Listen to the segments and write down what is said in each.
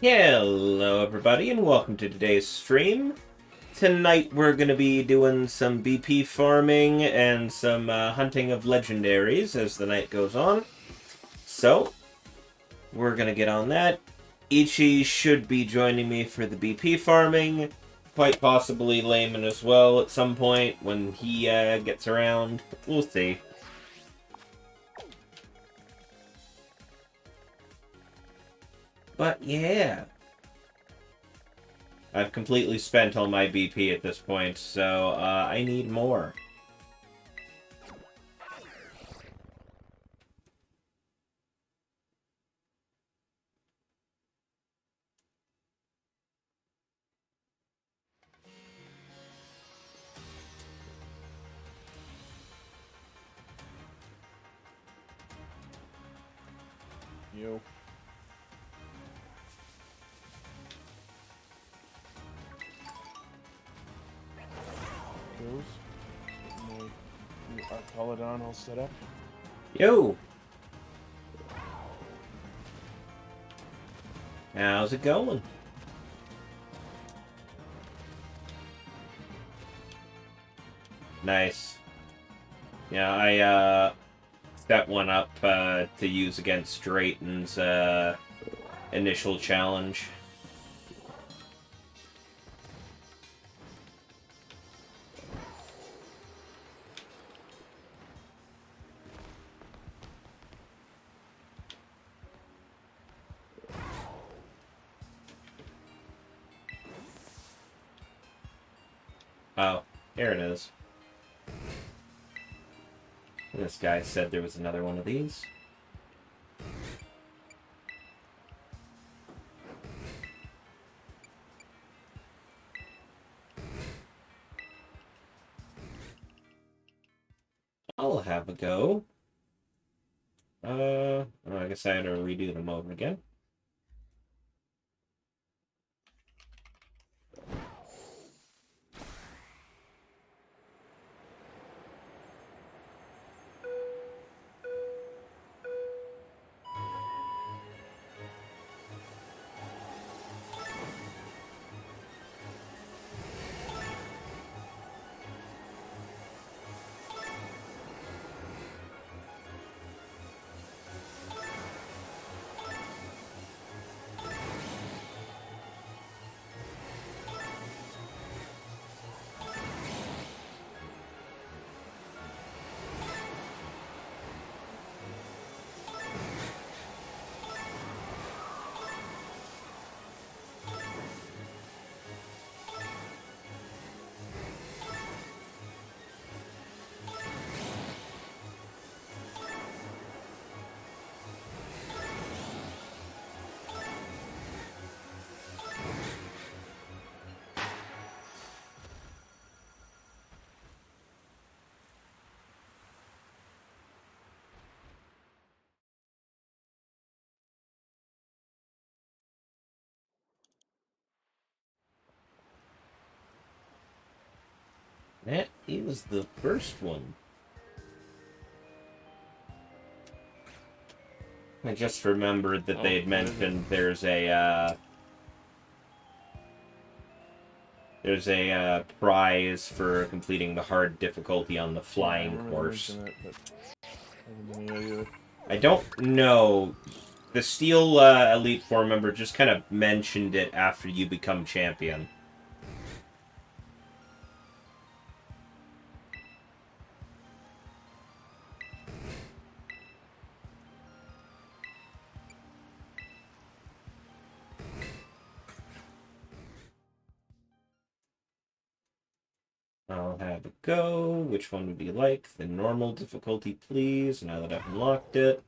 Hello everybody and welcome to today's stream. Tonight we're going to be doing some BP farming and some hunting of legendaries as the night goes on. So, we're going to get on that. Ichi should be joining me for the BP farming. Quite possibly Layman as well at some point when he gets around. We'll see. But yeah. I've completely spent all my BP at this point, so I need more. Yo. My Peloton all set up. Yo! How's it going? Nice. Yeah, I set one up to use against Drayton's initial challenge. Oh, here it is. This guy said there was another one of these. I'll have a go. I guess I had to redo them over again. That is the first one. I just remembered that they had mentioned there's a prize for completing the hard difficulty on the flying course. I don't know. The Steel Elite Four member just kind of mentioned it after you become champion. I'll have a go. Which one would you like? The normal difficulty, please, now that I've unlocked it.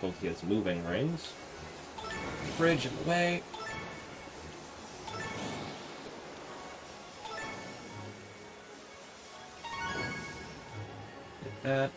difficulty as moving rings. Bridge in the way. Like that.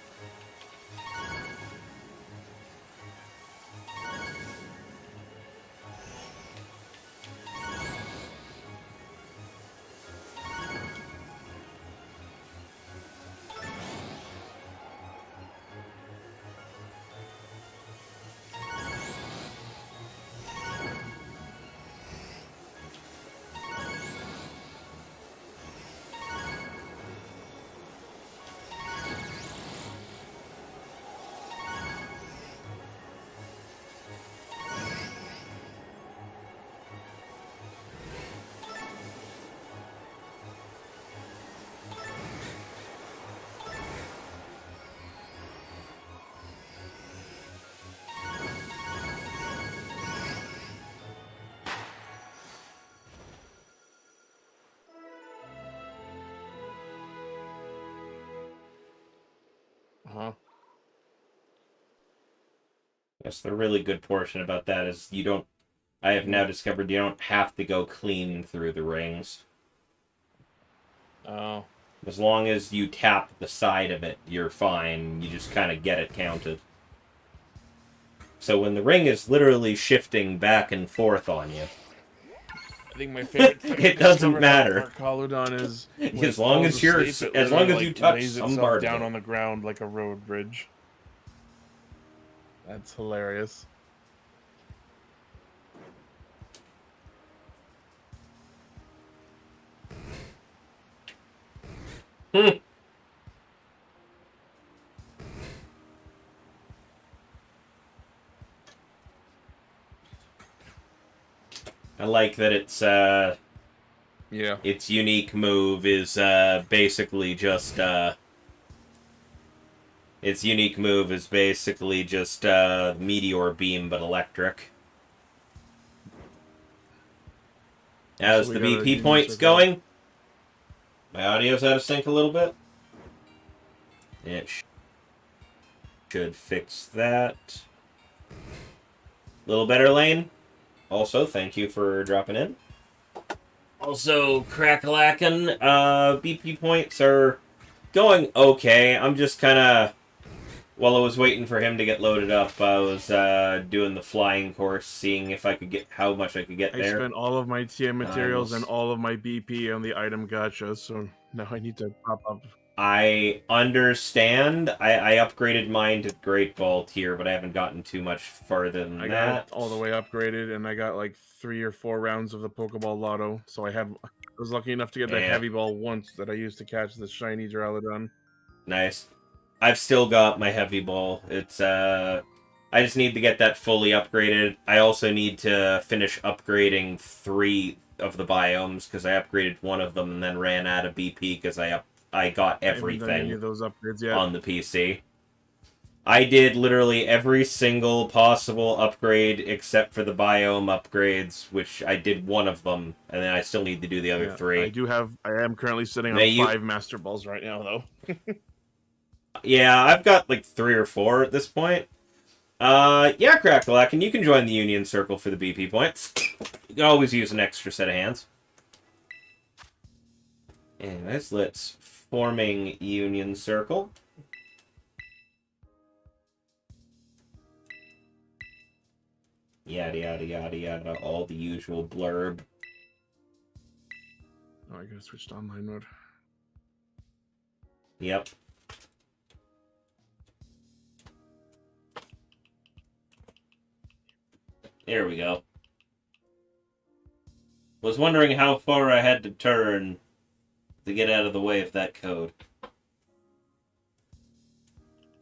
Huh? Yes, the really good portion about that is you don't... I have now discovered you don't have to go clean through the rings. Oh. As long as you tap the side of it, you're fine. You just kind of get it counted. So when the ring is literally shifting back and forth on you... I think my favorite thing It doesn't matter. Carcaludon is As long as you're... As long as you touch some part down of it. on the ground like a road bridge. That's hilarious. I like that it's, Yeah. its unique move is, basically just, its unique move is basically just, Meteor Beam, but electric. How's So the we got a BP Union points Circle. going? My audio's out of sync a little bit. It should fix that. Little better, Lane. Also, thank you for dropping in. Also, Crackalackin', BP points are going okay. I'm just kind of... While I was waiting for him to get loaded up, I was doing the flying course, seeing if I could get... how much I could get I there. spent all of my TM materials we'll and all of my BP on the item gacha, so now I need to pop up. I understand. I upgraded mine to Great Ball tier, but I haven't gotten too much farther than I that. got it all the way upgraded, and I got like 3 or 4 rounds of the Pokeball Lotto. So I was lucky enough to get the Yeah. heavy ball once that I used to catch the shiny Duraludon. Nice. I've still got my heavy ball. It's I just need to get that fully upgraded. I also need to finish upgrading 3 of the biomes because I upgraded one of them and then ran out of BP because I got I haven't done any everything of those upgrades yet. on the PC. I did literally every single possible upgrade except for the biome upgrades, which I did one of them, and then I still need to do the other 3. I am currently sitting on Now 5 Master Balls right now, though. Yeah, I've got like 3 or 4 at this point. Yeah, Crackalack, and you can join the Union Circle for the BP points. You can always use an extra set of hands. Anyways, let's forming Union Circle. Yada yada yada yada, all the usual blurb. Oh, I gotta switch to online mode. Yep. There we go. Was wondering how far I had to turn to get out of the way of that code.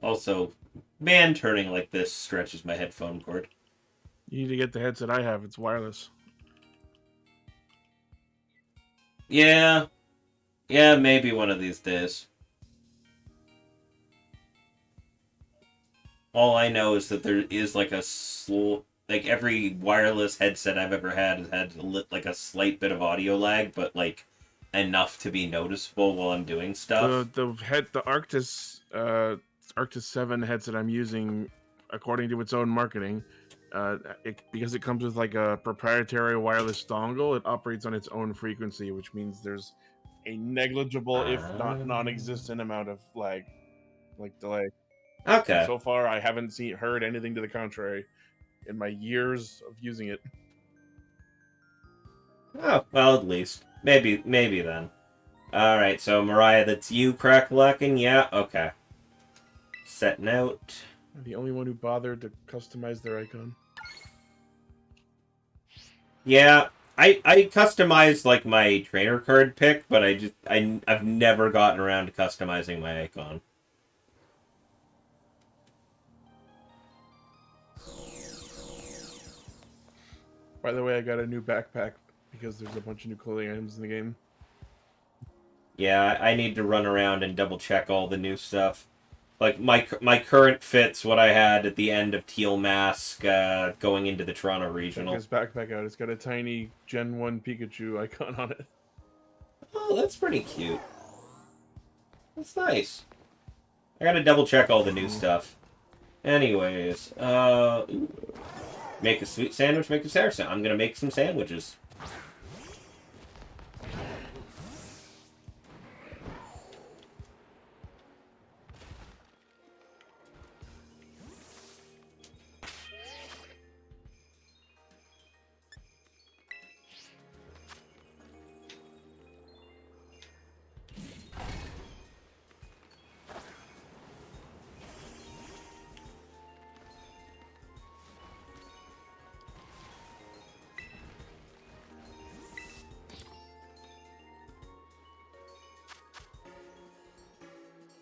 Also, man, turning like this stretches my headphone cord. You need to get the headset I have. It's wireless. Yeah. Yeah, maybe one of these days. All I know is that there is like a like every wireless headset I've ever had has had like a slight bit of audio lag, but like enough to be noticeable while I'm doing stuff. The Arctis 7 headset I'm using according to its own marketing, because it comes with like a proprietary wireless dongle, it operates on its own frequency, which means there's a negligible, if not non-existent, amount of lag, like delay. Okay. So far, I haven't heard anything to the contrary in my years of using it. Oh, well, at least. Maybe then. Alright, so Mariah, that's you crack-lacking? Yeah? Okay. Setting out. I'm the only one who bothered to customize their icon. Yeah, I customized, like, my trainer card pick, but I've never gotten around to customizing my icon. By the way, I got a new backpack because there's a bunch of new clothing items in the game. Yeah, I need to run around and double-check all the new stuff. Like, my current fit's what I had at the end of Teal Mask, going into the Toronto Regional. Check this backpack out. It's got a tiny Gen 1 Pikachu icon on it. Oh, that's pretty cute. That's nice. I gotta double-check all the new stuff. Anyways, make a sweet sandwich, make a sour sandwich. I'm gonna make some sandwiches.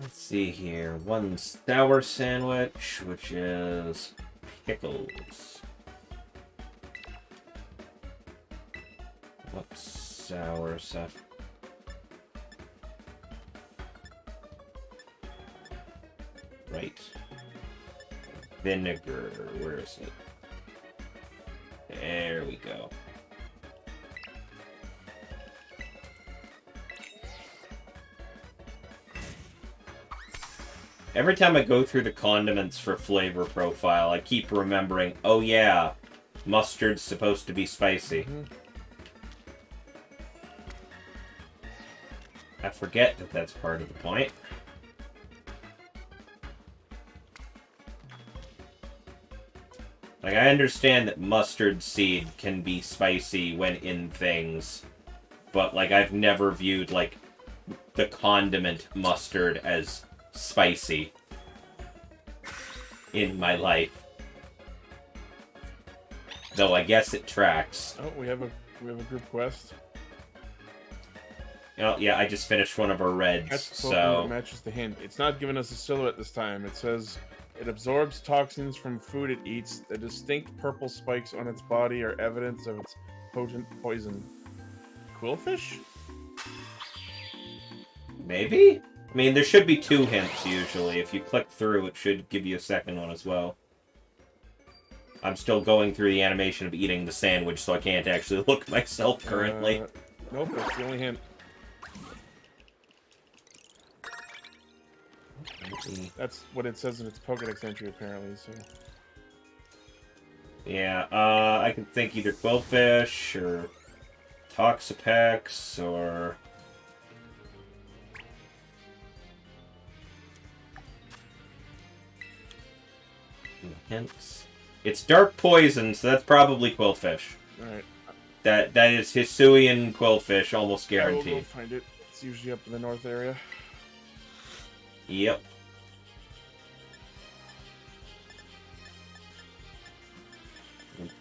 Let's see here. One sour sandwich, which is pickles. What's sour stuff? Right. Vinegar. Where is it? There we go. Every time I go through the condiments for flavor profile, I keep remembering, oh yeah, mustard's supposed to be spicy. I forget that that's part of the point. Like, I understand that mustard seed can be spicy when in things, but, like, I've never viewed, like, the condiment mustard as spicy in my life. Though I guess it tracks. Oh, we have a group quest. Oh, yeah, I just finished one of our reds, so... That matches the hint. It's not giving us a silhouette this time. It says it absorbs toxins from food it eats. The distinct purple spikes on its body are evidence of its potent poison. Quillfish? Maybe? I mean, there should be 2 hints, usually. If you click through, it should give you a second one as well. I'm still going through the animation of eating the sandwich, so I can't actually look myself currently. Nope, that's the only hint. That's what it says in its Pokédex entry, apparently, so... Yeah, I can think either Quillfish, or Toxapex, or... Hints. It's dark poison, so that's probably Quillfish. Alright. That is Hisuian Quillfish, almost guaranteed. I will go find it. It's usually up in the north area. Yep.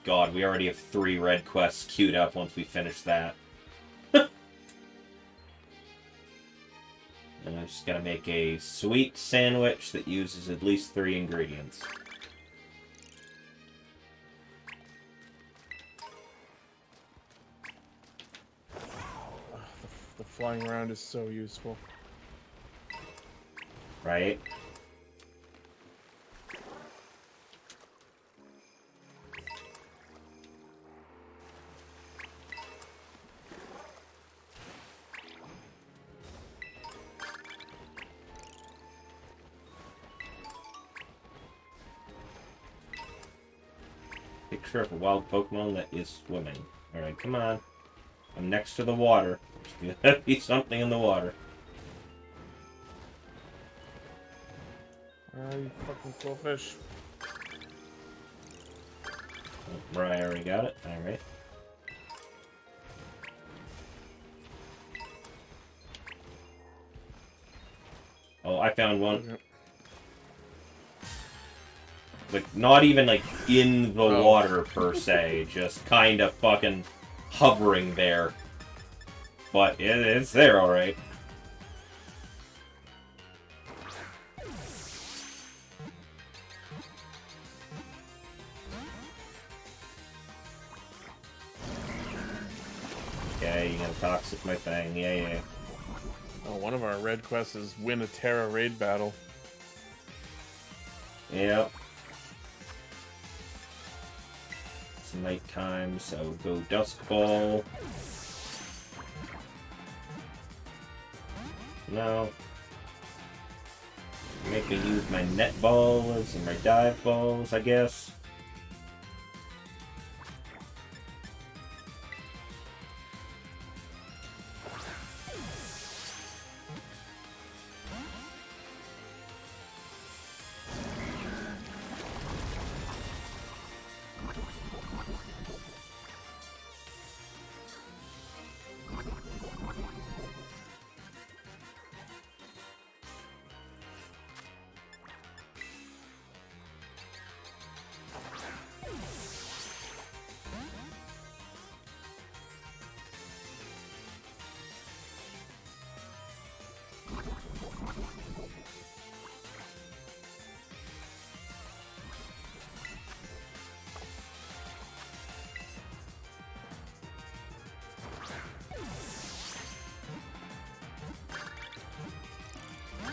God, we already have 3 red quests queued up once we finish that. And I just gotta make a sweet sandwich that uses at least 3 ingredients. The flying around is so useful. Right? Picture of a wild Pokemon that is swimming. Alright, come on. I'm next to the water. There's gotta be something in the water. You fucking cool fish. Oh, right, I already got it. Alright. Oh, I found one. Okay. Like, not even, like, in the water, per se. Just kind of fucking hovering there. But it's there, alright. Yeah, you gotta toxic my thing. Yeah. Oh, one of our red quests is win a Terra raid battle. Yep. It's nighttime, so go Dusk Ball. No. Make me use my net balls and my dive balls, I guess.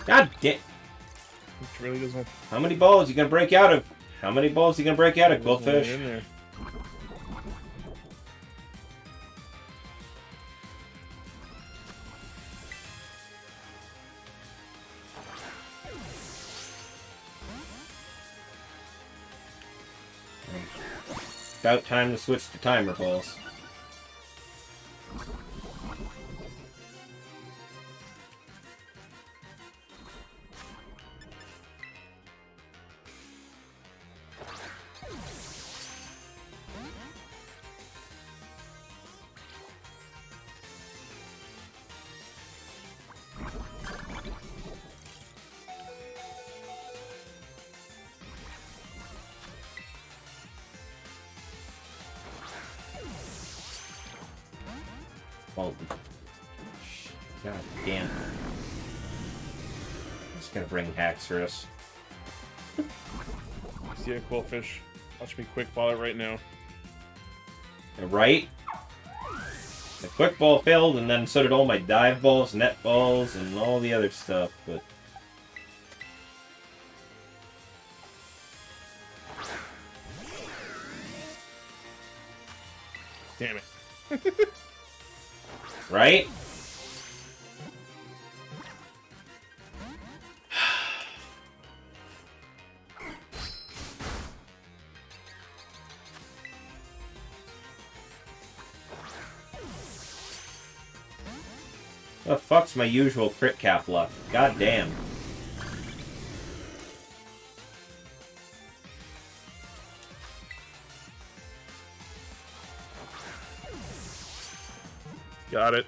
God damn! Which really doesn't. How many balls you gonna break out of? How many balls you gonna break out of, Quillfish? In there. About time to switch to timer balls. Oh. God damn. I'm just gonna bring Haxorus. See a cool fish. Watch me quick ball it right now. Right? The quick ball failed, and then so did all my dive balls, net balls, and all the other stuff, but... Damn it. Right? The fuck's my usual crit cap luck? God damn. Got it.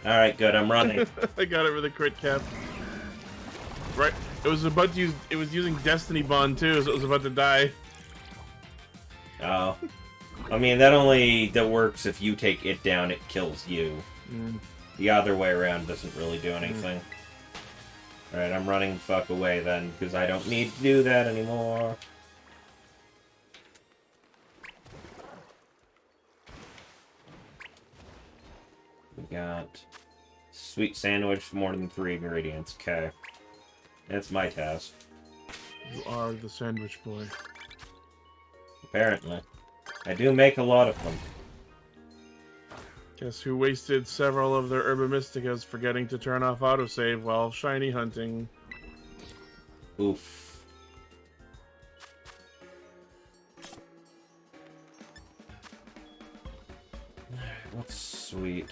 Alright, good, I'm running. I got it with a crit cap. Right. It was about to use. It was using Destiny Bond too, so it was about to die. Oh. I mean, that works if you take it down, it kills you. Mm. The other way around doesn't really do anything. Alright, I'm running the fuck away then, because I don't need to do that anymore. We got sweet sandwich, more than 3 ingredients. Okay. That's my task. You are the sandwich boy. Apparently. I do make a lot of them. Guess who wasted several of their Herba Mysticas forgetting to turn off autosave while shiny hunting? Oof. What's sweet?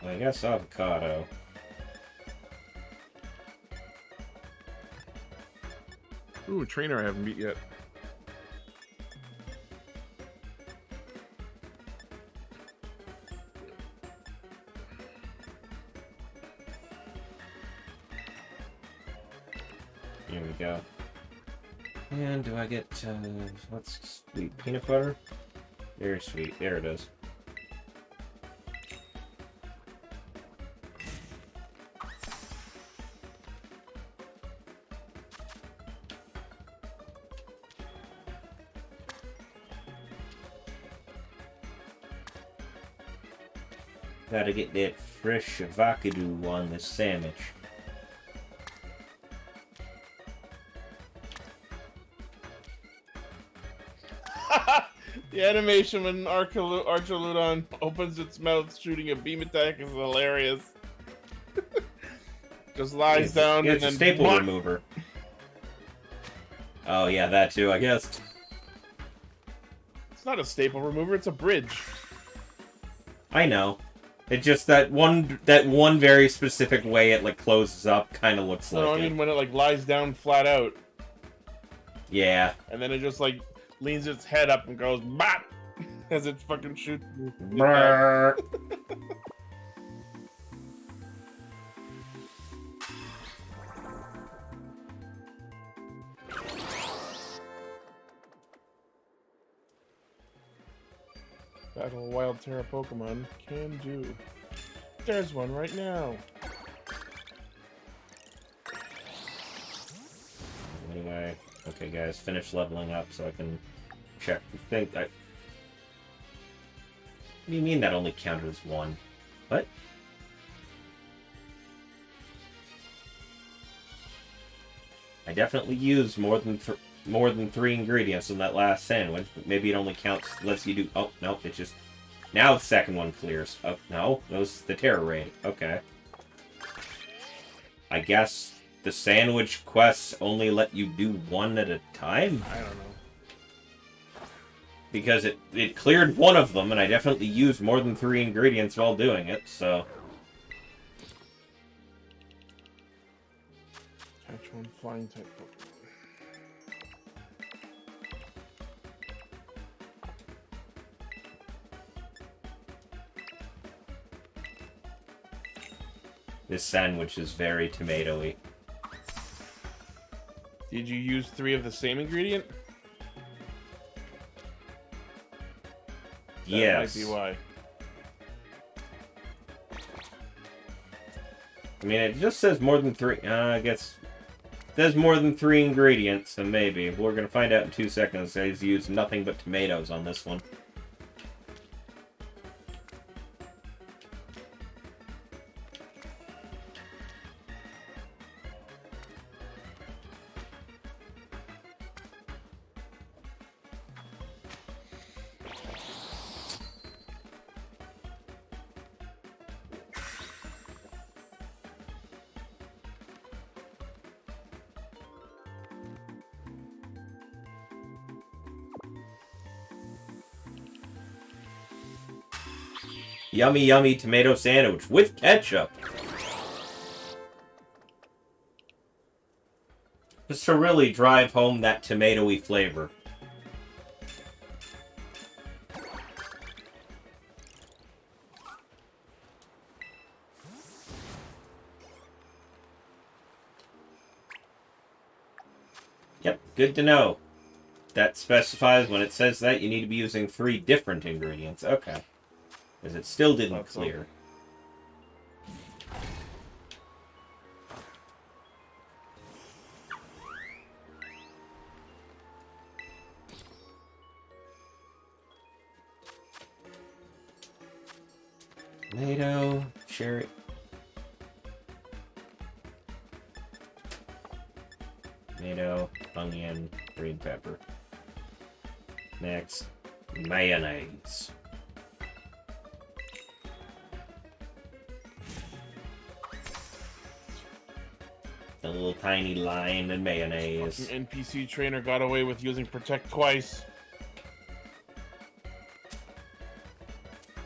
I guess avocado. Ooh, a trainer I haven't beat yet. Here we go. And do I get, what's sweet? Peanut butter? Very sweet. There it is. Gotta get that fresh avocado on this sandwich. The animation when Archaludon opens its mouth shooting a beam attack is hilarious. Just lies down and it's then a staple remover. Oh yeah, that too, I guess. It's not a staple remover, it's a bridge. I know. It just that one very specific way it like closes up kind of looks like I mean when it like lies down flat out. Yeah. And then it just like leans its head up and goes bop as it fucking shoots. Brrr. Battle Wild Terra Pokemon can do. There's one right now. Anyway, okay guys, finish leveling up so I can check the thing. What do you mean that only counted as one? What? I definitely used more than 3 ingredients in that last sandwich, but maybe it only lets you do. Oh no, it just now the second one clears. Oh no, that was the Terra Raid. Okay, I guess the sandwich quests only let you do one at a time. I don't know. Because it cleared one of them, and I definitely used more than 3 ingredients while doing it, so... Catch one flying type Pokemon. This sandwich is very tomatoey. Did you use 3 of the same ingredient? Yes. That might be why. I mean, it just says more than 3. I guess it says more than 3 ingredients, so maybe. We're gonna find out in 2 seconds. He's used nothing but tomatoes on this one. Yummy, yummy tomato sandwich with ketchup. Just to really drive home that tomatoey flavor. Yep, good to know. That specifies when it says that you need to be using 3 different ingredients. Okay. Because it still didn't clear. Tomato, cherry. Tomato, onion, green pepper. Next. Mayonnaise. A little tiny line and mayonnaise. NPC trainer got away with using protect twice.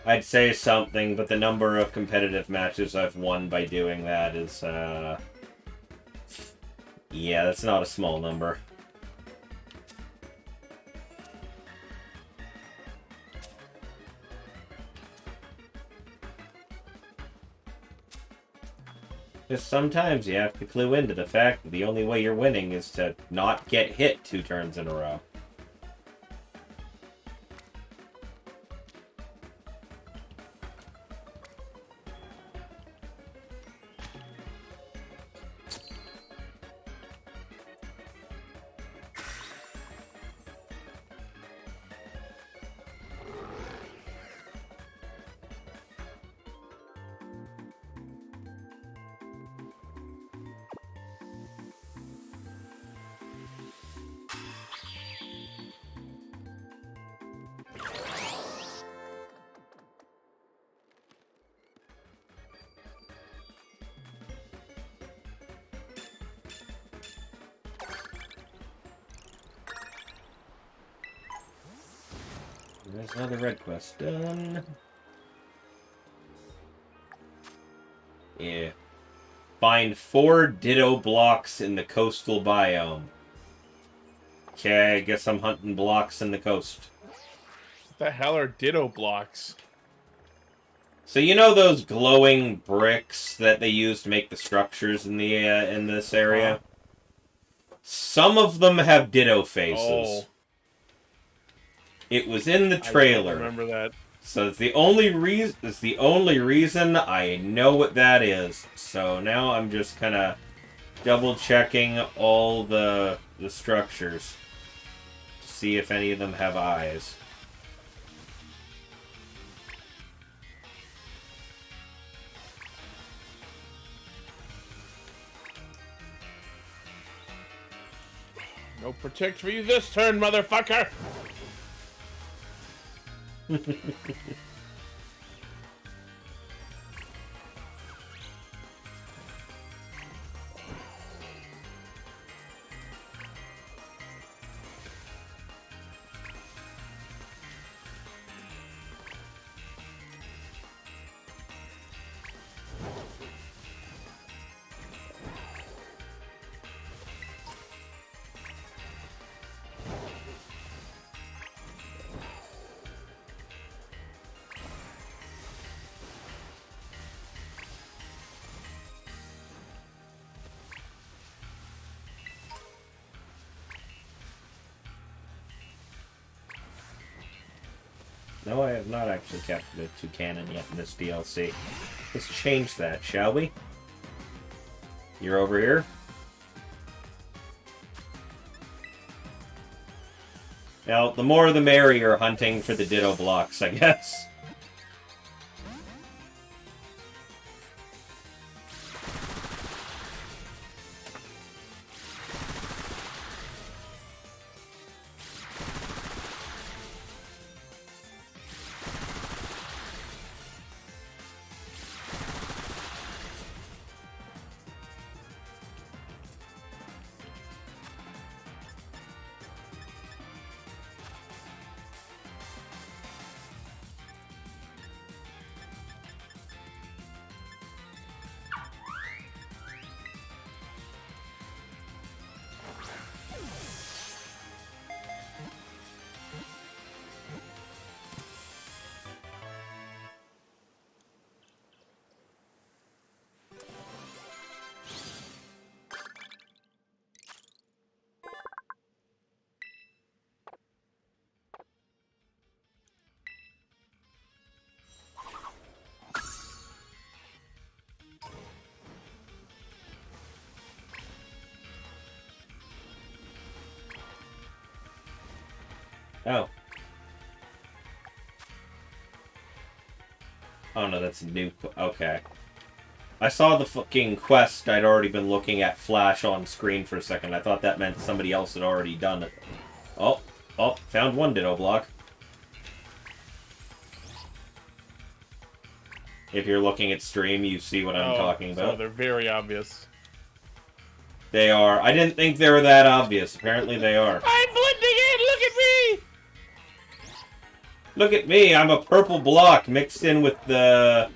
I'd say something, but the number of competitive matches I've won by doing that is, yeah, that's not a small number. Just sometimes you have to clue into the fact that the only way you're winning is to not get hit 2 turns in a row. There's another red quest done. Yeah. Find 4 ditto blocks in the coastal biome. Okay, I guess I'm hunting blocks in the coast. What the hell are ditto blocks? So you know those glowing bricks that they use to make the structures in the in this area? Some of them have ditto faces. Oh. It was in the trailer. I don't remember that. So it's the only reason. It's the only reason I know what that is. So now I'm just kind of double checking all the structures to see if any of them have eyes. No protect for you this turn, motherfucker! No, I have not actually captured a toucan yet in this DLC. Let's change that, shall we? You're over here? Now, the more the merrier hunting for the ditto blocks, I guess. Oh. Oh no, that's a new... Okay. I saw the fucking quest I'd already been looking at flash on screen for a second. I thought that meant somebody else had already done it. Oh. Oh, found one ditto block. If you're looking at stream, you see what I'm talking about. So they're very obvious. They are. I didn't think they were that obvious. Apparently they are. I'm blending in! Look at me! Look at me! I'm a purple block mixed in with the...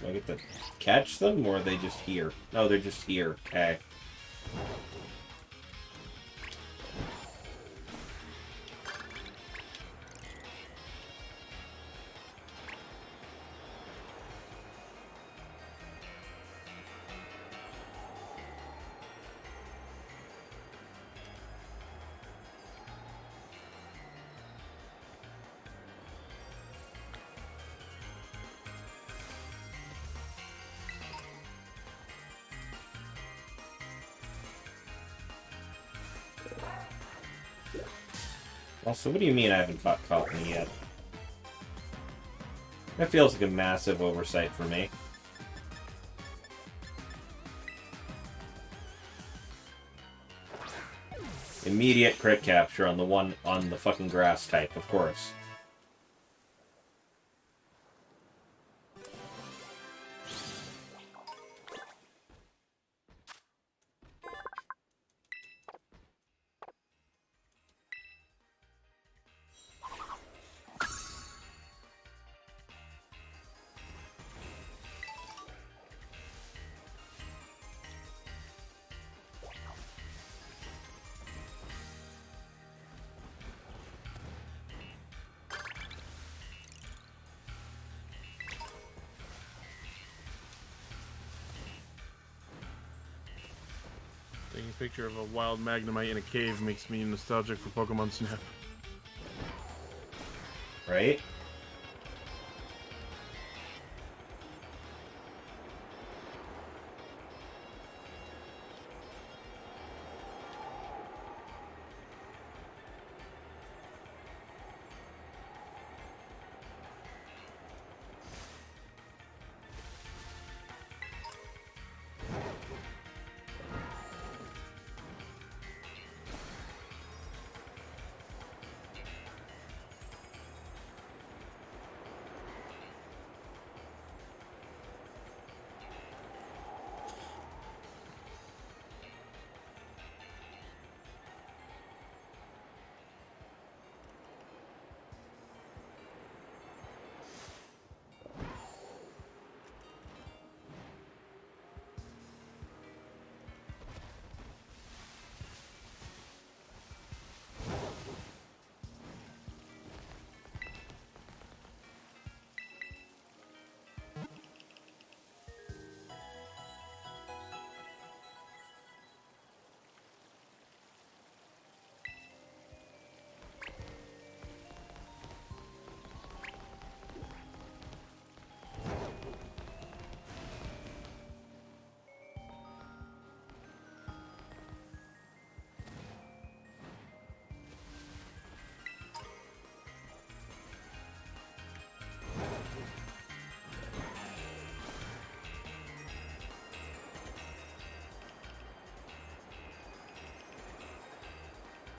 Do I get to catch them, or are they just here? No, they're just here. Okay. Also, what do you mean I haven't caught me yet? That feels like a massive oversight for me. Immediate crit capture on the one on the fucking grass type, of course. Taking a picture of a wild Magnemite in a cave makes me nostalgic for Pokemon Snap. Right?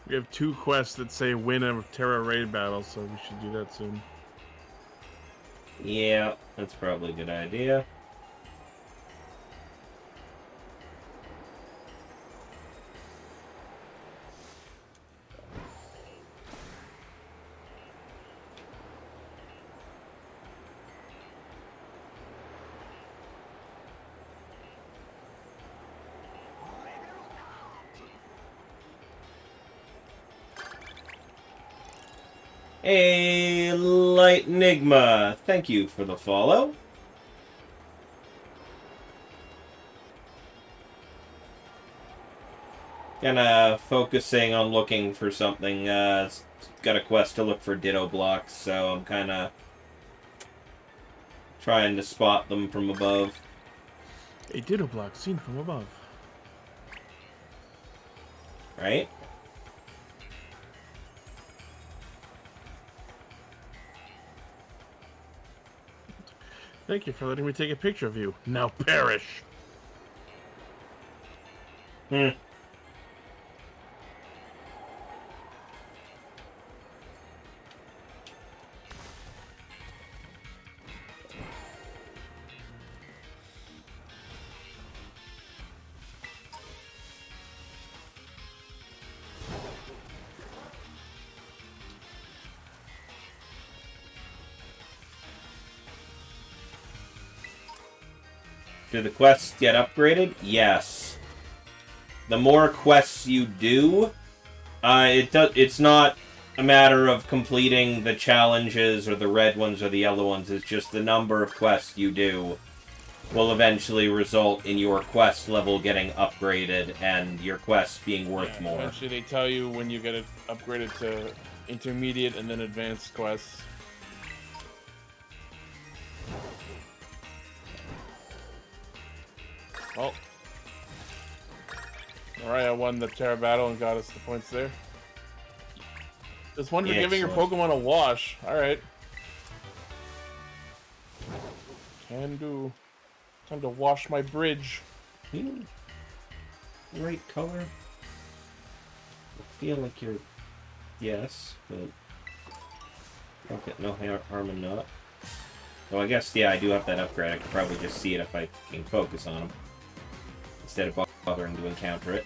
We have 2 quests that say win a Terra raid battle, so we should do that soon. Yeah, that's probably a good idea. A Light Enigma, thank you for the follow. Kinda focusing on looking for something. Got a quest to look for Ditto blocks, so I'm kinda trying to spot them from above. A Ditto block seen from above. Right? Thank you for letting me take a picture of you. Now perish! Hmm. Do the quests get upgraded? Yes. The more quests you do, it's not a matter of completing the challenges or the red ones or the yellow ones. It's just the number of quests you do will eventually result in your quest level getting upgraded and your quests being worth more. Eventually they tell you when you get it upgraded to intermediate and then advanced quests. Oh. Alright, I won the Terra battle and got us the points there. Just one for giving your Pokemon a wash. Alright. Can do. Time to wash my bridge. Right color? I feel like you're... Yes, but... Okay, no harm in not. Well, I guess, yeah, I do have that upgrade. I could probably just see it if I can focus on them. Instead of bothering to encounter it.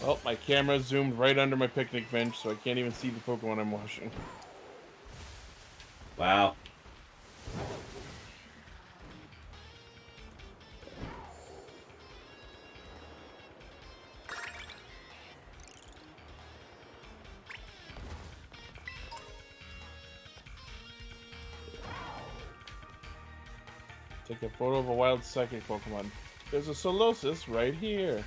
Well, my camera zoomed right under my picnic bench, so I can't even see the Pokemon I'm washing. Wow. Take a photo of a wild psychic Pokemon. There's a Solosis right here.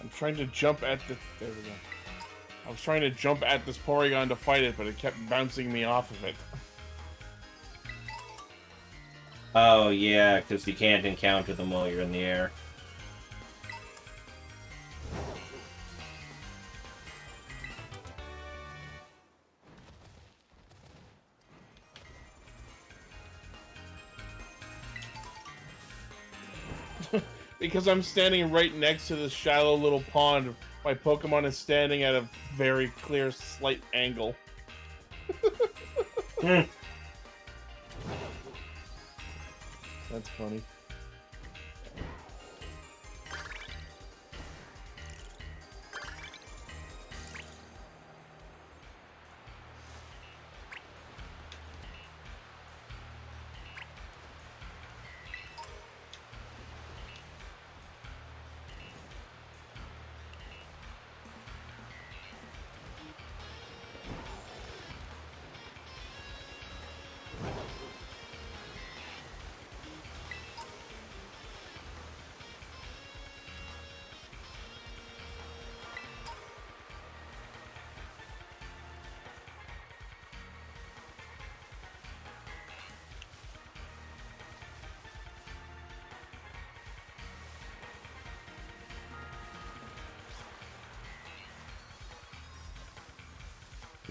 I'm trying to jump at the... There we go. I was trying to jump at this Porygon to fight it, but it kept bouncing me off of it. Oh, yeah, because you can't encounter them while you're in the air. Because I'm standing right next to this shallow little pond, my Pokemon is standing at a very clear, slight angle. That's funny.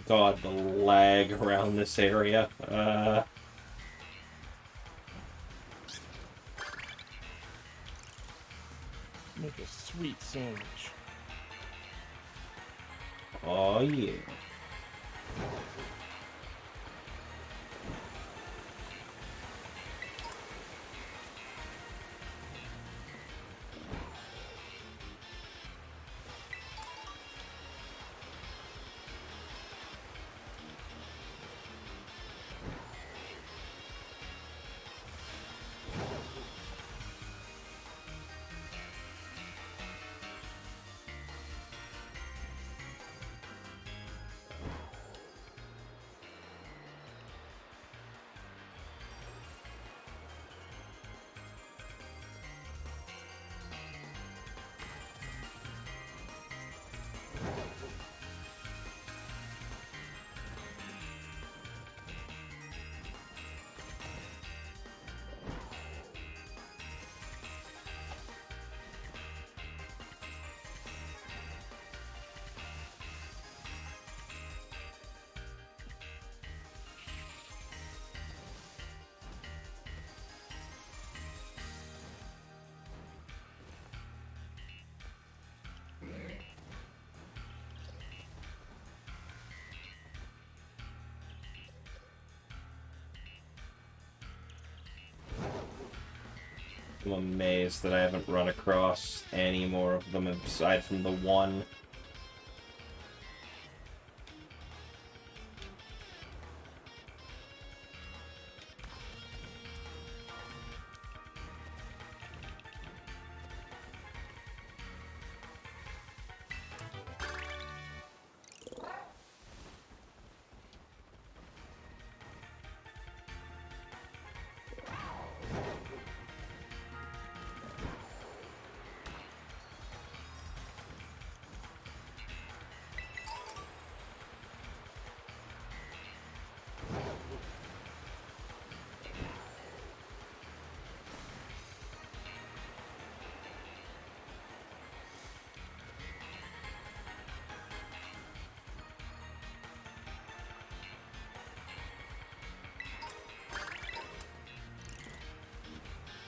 God, the lag around this area. Make a sweet sandwich. Oh, yeah. I'm amazed that I haven't run across any more of them aside from the one.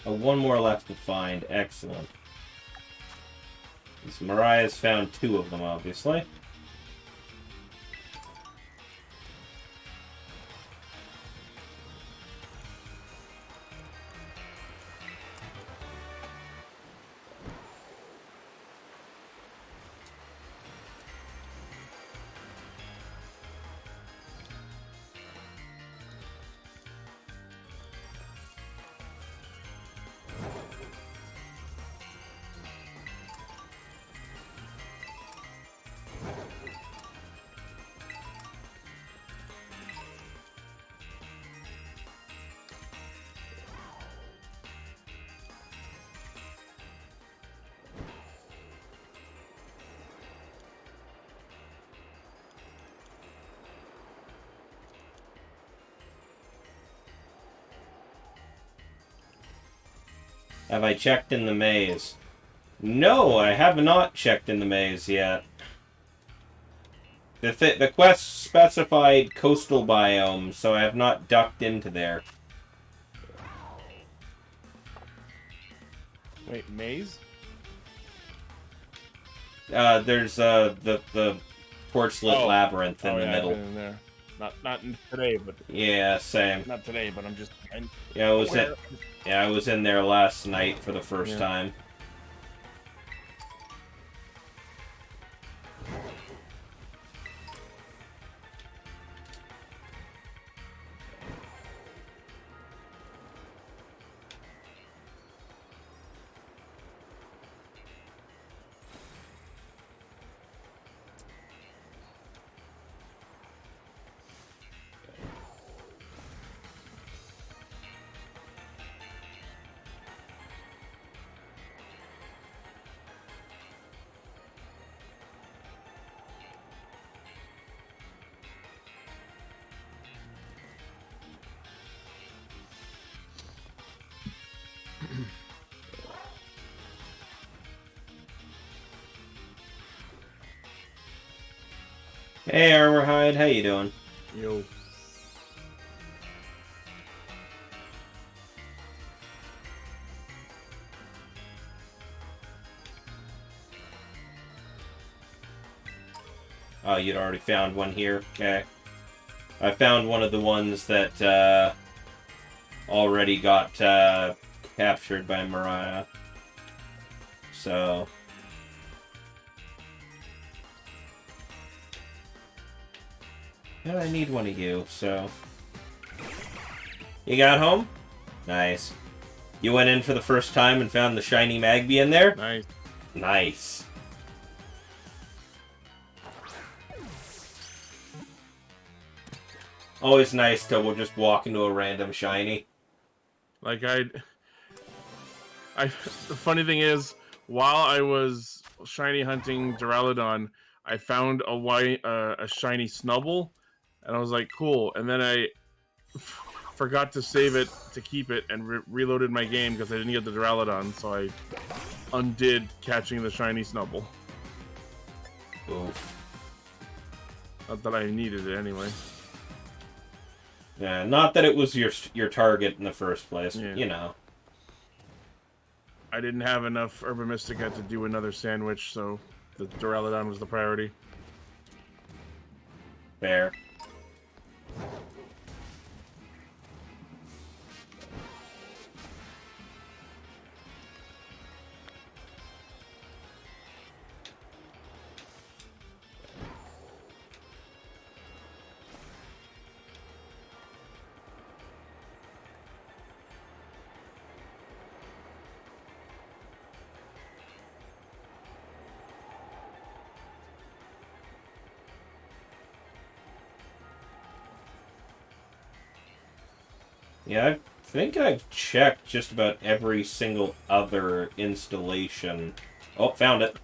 Oh, one more left to find. Excellent. This Mariah's found 2 of them, obviously. Have I checked in the maze? No, I have not checked in the maze yet. The quest specified coastal biome, so I have not ducked into there. Wait, maze? There's the porchlet labyrinth in the middle. I've been in there. Not today, but yeah, same. Not today, but I'm just. I was in there last night for the first time. Hey, Armorhide, how you doing? Yo. Oh, you'd already found one here? Okay. I found one of the ones that, already got, captured by Mariah. So... yeah, I need one of you, so... You got home? Nice. You went in for the first time and found the shiny Magby in there? Nice. Nice. Always nice to just walk into a random shiny. Like the funny thing is, while I was shiny hunting Duraludon, I found a shiny Snubble, and I was like, cool. And then I forgot to save it to keep it and reloaded my game because I didn't get the Duraludon, so I undid catching the shiny Snubble. Oof. Not that I needed it anyway. Yeah, not that it was your target in the first place, Yeah. you know. I didn't have enough Herba Mystica to do another sandwich, so the Duraludon was the priority. Fair. Yeah, I think I've checked just about every single other installation. Oh, found it.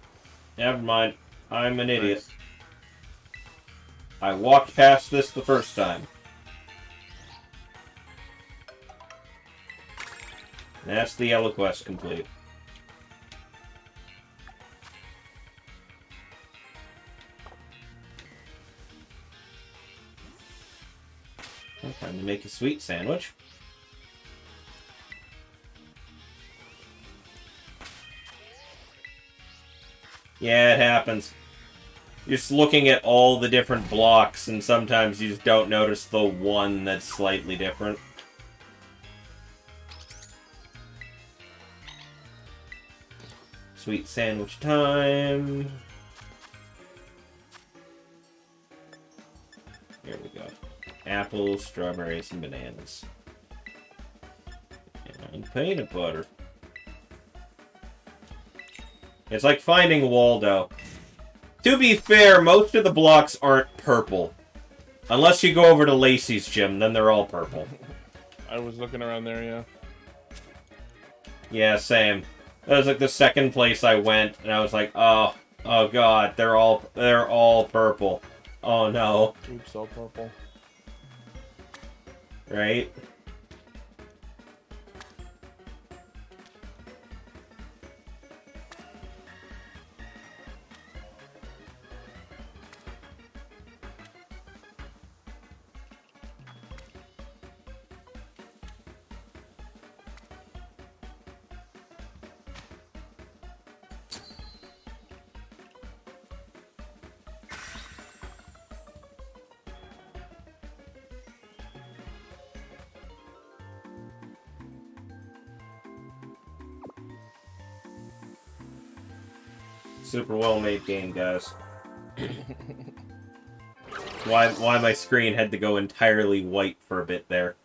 Never mind. I'm an idiot. Nice. I walked past this the first time. That's the yellow quest complete. Time to make a sweet sandwich. Yeah, it happens. You're just looking at all the different blocks, and sometimes you just don't notice the one that's slightly different. Sweet sandwich time. Here we go. Apples, strawberries, and bananas. And peanut butter. It's like finding Waldo. To be fair, most of the blocks aren't purple. Unless you go over to Lacey's gym, then they're all purple. I was looking around there, yeah. Yeah, same. That was like the second place I went, and I was like, oh god, they're all purple. Oh no. Oops, all purple. Right? Super well made game, guys. Why my screen had to go entirely white for a bit there.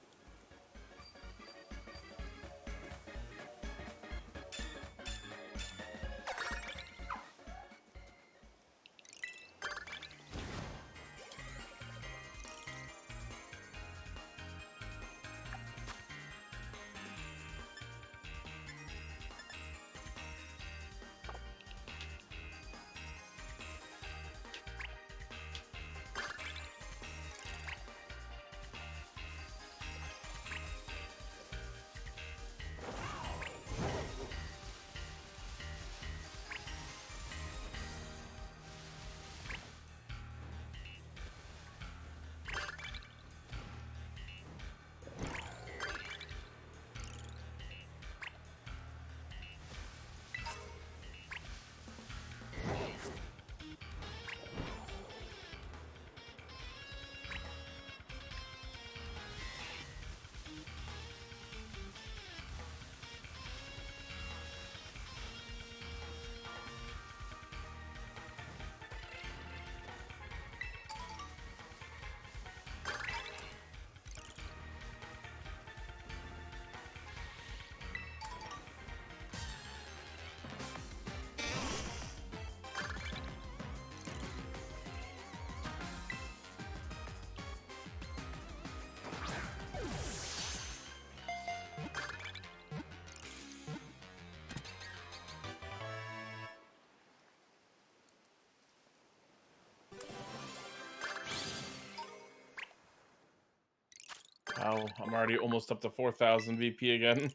Wow, I'm already almost up to 4,000 VP again.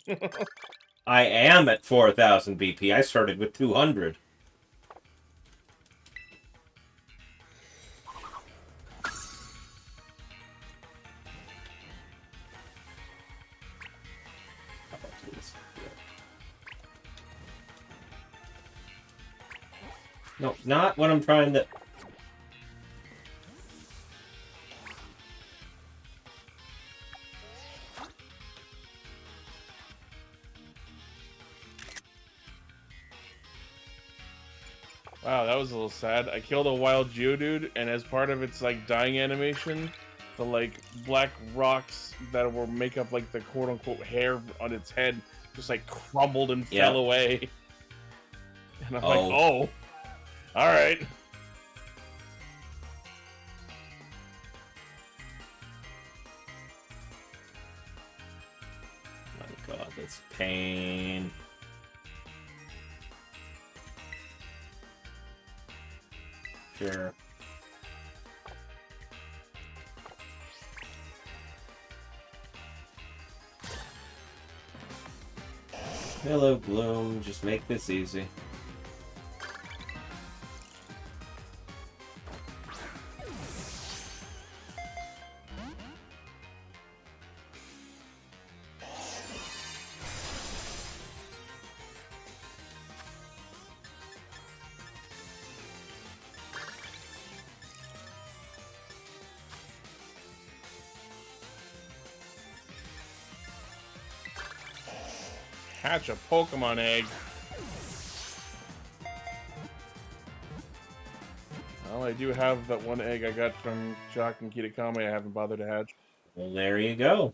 I am at 4,000 BP. I started with 200. No, not what I'm trying to... Wow, that was a little sad. I killed a wild Geodude, and as part of its like dying animation, the like black rocks that will make up like the quote unquote hair on its head just like crumbled and fell away. And I'm like, oh, all right. this pain. Sure. Hello, Gloom. Just make this easy. Hatch a Pokemon egg. Well, I do have that one egg I got from Jock and Kitakami I haven't bothered to hatch. Well, there you go.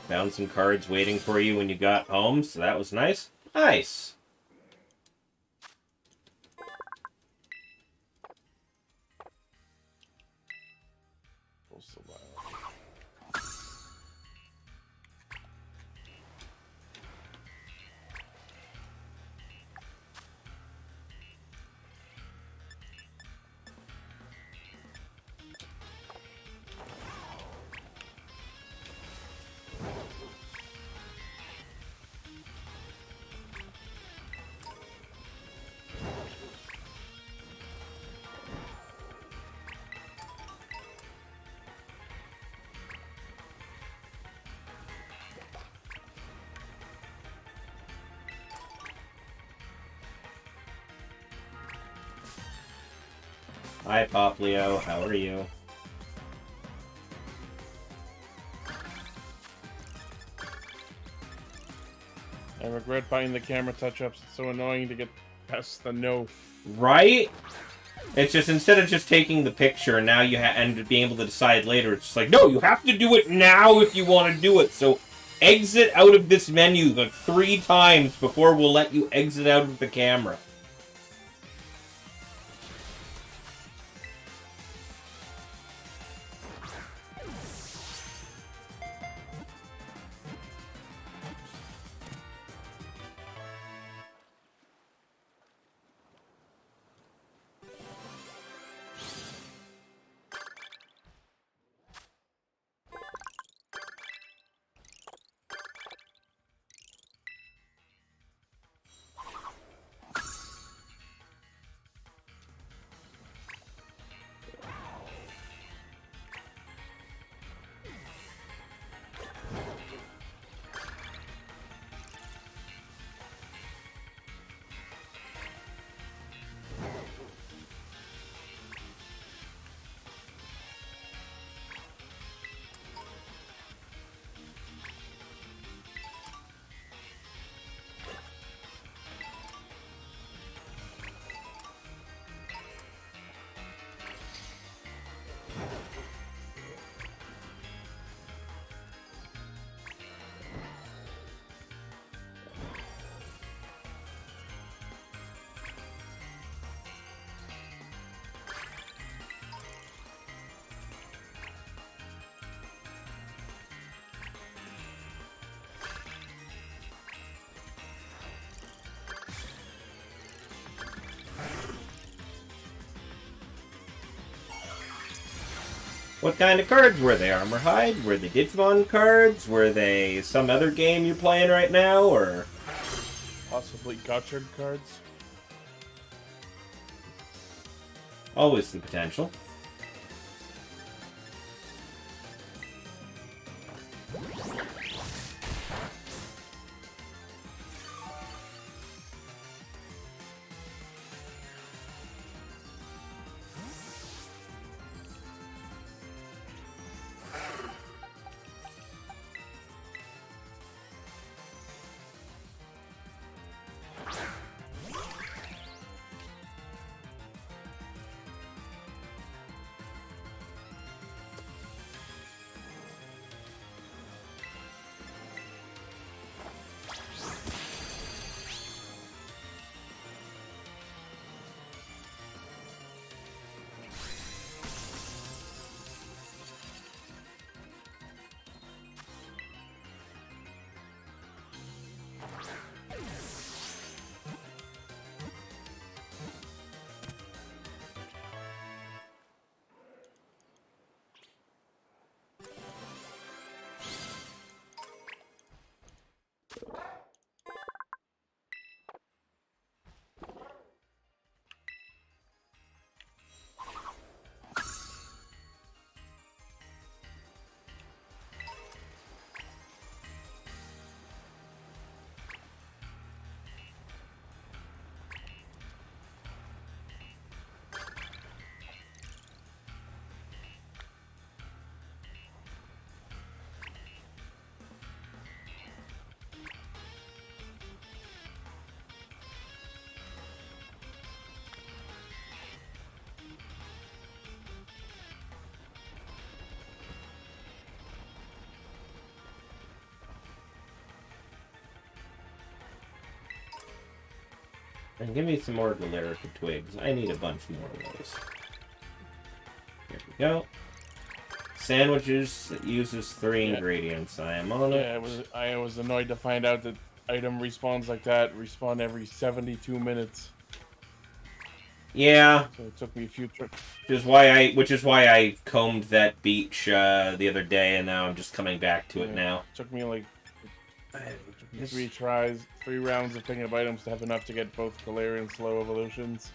Found some cards waiting for you when you got home, so that was nice. Nice! Hi, Poplio. How are you? I regret buying the camera touch-ups. It's so annoying to get past the no. Right? It's just, instead of just taking the picture and now and being able to decide later, it's just like, no, you have to do it now if you want to do it. So exit out of this menu like 3 times before we'll let you exit out of the camera. What kind of cards were they? Armor Hide? Were they Digimon cards? Were they some other game you're playing right now, or...? Possibly Gotchard cards. Always the potential. And give me some more Galerica twigs. I need a bunch more of those. Here we go. Sandwiches that uses 3 ingredients. I am on it. Yeah, I was annoyed to find out that item respawns like that respawn every 72 minutes. Yeah. So it took me a few trips. Which is why I combed that beach the other day, and now I'm just coming back to it now. It took me like 3 tries, 3 rounds of picking up items to have enough to get both Galarian and slow evolutions.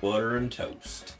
Butter and toast.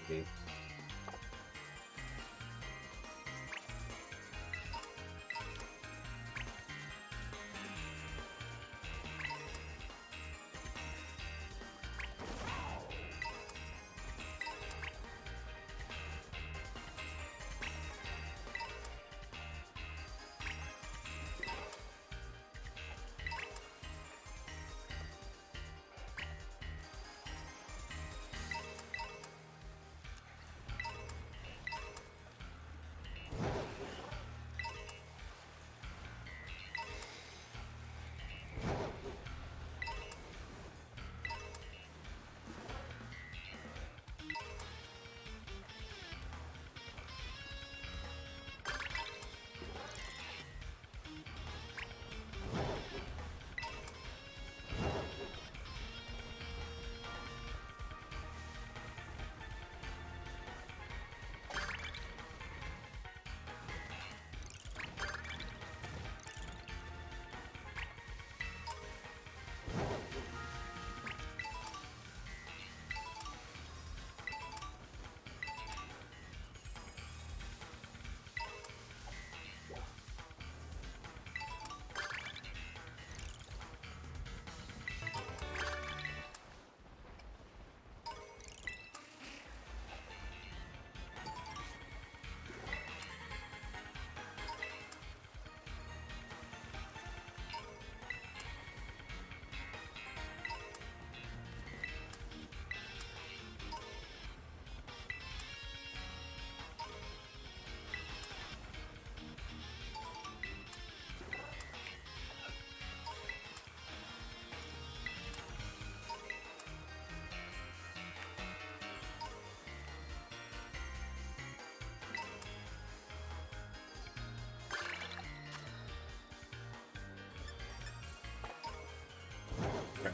Okay.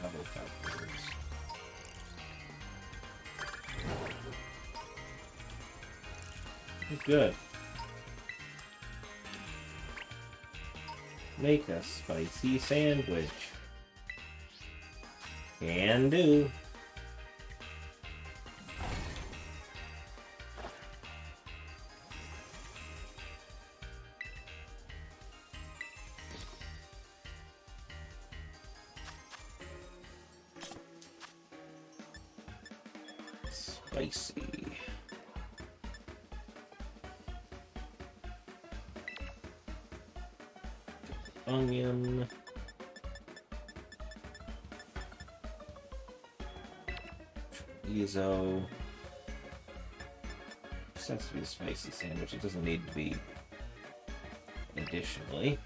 travel peppers. Good. Make a spicy sandwich. Can do. Spicy. Onion. Chorizo. This has to be a spicy sandwich. It doesn't need to be additionally.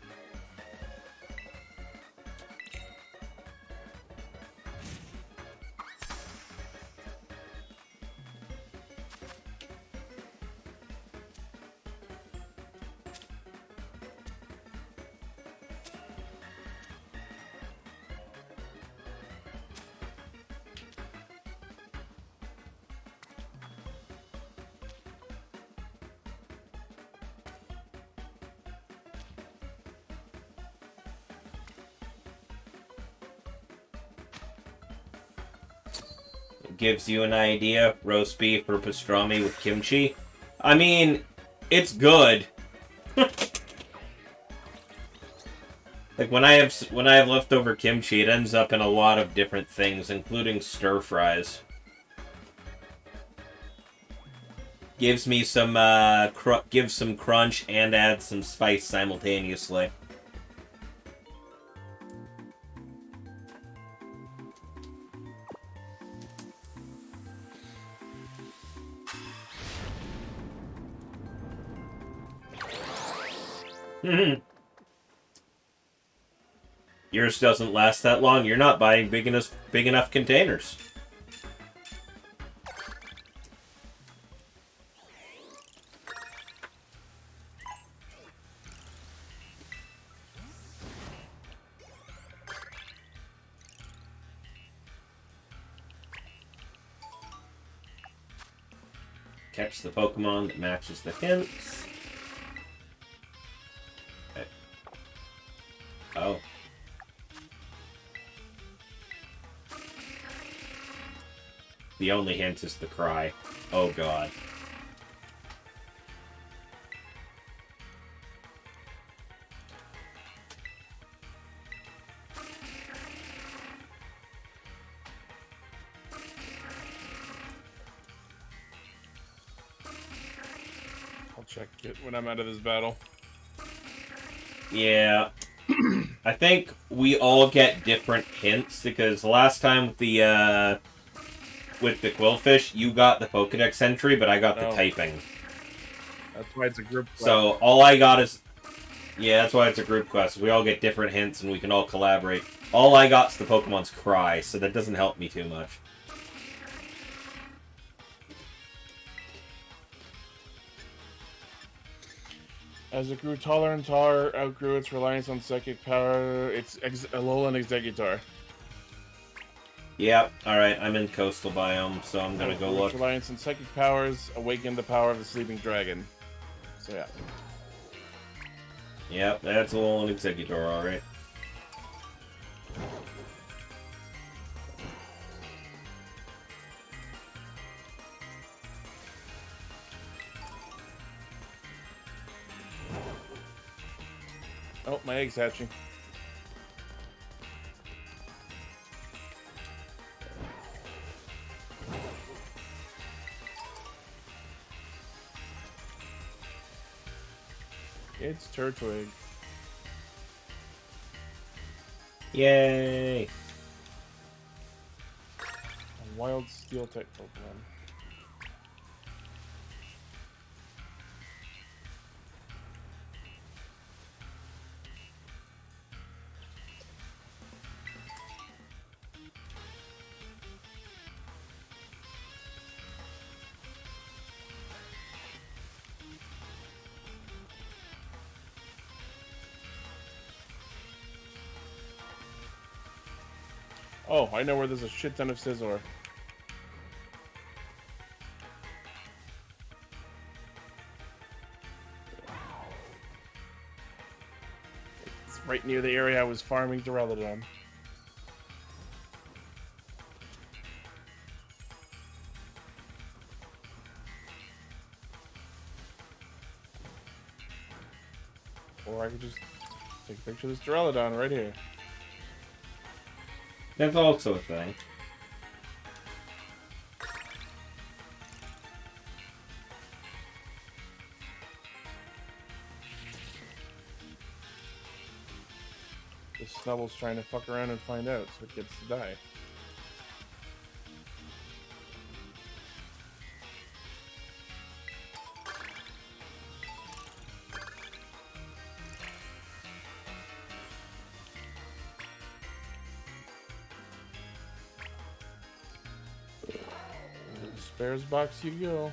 Gives you an idea. Roast beef or pastrami with kimchi. I mean, it's good. Like when I have leftover kimchi, it ends up in a lot of different things, including stir fries. Gives me some gives some crunch and adds some spice simultaneously. Yours doesn't last that long. You're not buying big enough containers. Catch the Pokemon that matches the hints. Okay. Oh. The only hint is the cry. Oh god. I'll check it when I'm out of this battle. Yeah. I think we all get different hints, because last time with the Quillfish, you got the Pokedex entry, but I got the typing. That's why it's a group quest. So all I got is... Yeah, that's why it's a group quest. We all get different hints and we can all collaborate. All I got's the Pokemon's cry, so that doesn't help me too much. As it grew taller and taller, outgrew its reliance on psychic power, its Alolan Exeggutor. Yep, alright, I'm in coastal biome, so I'm gonna go look. Reliance on psychic powers awakened the power of the sleeping dragon. So yeah. Yep, that's a little Exeggutor, alright. Oh, my egg's hatching. It's Turtwig. Yay! A wild steel type Pokemon. Oh, I know where there's a shit ton of Scizor. It's right near the area I was farming Duraludon. Or I could just take a picture of this Duraludon right here. That's also a thing. This Snubble's trying to fuck around and find out, so it gets to die. Spares box you go.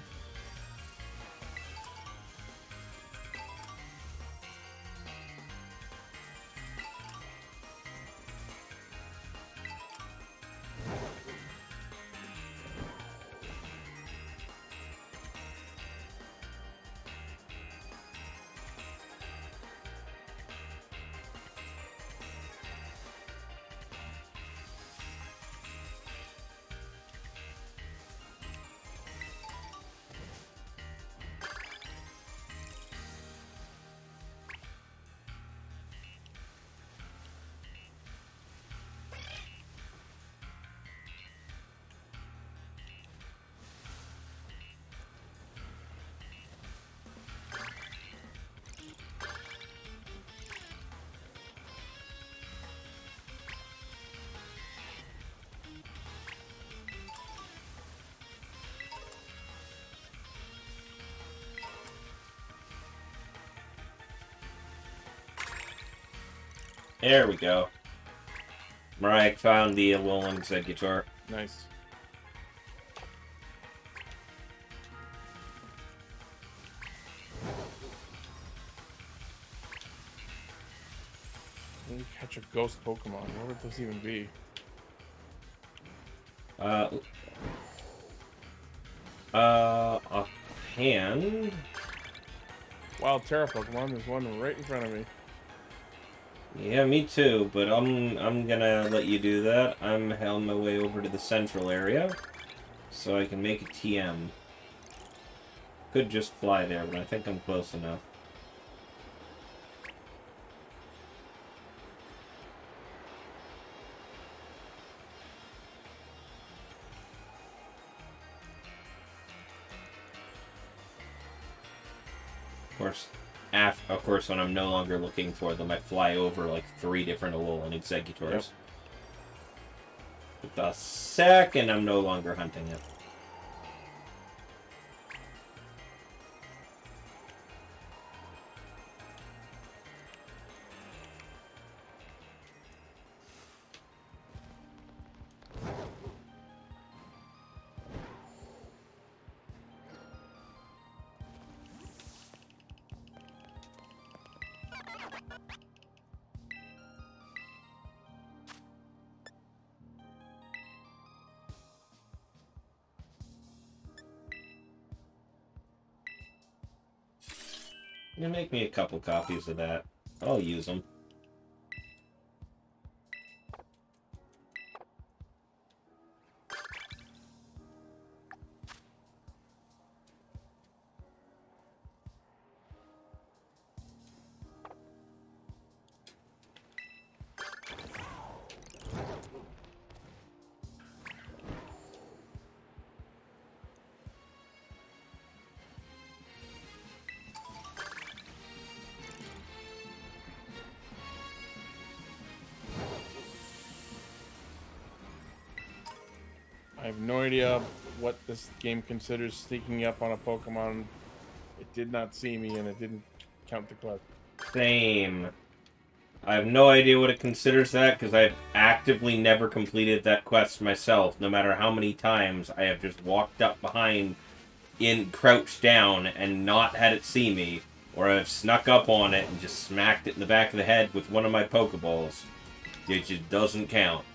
There we go. Mariah found the Alolan Executor. Nice. Let me catch a ghost Pokemon. What would this even be? Offhand. Wild Terra Pokemon. There's one right in front of me. Yeah, me too, but I'm gonna let you do that. I'm on my way over to the central area, so I can make a TM. Could just fly there, but I think I'm close enough. Of course, when I'm no longer looking for them, I fly over like 3 different Alolan Executors. Yep. But the second I'm no longer hunting it. You make me a couple copies of that. I'll use them. I have no idea what this game considers sneaking up on a Pokemon. It did not see me, and it didn't count the quest. Same. I have no idea what it considers that, because I've actively never completed that quest myself, no matter how many times I have just walked up behind, crouched down, and not had it see me, or I've snuck up on it and just smacked it in the back of the head with one of my Pokeballs. It just doesn't count.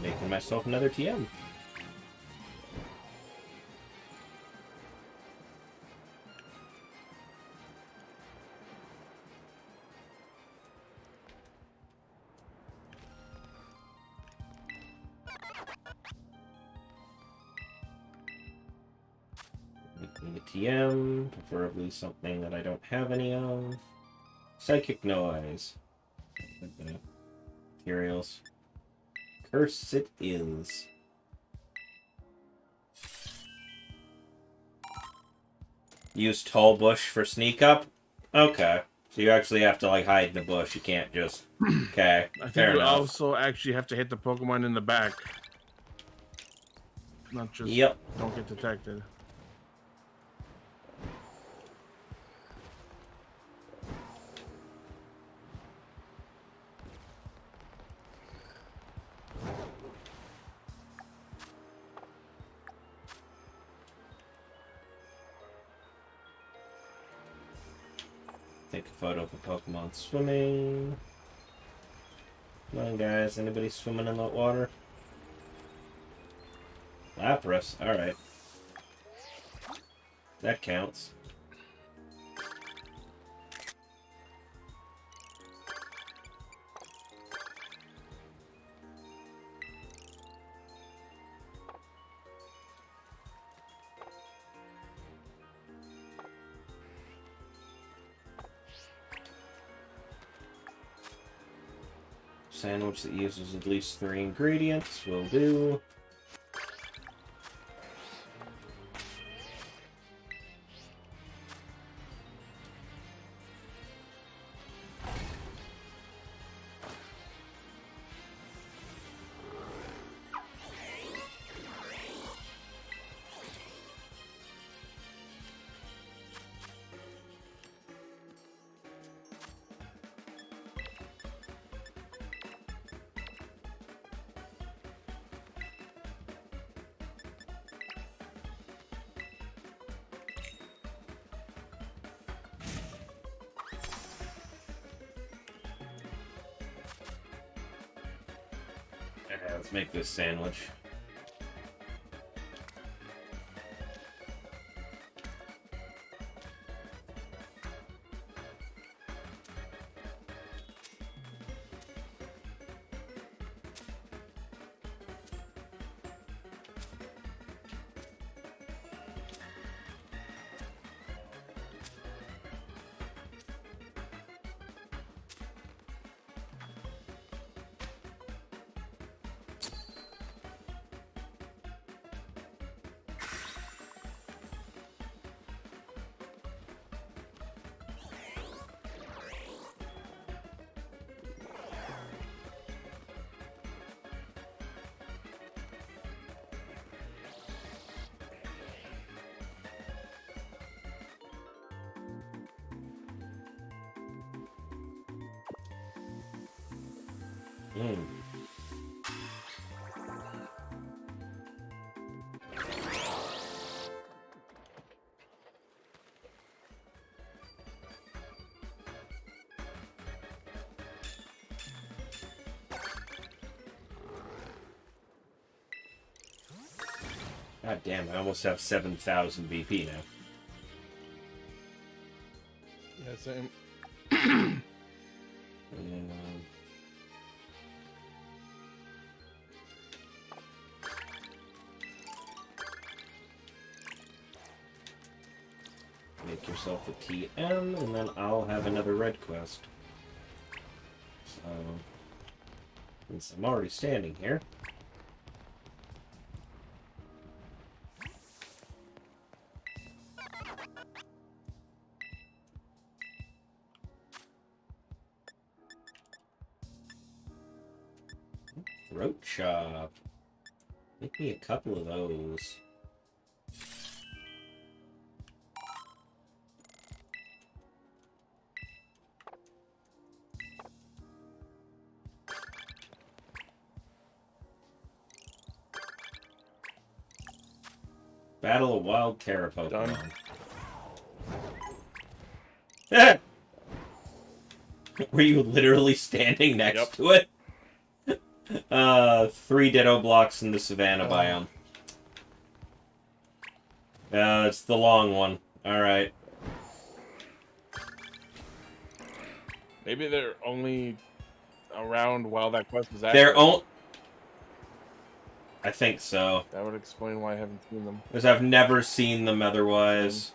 Making myself another TM. Making a TM, preferably something that I don't have any of. Psychic Noise. Materials. Curse it is. Use Tall Bush for sneak up? Okay. So you actually have to, like, hide in the bush. You can't just... Okay, I think fair you enough. also actually have to hit the Pokemon in the back. Not just don't get detected. Take a photo of a Pokemon swimming. Come on, guys. Anybody swimming in that water? Lapras. Alright. That counts. Sandwich that uses at least 3 ingredients will do. Let's make this sandwich. God damn, I almost have 7,000 BP now. Yeah, same. Make yourself a TM, and then I'll have another red quest. So, since I'm already standing here. Throat chop. Make me a couple of those. Battle of Wild Terra Pokemon. Done. Were you literally standing next to it? 3 ditto blocks in the savannah biome. It's the long one. Alright. Maybe they're only around while that quest is active. They're only... I think so. That would explain why I haven't seen them. Because I've never seen them otherwise.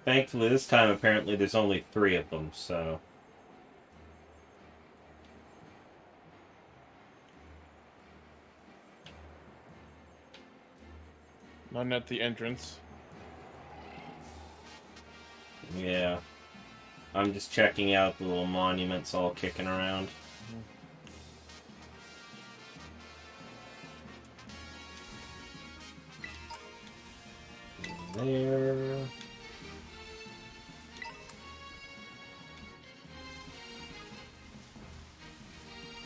Thankfully, this time, apparently, there's only 3 of them, so... None at the entrance. Yeah. I'm just checking out the little monuments all kicking around. There...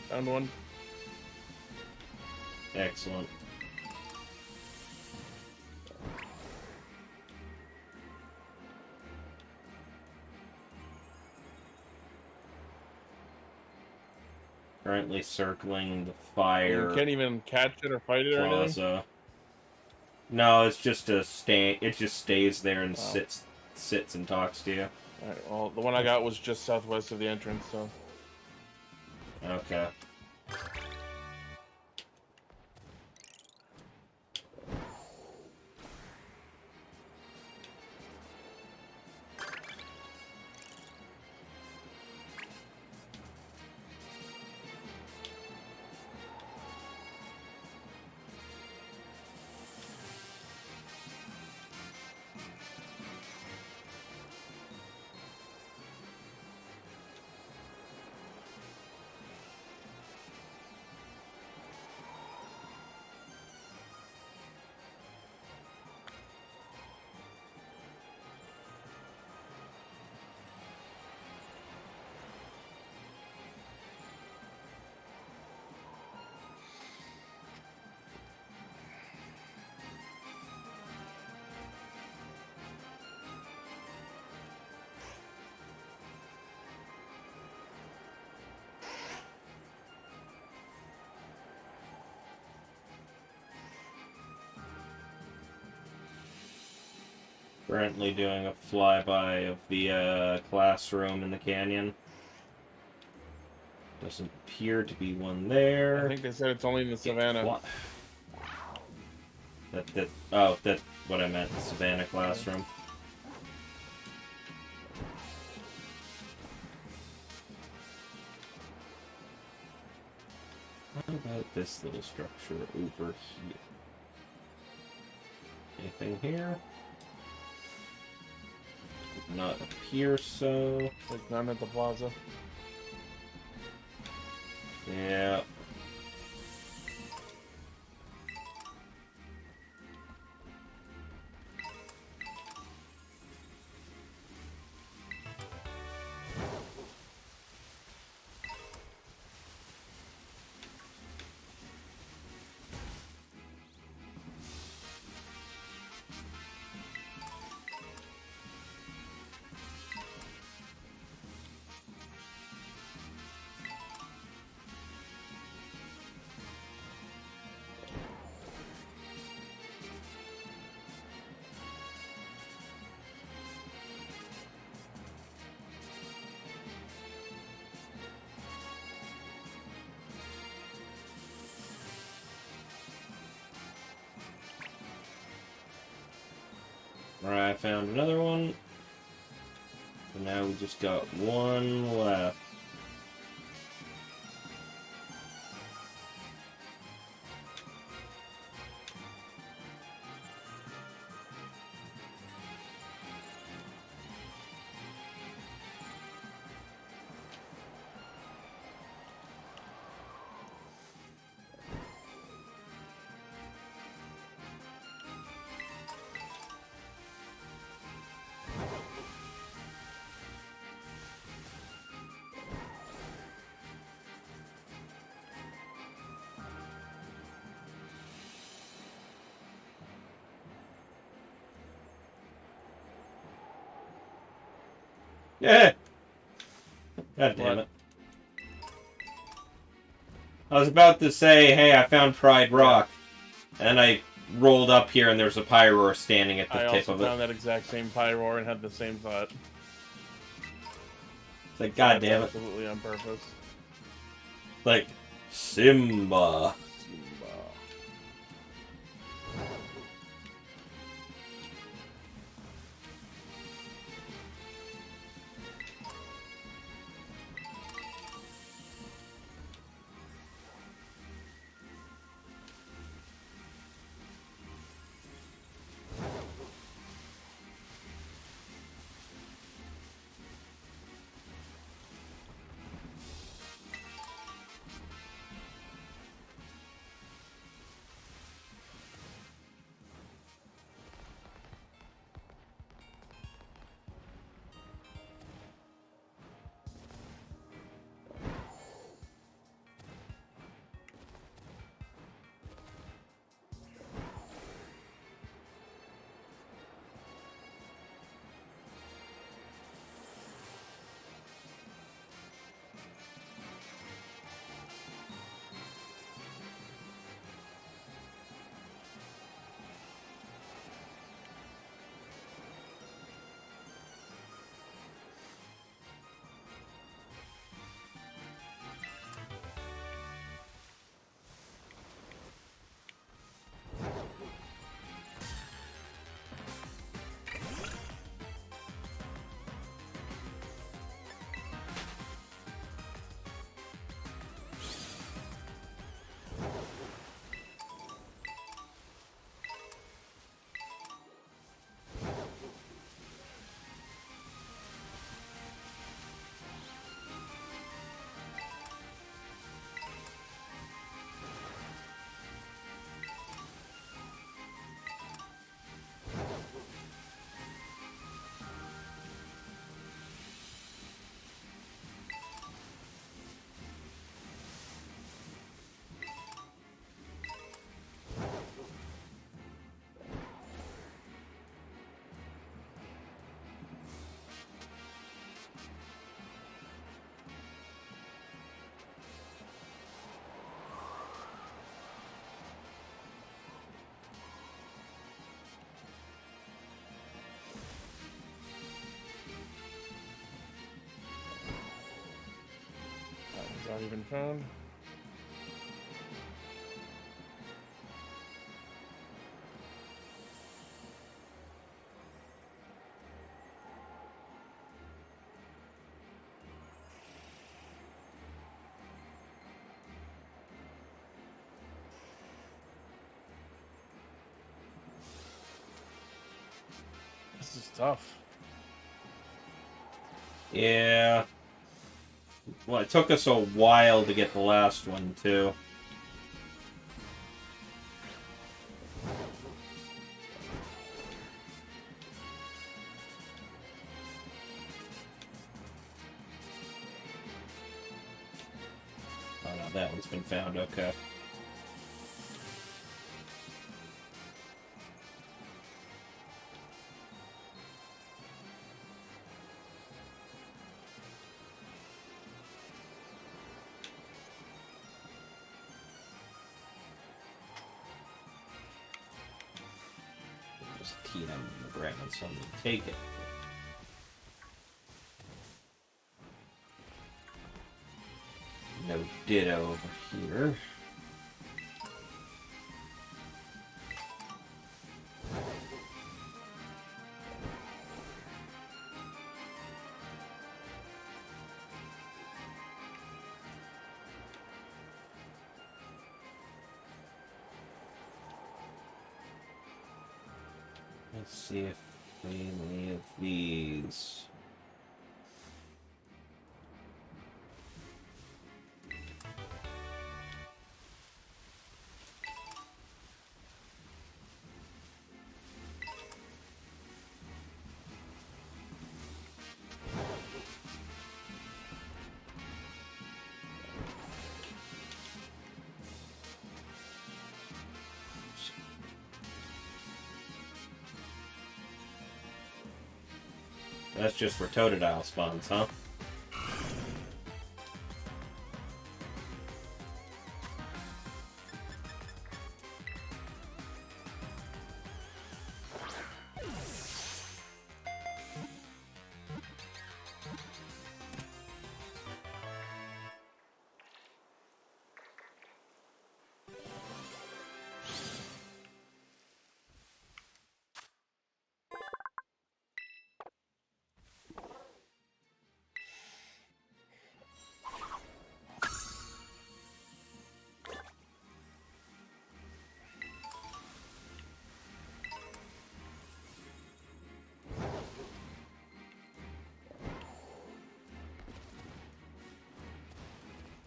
Found one. Excellent. Currently circling the fire. You can't even catch it or fight it or anything? Plaza. No, it's just a stay. It just stays there and sits and talks to you. Alright, well, the one I got was just southwest of the entrance, so... Okay. Currently doing a flyby of the classroom in the canyon. Doesn't appear to be one there. I think they said it's only in the savannah. That's what I meant, the savannah classroom. What about this little structure over here? Anything here? Not appear so. Like none at the plaza. Yeah. Alright, I found another one. So now we just got one left. Yeah! God damn What? it. I was about to say, hey, I found Pride Rock. And I rolled up here and there's a Pyroar standing at the I tip also of it. found that exact same Pyroar and had the same thought. It's like, god damn it. Absolutely on purpose. Like, Simba. That one's already been found. This is tough. Yeah. Well, it took us a while to get the last one, too. Oh, no, that one's been found, okay. There's a TM on the ground, so I'm gonna take it. No Ditto over here. see if we need any of these. That's just for Totodile spawns, huh?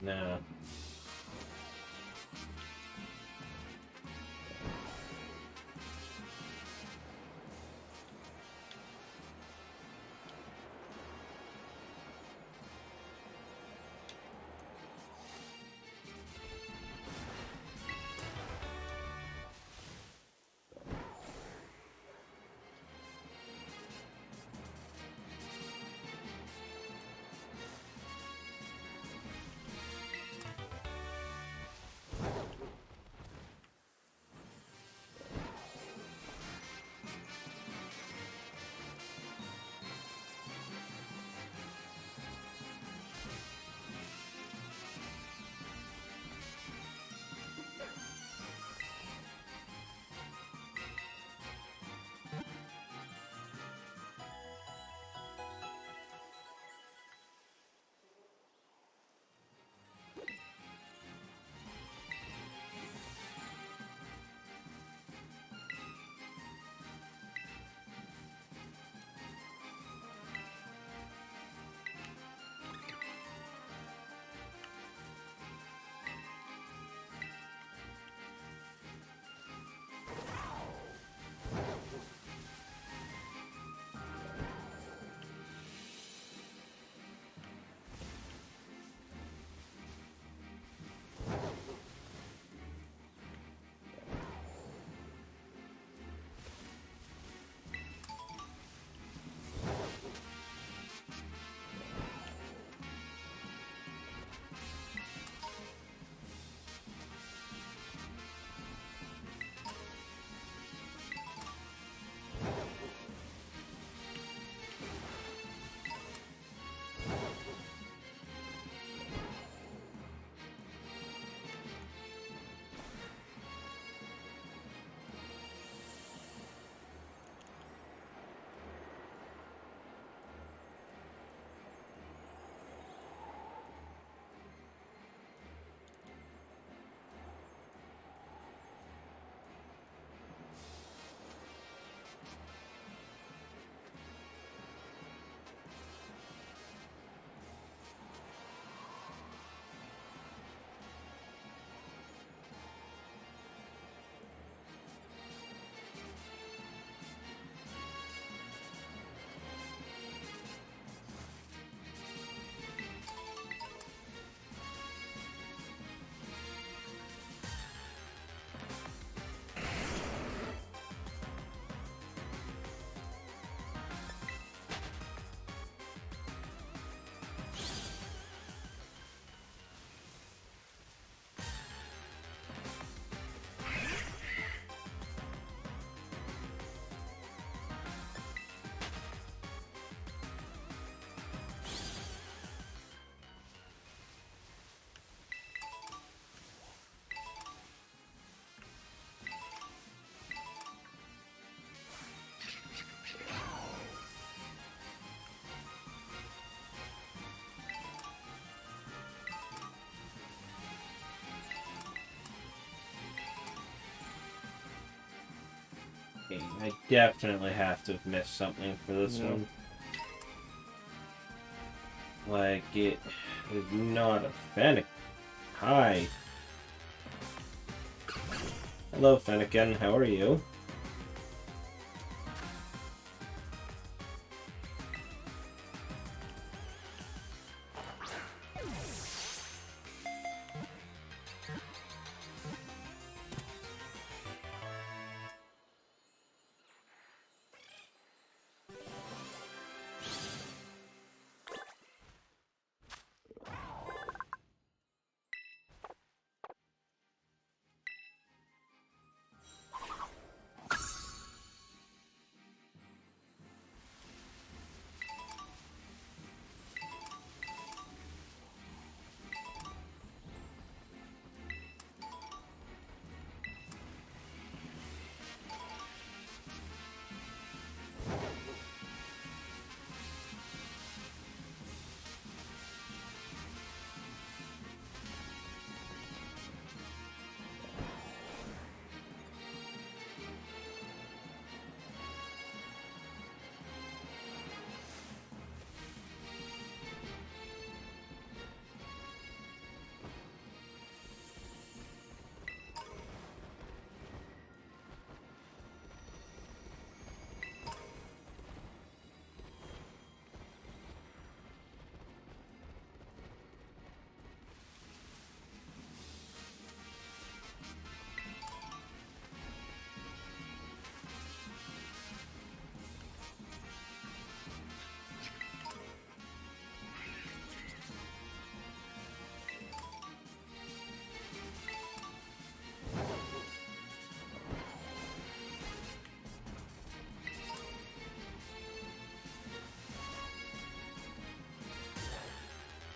No. Okay, I definitely have to have missed something for this one. Like, it is not a Fennekin. Hi. Hello, Fennekin. How are you?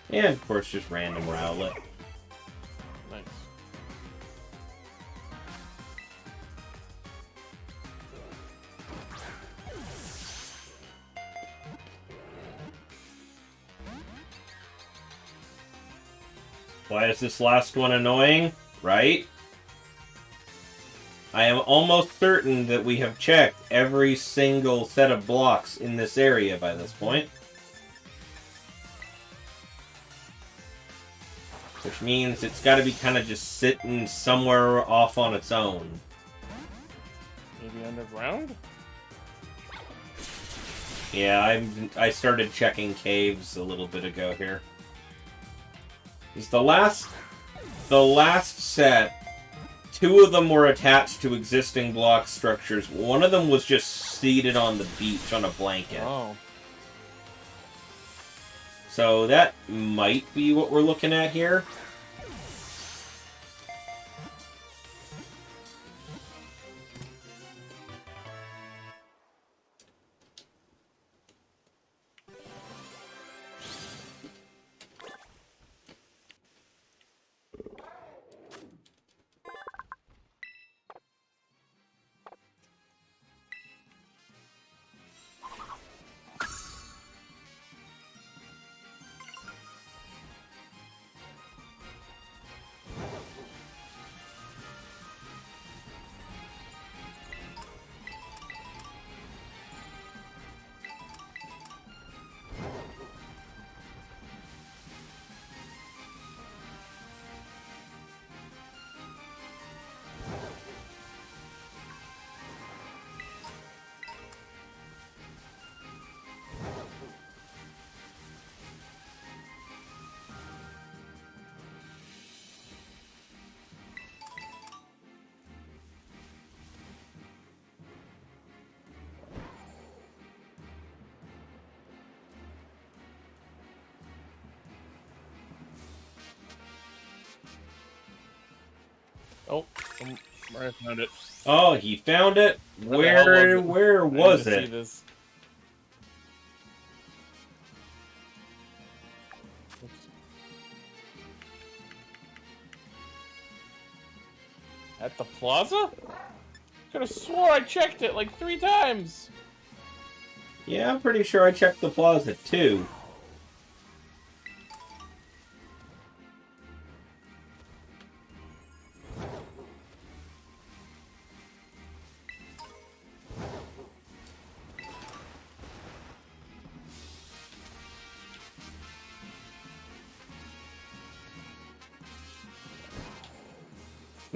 And, of course, just random Rowlet. Nice. Why is this last one annoying? Right? I am almost certain that we have checked every single set of blocks in this area by this point. Which means it's got to be kind of just sitting somewhere off on its own. Maybe underground? Yeah, I started checking caves a little bit ago here. It's the last set. Two of them were attached to existing block structures. One of them was just seated on the beach on a blanket. Oh. So that might be what we're looking at here. Oh, I found it. Oh, he found it? What the hell was it? Where I was need to it? see this. Oops. At the plaza? Could have swore I checked it like 3 times. Yeah, I'm pretty sure I checked the plaza too.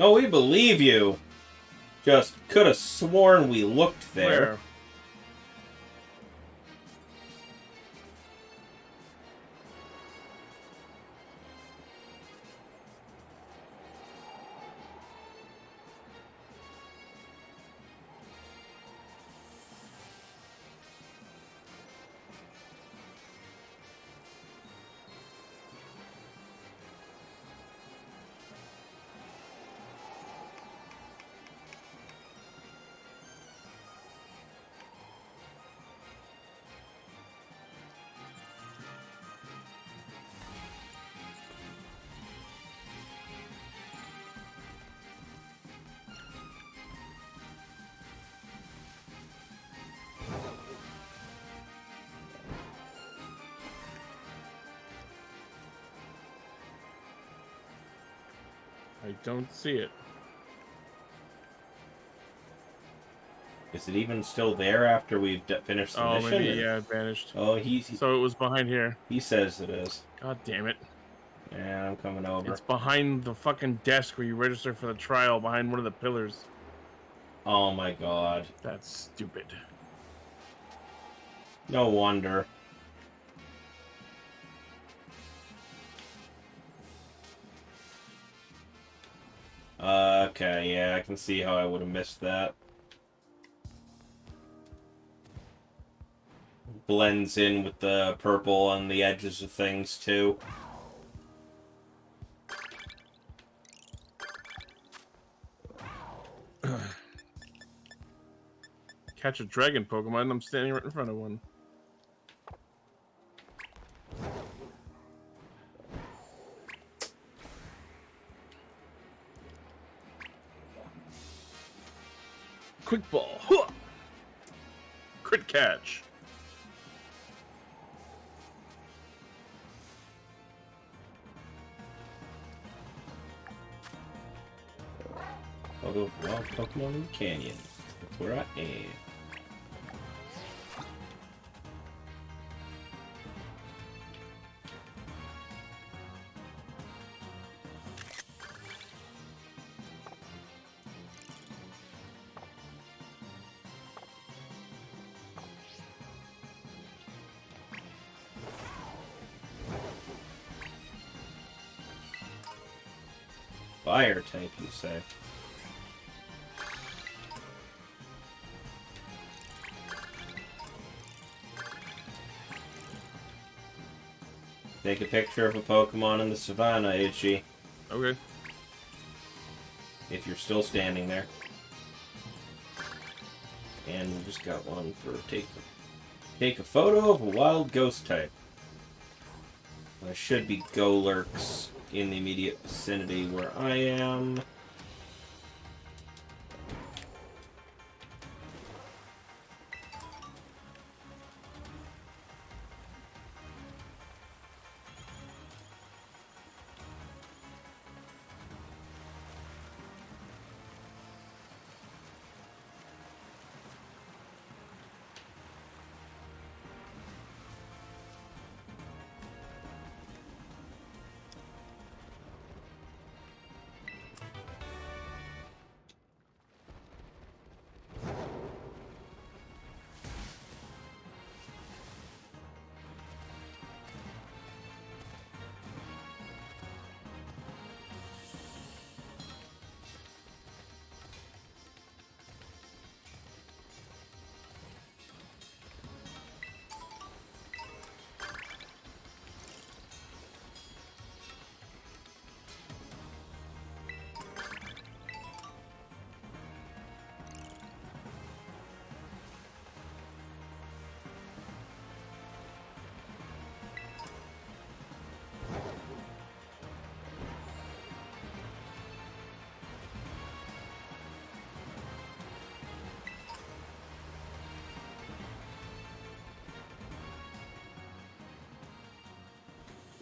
No, we believe you. Just could have sworn we looked there. Where? I don't see it. Is it even still there after we've finished the mission? Maybe, yeah, it vanished. Oh, So it was behind here. He says it is. God damn it. Yeah, I'm coming over. It's behind the fucking desk where you register for the trial, behind one of the pillars. Oh my god. That's stupid. No wonder. Okay, yeah, I can see how I would have missed that. Blends in with the purple on the edges of things, too. Catch a dragon Pokemon, and I'm standing right in front of one. Quick ball. Huh! Crit catch. I'll go for wild Pokemon in the canyon. That's where I am. Fire type, you say? Take a picture of a Pokemon in the savannah, Ichi. Okay. If you're still standing there. And we just got one for take a photo of a wild ghost type. There should be Golurks in the immediate vicinity where I am.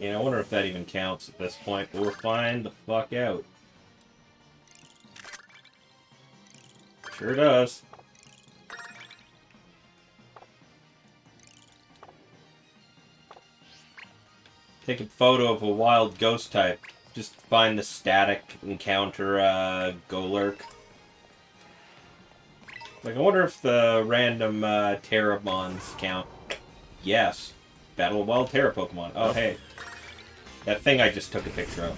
Yeah, I wonder if that even counts at this point, but we're flying the fuck out. Sure does. Take a photo of a wild ghost type. Just find the static encounter Golurk. Like, I wonder if the random Terramons count. Yes. Battle of Wild Terra Pokemon. Oh, hey. That thing I just took a picture of.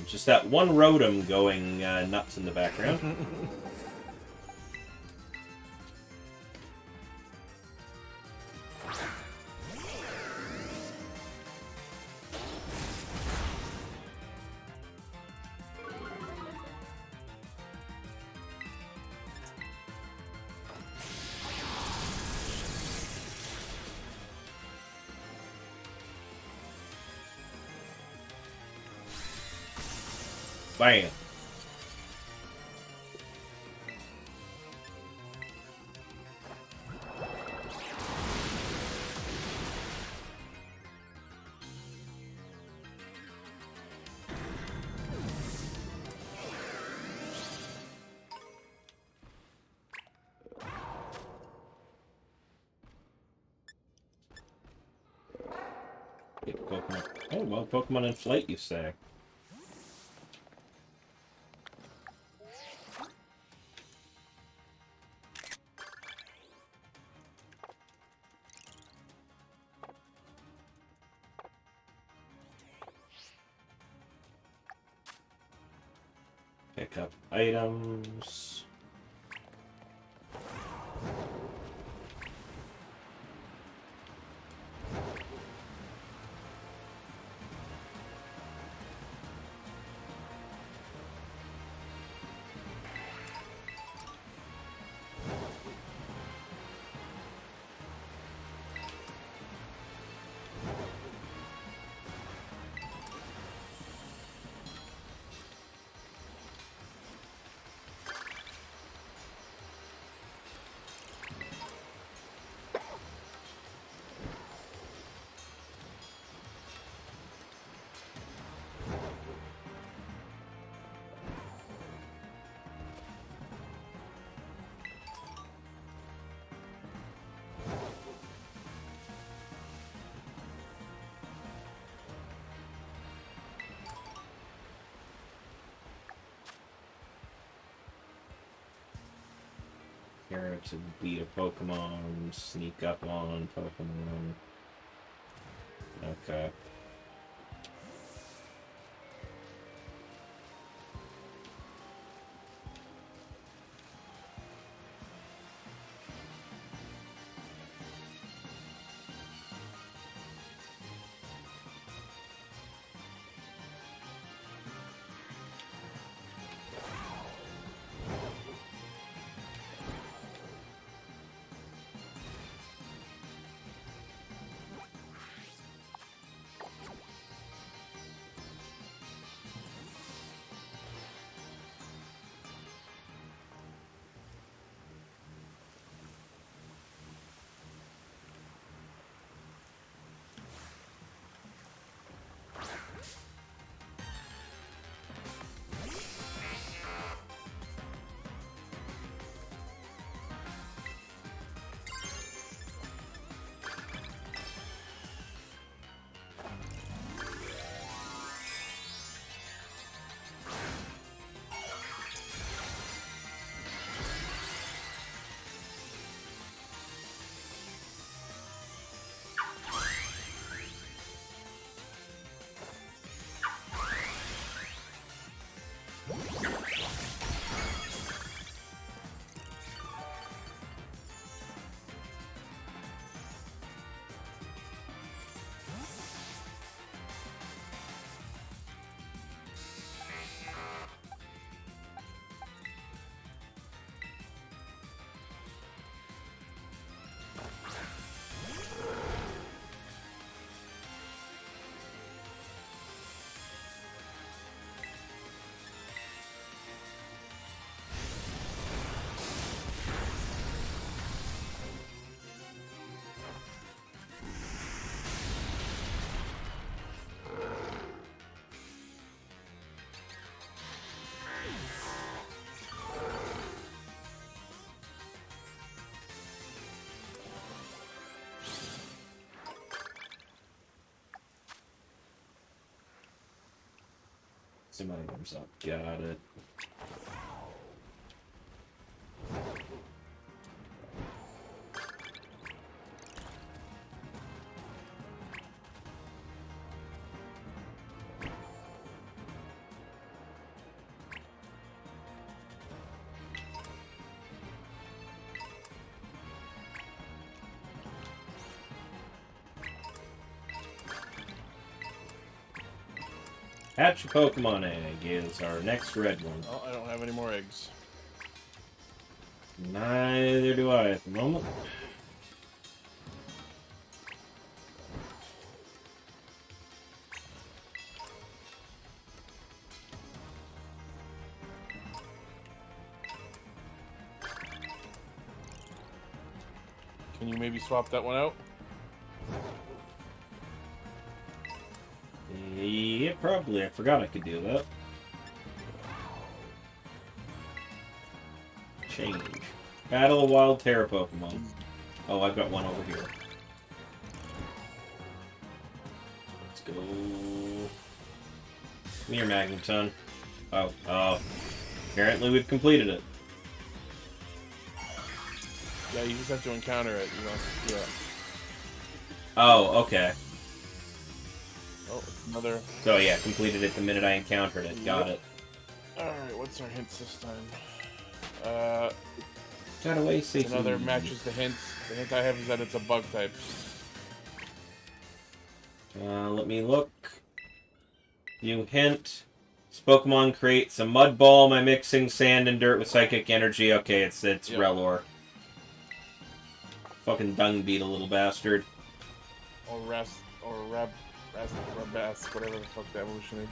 Just that one Rotom going nuts in the background. Bam. Get Pokemon. Oh, well, Pokemon in flight, you say. Pick up items. Here to beat a Pokemon, sneak up on Pokemon. Okay. Some items up. Got it. Hatch a Pokemon egg is our next red one. Oh, I don't have any more eggs. Neither do I at the moment. Can you maybe swap that one out? Yeah, probably. I forgot I could do that. Change. Battle of Wild Terra Pokemon. Oh, I've got one over here. Let's go. Come here, Magneton. Oh. Apparently we've completed it. Yeah, you just have to encounter it, you know. Yeah. Oh, okay. Oh, another. So yeah, completed it the minute I encountered it. Got it. Alright, what's our hints this time? Got away safely. Another matches the hints. The hint I have is that it's a bug type. Let me look. You hint. This Pokemon creates a mud ball by mixing sand and dirt with psychic energy. Okay, it's yep. Relor. Fucking dung beetle, little bastard. Or Rabass, whatever the fuck that evolution is.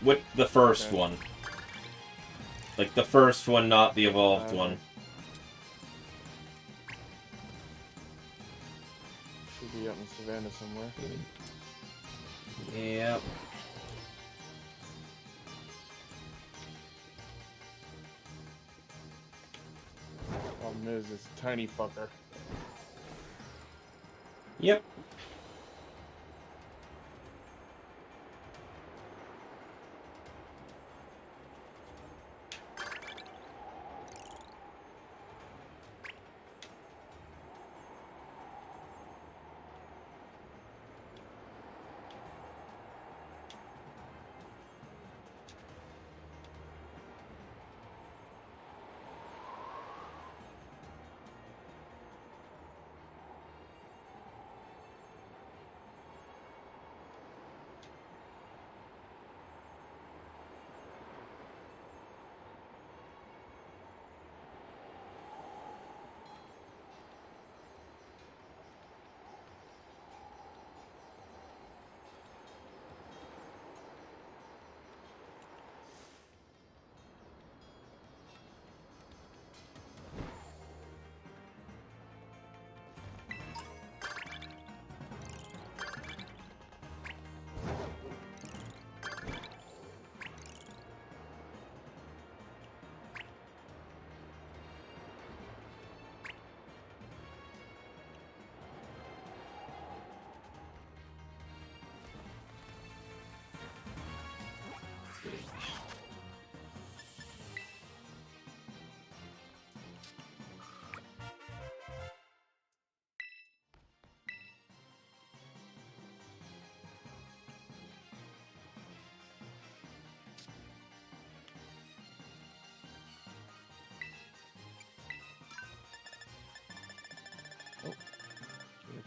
What the first one? Like the first one, not the evolved one. Should be out in Savannah somewhere. Yep. Problem is, it's a tiny fucker. Yep.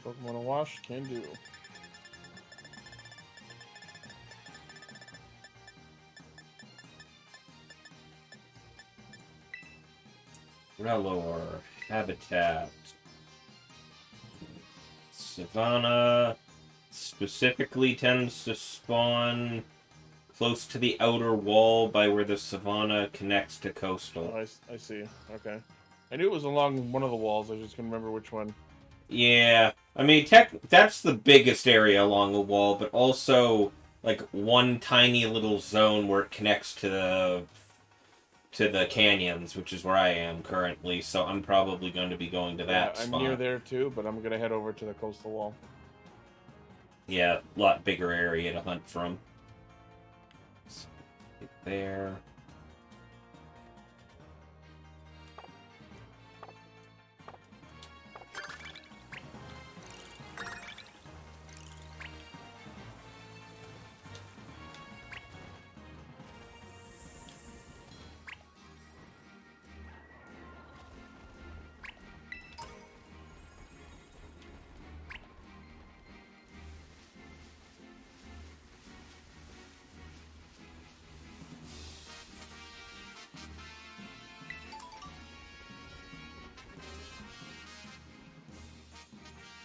Pokemon a wash? Can do. Relor. Habitat. Savannah specifically tends to spawn close to the outer wall by where the Savannah connects to coastal. Oh, I see. Okay. I knew it was along one of the walls. I just couldn't remember which one. Yeah. I mean, that's the biggest area along the wall, but also, like, one tiny little zone where it connects to the canyons, which is where I am currently, so I'm probably going to be going to that I'm spot. near there, too, but I'm going to head over to the coastal wall. Yeah, a lot bigger area to hunt from. Get there.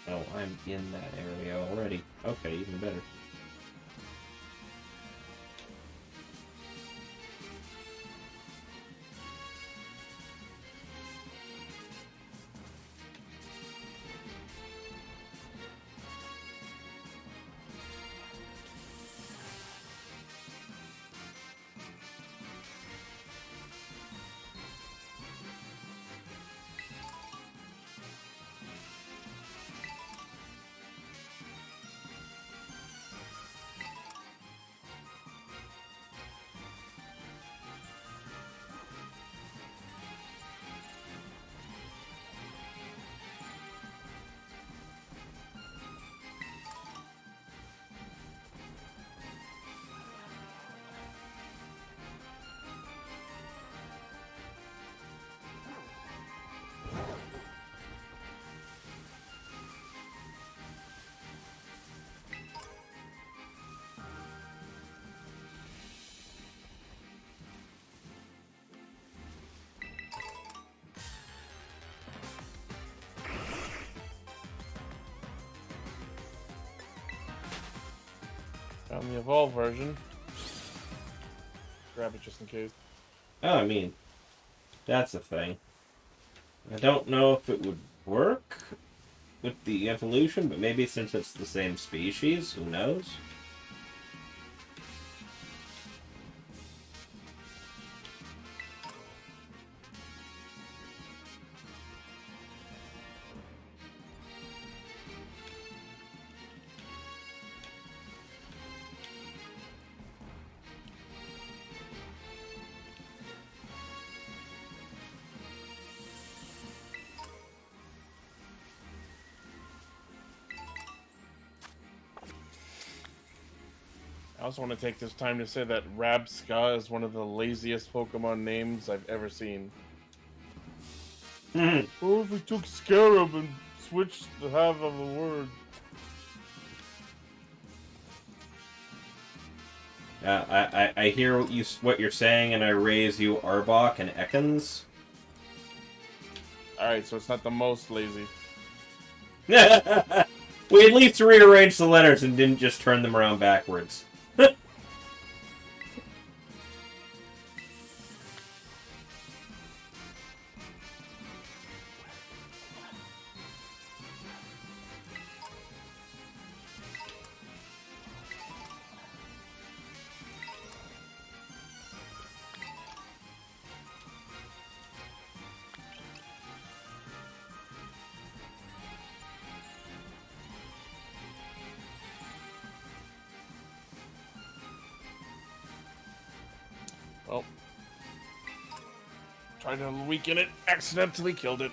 Oh, I'm in that area already. Okay, even better. Found the evolved version. Grab it just in case. Oh, I mean, that's a thing. I don't know if it would work with the evolution, but maybe since it's the same species, who knows? I also want to take this time to say that Rabska is one of the laziest Pokemon names I've ever seen. What if we took Scarab and switched the half of a word? I hear what you're saying, and I raise you Arbok and Ekans. Alright, so it's not the most lazy. We at least rearranged the letters and didn't just turn them around backwards. Well, tried to weaken it, accidentally killed it.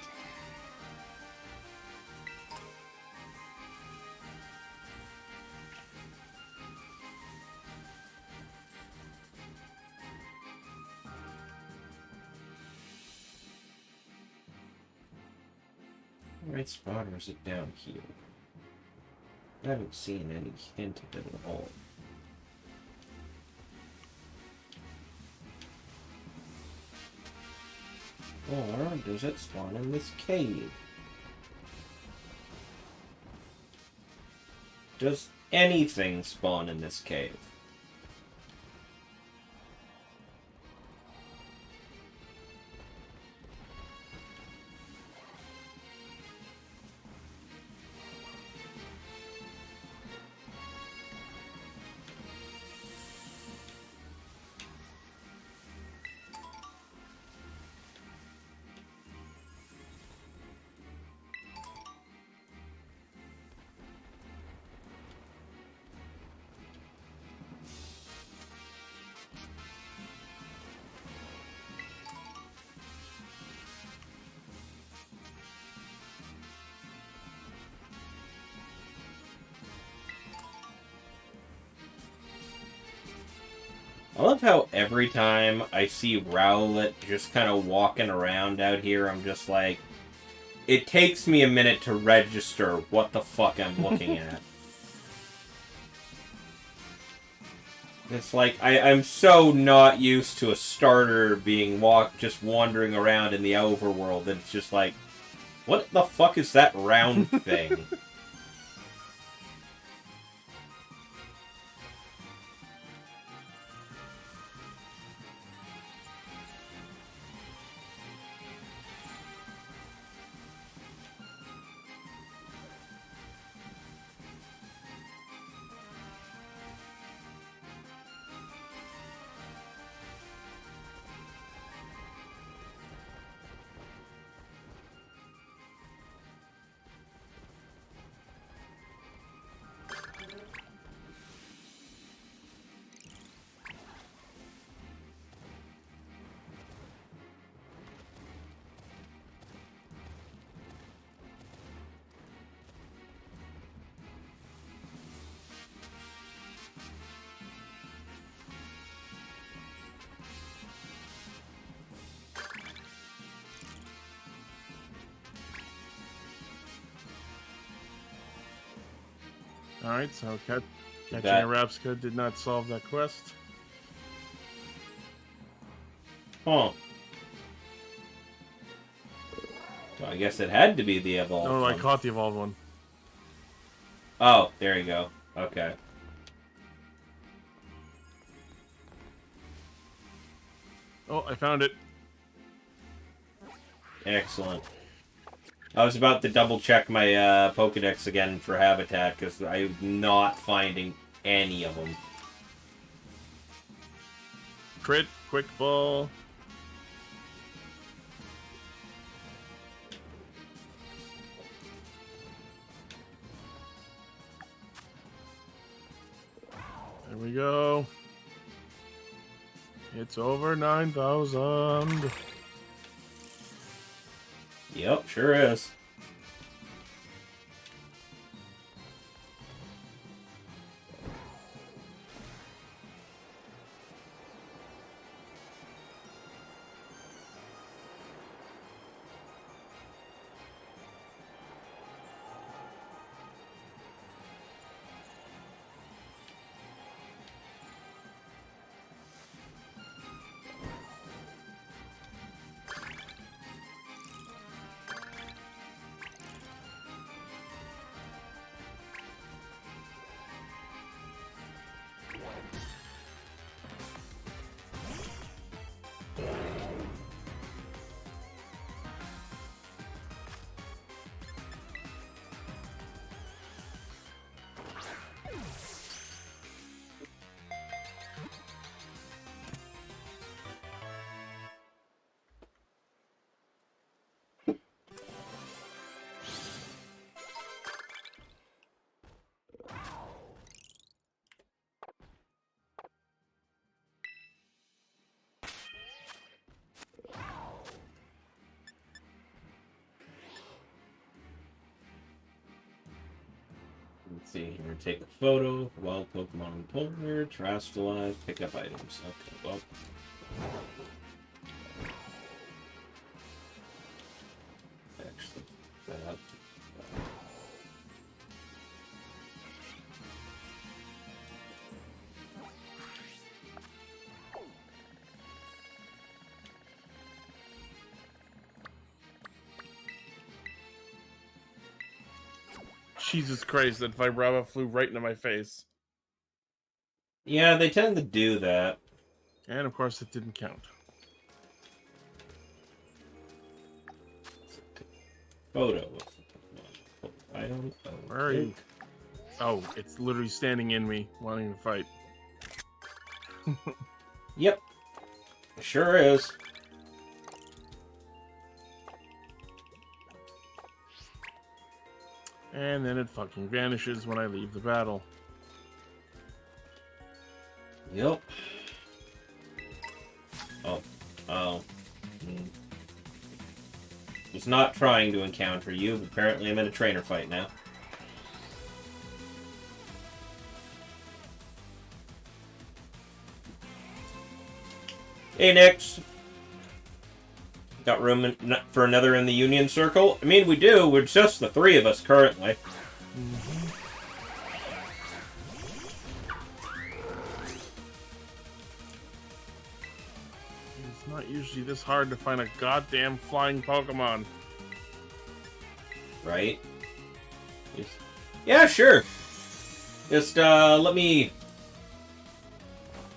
Right spot, or is it down here? I haven't seen any hint of it at all. Or does it spawn in this cave? Does anything spawn in this cave? I love how every time I see Rowlet just kind of walking around out here, I'm just like, it takes me a minute to register what the fuck I'm looking at. It's like, I'm so not used to a starter being just wandering around in the overworld that it's just like, what the fuck is that round thing? Alright, so catching That- a Rapska did not solve that quest. Huh. So I guess it had to be the evolved No, I one. caught the evolved one. Oh, there you go. Okay. Oh, I found it. Excellent. I was about to double check my Pokedex again for Habitat because I'm not finding any of them. Crit, quick ball. There we go. It's over 9,000. Yep, sure is. Let's see here. Take a photo. Wild Pokemon in Polar. Terastallize. Pick up items. Okay, well. Actually, that. Jesus Christ, that Vibrava flew right into my face. Yeah, they tend to do that. And of course, it didn't count. Photo of the Pokemon. Item. Where are you? Oh, it's literally standing in me, wanting to fight. Yep. Sure is. And then it fucking vanishes when I leave the battle. Yep. Oh. Oh. Was not trying to encounter you, but apparently I'm in a trainer fight now. Hey, Nix. Got room for another in the Union Circle? I mean, we do. We're just the three of us currently. It's not usually this hard to find a goddamn flying Pokemon. Right? Yeah, sure. Just, let me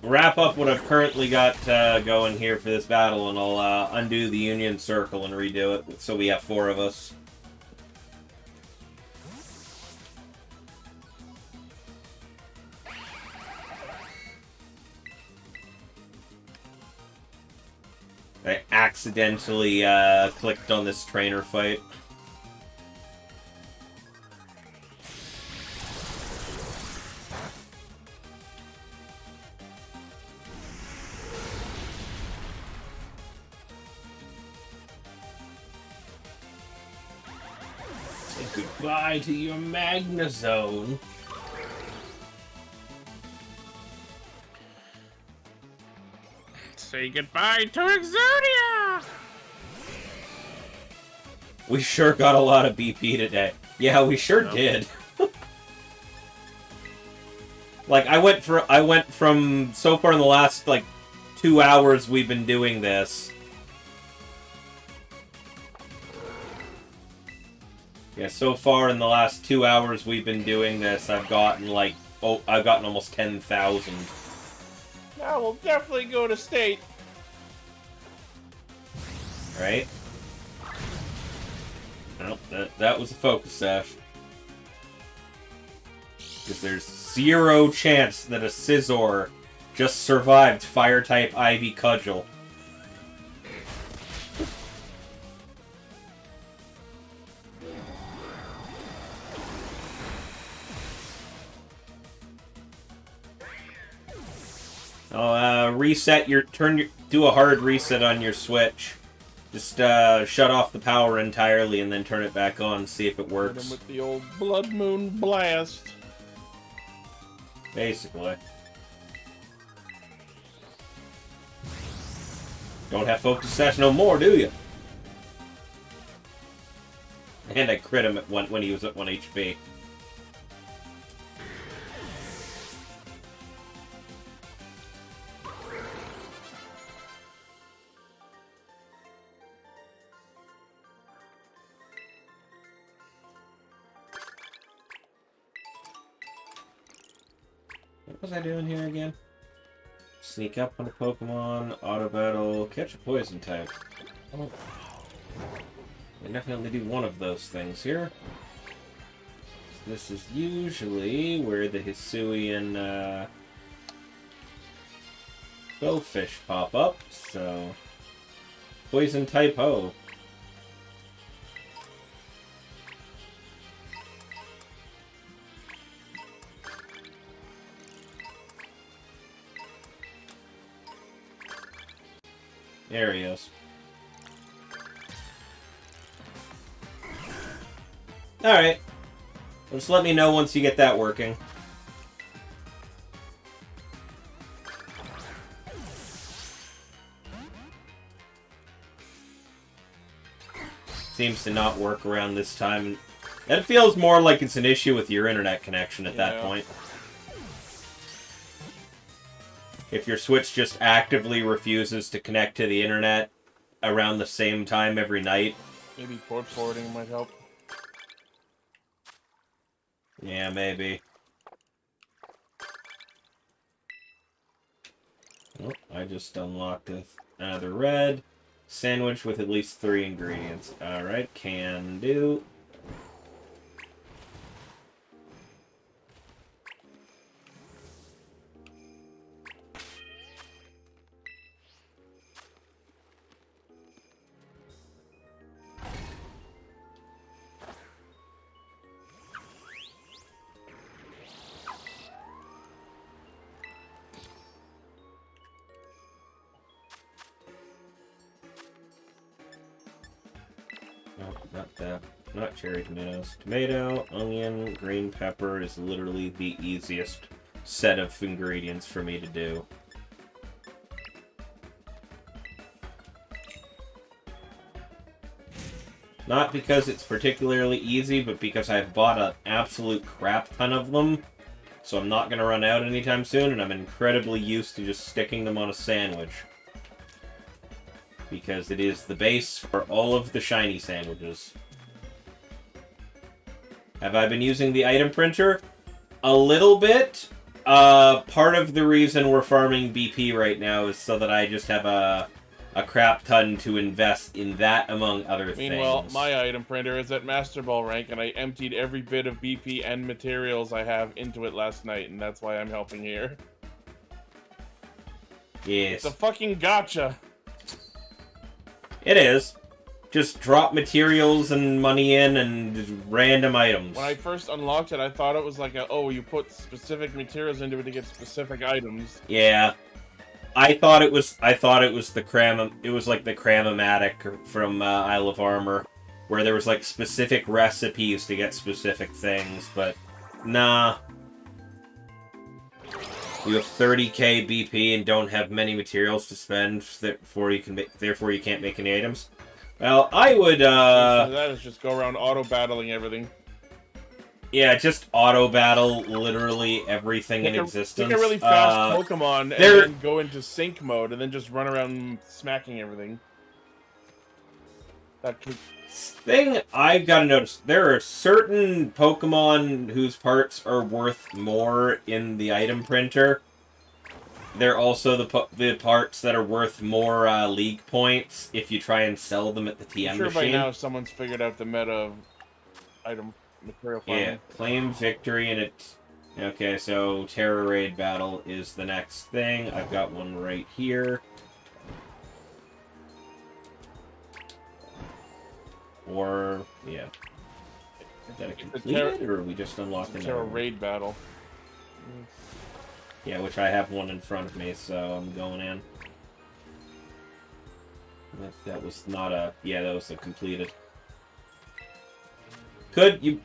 wrap up what I've currently got going here for this battle, and I'll undo the Union Circle and redo it, so we have 4 of us. I accidentally clicked on this trainer fight. Goodbye to your Magnezone. Say goodbye to Exodia! We sure got a lot of BP today. Yeah, we sure did. Like, I went from so far in the last, like, 2 hours we've been doing this. Yeah, so far in the last 2 hours we've been doing this, I've gotten, like, I've gotten almost 10,000. Now we'll definitely go to state. Right? Well, that was a focus sash. Because there's 0 chance that a Scizor just survived Fire-type Ivy Cudgel. I'll reset your do a hard reset on your Switch. Just shut off the power entirely and then turn it back on, see if it works. Hit him with the old Blood Moon Blast. Basically. Don't have focus sash no more, do you? And I crit him when he was at 1 HP. What was I doing here again? Sneak up on a Pokemon, auto battle, catch a poison type. Oh. I definitely do one of those things here. This is usually where the Hisuian Bowfish pop up, so poison type Ho. There he is. Alright. Just let me know once you get that working. Seems to not work around this time. That feels more like it's an issue with your internet connection at that point. If your Switch just actively refuses to connect to the internet around the same time every night. Maybe port forwarding might help. Yeah, maybe. Oh, I just unlocked another red sandwich with at least 3 ingredients. Alright, can do. No, not that. Not cherry tomatoes. Tomato, onion, green pepper is literally the easiest set of ingredients for me to do. Not because it's particularly easy, but because I've bought an absolute crap ton of them. So I'm not going to run out anytime soon, and I'm incredibly used to just sticking them on a sandwich. Because it is the base for all of the shiny sandwiches. Have I been using the item printer? A little bit. Part of the reason we're farming BP right now is so that I just have a crap ton to invest in that, among other Meanwhile, things. my item printer is at Master Ball rank, and I emptied every bit of BP and materials I have into it last night, and that's why I'm helping here. Yes. It's a fucking gotcha! It is. Just drop materials and money in and just random items. When I first unlocked it, I thought it was like you put specific materials into it to get specific items. Yeah. I thought it was the cram. It was like the Cram-O-Matic from Isle of Armor, where there was like specific recipes to get specific things, but nah. You have 30k BP and don't have many materials to spend, therefore you can't make any items. Well, I would. That is just go around auto battling everything. Yeah, just auto battle literally everything in existence. Pick a really fast Pokemon and then go into sync mode and then just run around smacking everything. That could... Thing I've got to notice, there are certain Pokemon whose parts are worth more in the item printer. They're also the parts that are worth more league points if you try and sell them at the TM sure machine. By now someone's figured out the meta of item material farming. Yeah, claim victory and it... Okay, so Terra Raid Battle is the next thing. I've got one right here. Or, yeah. Is that a completed, or are we just unlocked another Terra one? Raid Battle. Yeah, which I have one in front of me, so I'm going in. That was not a... Yeah, that was a completed. You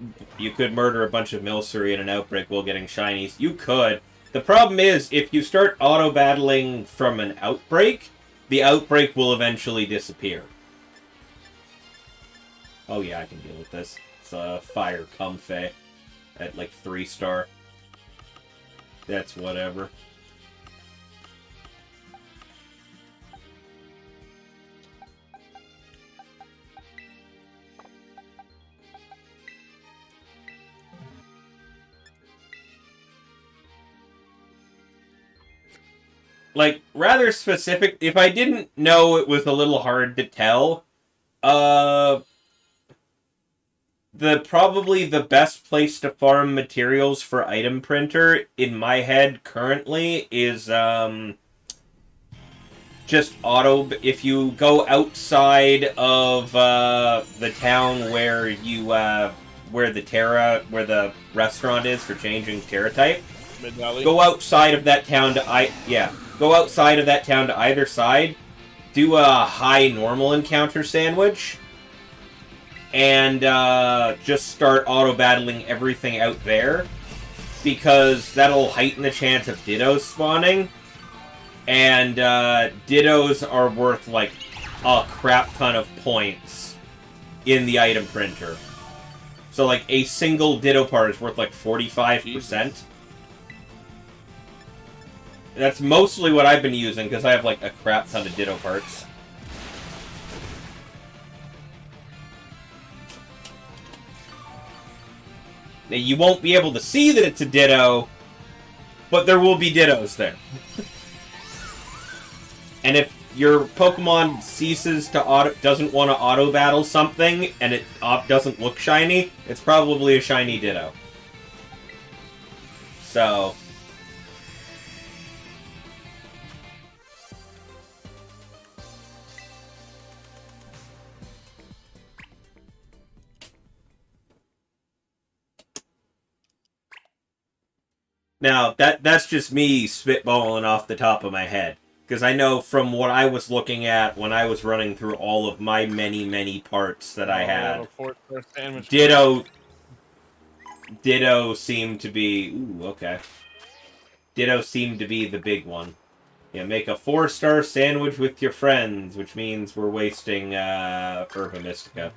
could murder a bunch of Milcery in an outbreak while getting shinies. You could. The problem is, if you start auto-battling from an outbreak, the outbreak will eventually disappear. Oh yeah, I can deal with this. It's a Fire Comfey at like 3-star. That's whatever. Like, rather specific, if I didn't know it was a little hard to tell, probably the best place to farm materials for item printer, in my head currently, is, just auto... If you go outside of, the town where you, where the restaurant is for changing Terra type, go outside of that town to, go outside of that town to either side, do a high normal encounter sandwich, and just start auto-battling everything out there, because that'll heighten the chance of Dittos spawning, and Dittos are worth, like, a crap ton of points in the item printer. So, like, a single Ditto part is worth, like, 45%. Jesus. That's mostly what I've been using, because I have, like, a crap ton of Ditto parts. Now, you won't be able to see that it's a Ditto, but there will be Dittos there. And if your Pokemon ceases to doesn't want to auto-battle something, and it doesn't look shiny, it's probably a shiny Ditto. So... Now, that's just me spitballing off the top of my head. Because I know from what I was looking at when I was running through all of my many, many parts that I had, Ditto seemed to be... Ooh, okay. Ditto seemed to be the big one. Yeah, make a 4-star sandwich with your friends, which means we're wasting Herba Mystica.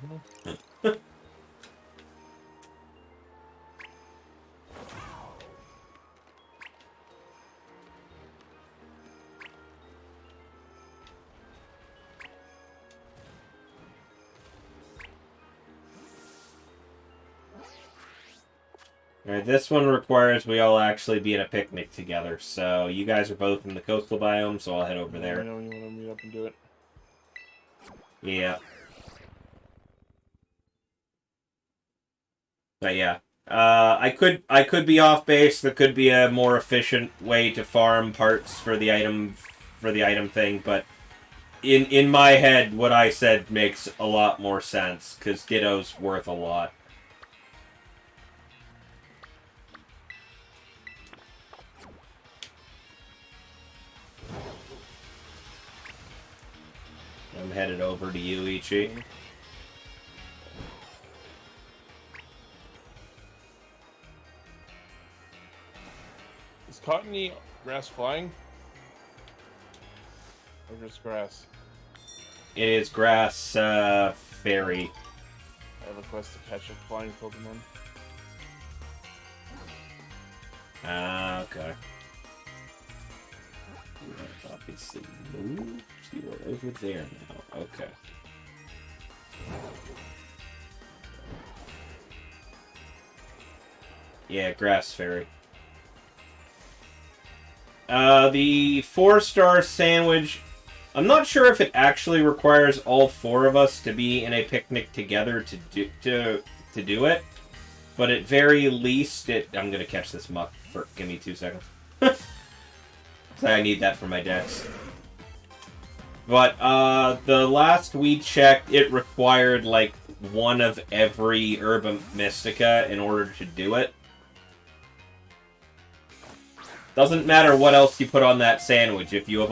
Alright, this one requires we all actually be in a picnic together. So you guys are both in the coastal biome, so I'll head over there. I know when you want to meet up and do it. Yeah. But yeah. I could be off base. There could be a more efficient way to farm parts for the item thing, but in my head what I said makes a lot more sense, because Ditto's worth a lot. I'm headed over to you, Ichi. Is cottony grass flying? Or just grass? It is grass, fairy. I have a quest to catch a flying Pokemon. Ah, okay. Obviously moved. You are over there now. Okay. Yeah, grass fairy. The 4-star sandwich. I'm not sure if it actually requires all 4 of us to be in a picnic together to do it, but at very least, I'm gonna catch this muck. Give me 2 seconds. I need that for my decks. But the last we checked, it required like 1 of every Herba Mystica in order to do it. Doesn't matter what else you put on that sandwich. If you have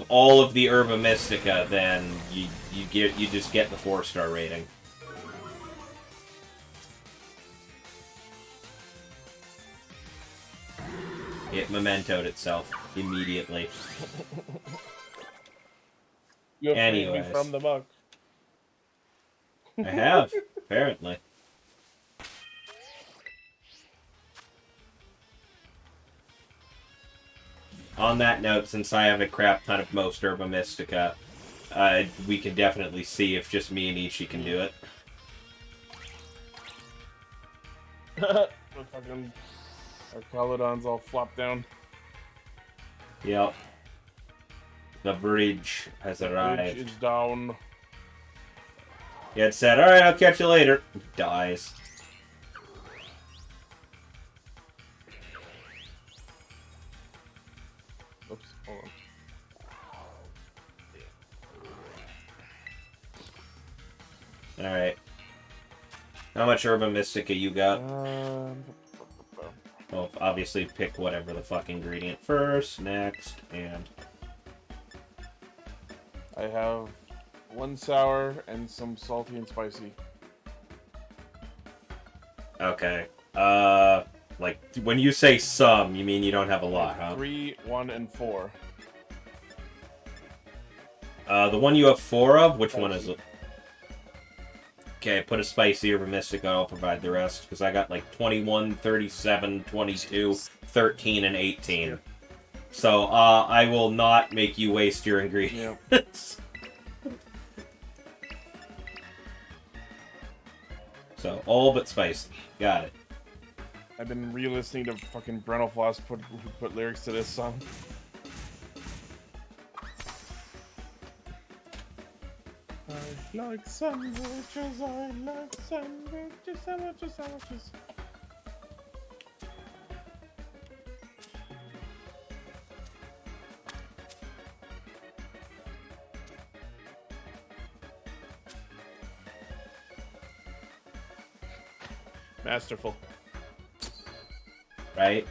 all of the Herba Mystica, then you just get the 4-star rating. It mementoed itself immediately. You have freed me Anyways. from the muck. I have, apparently. On that note, since I have a crap ton of most Herba Mystica, we can definitely see if just me and Ichi can do it. Our Caledon's all flopped down. Yep. The bridge has arrived. The bridge is down. Yeah, it said, alright, I'll catch you later. Dies. Oops, hold on. Alright. How much Herba Mystica you got? Well, obviously pick whatever the fuck ingredient first, next, and... I have 1 sour and some salty and spicy. Okay. Like, when you say some, you mean you don't have a lot, huh? 3, 1, and 4. The one you have 4 of? Which one is Spicy. it? Okay, put a spicy Herba Mystica, I'll provide the rest, because I got like 21, 37, 22, 13, and 18. So, I will not make you waste your ingredients. So, all but spicy. Got it. I've been re-listening to fucking Brental Floss who put lyrics to this song. I like sandwiches, I like sandwiches, sandwiches, sandwiches. Masterful. Right?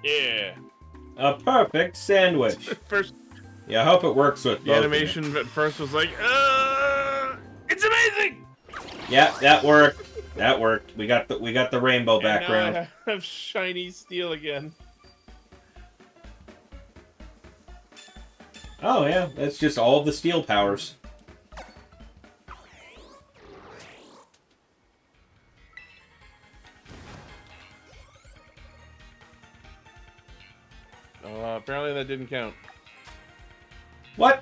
Yeah. A perfect sandwich. First, Yeah, I hope it works with the both animation at first was like, it's amazing. Yeah, that worked. That worked. We got the rainbow background. And now I have shiny steel again. Oh yeah, that's just all the steel powers. Apparently that didn't count. What?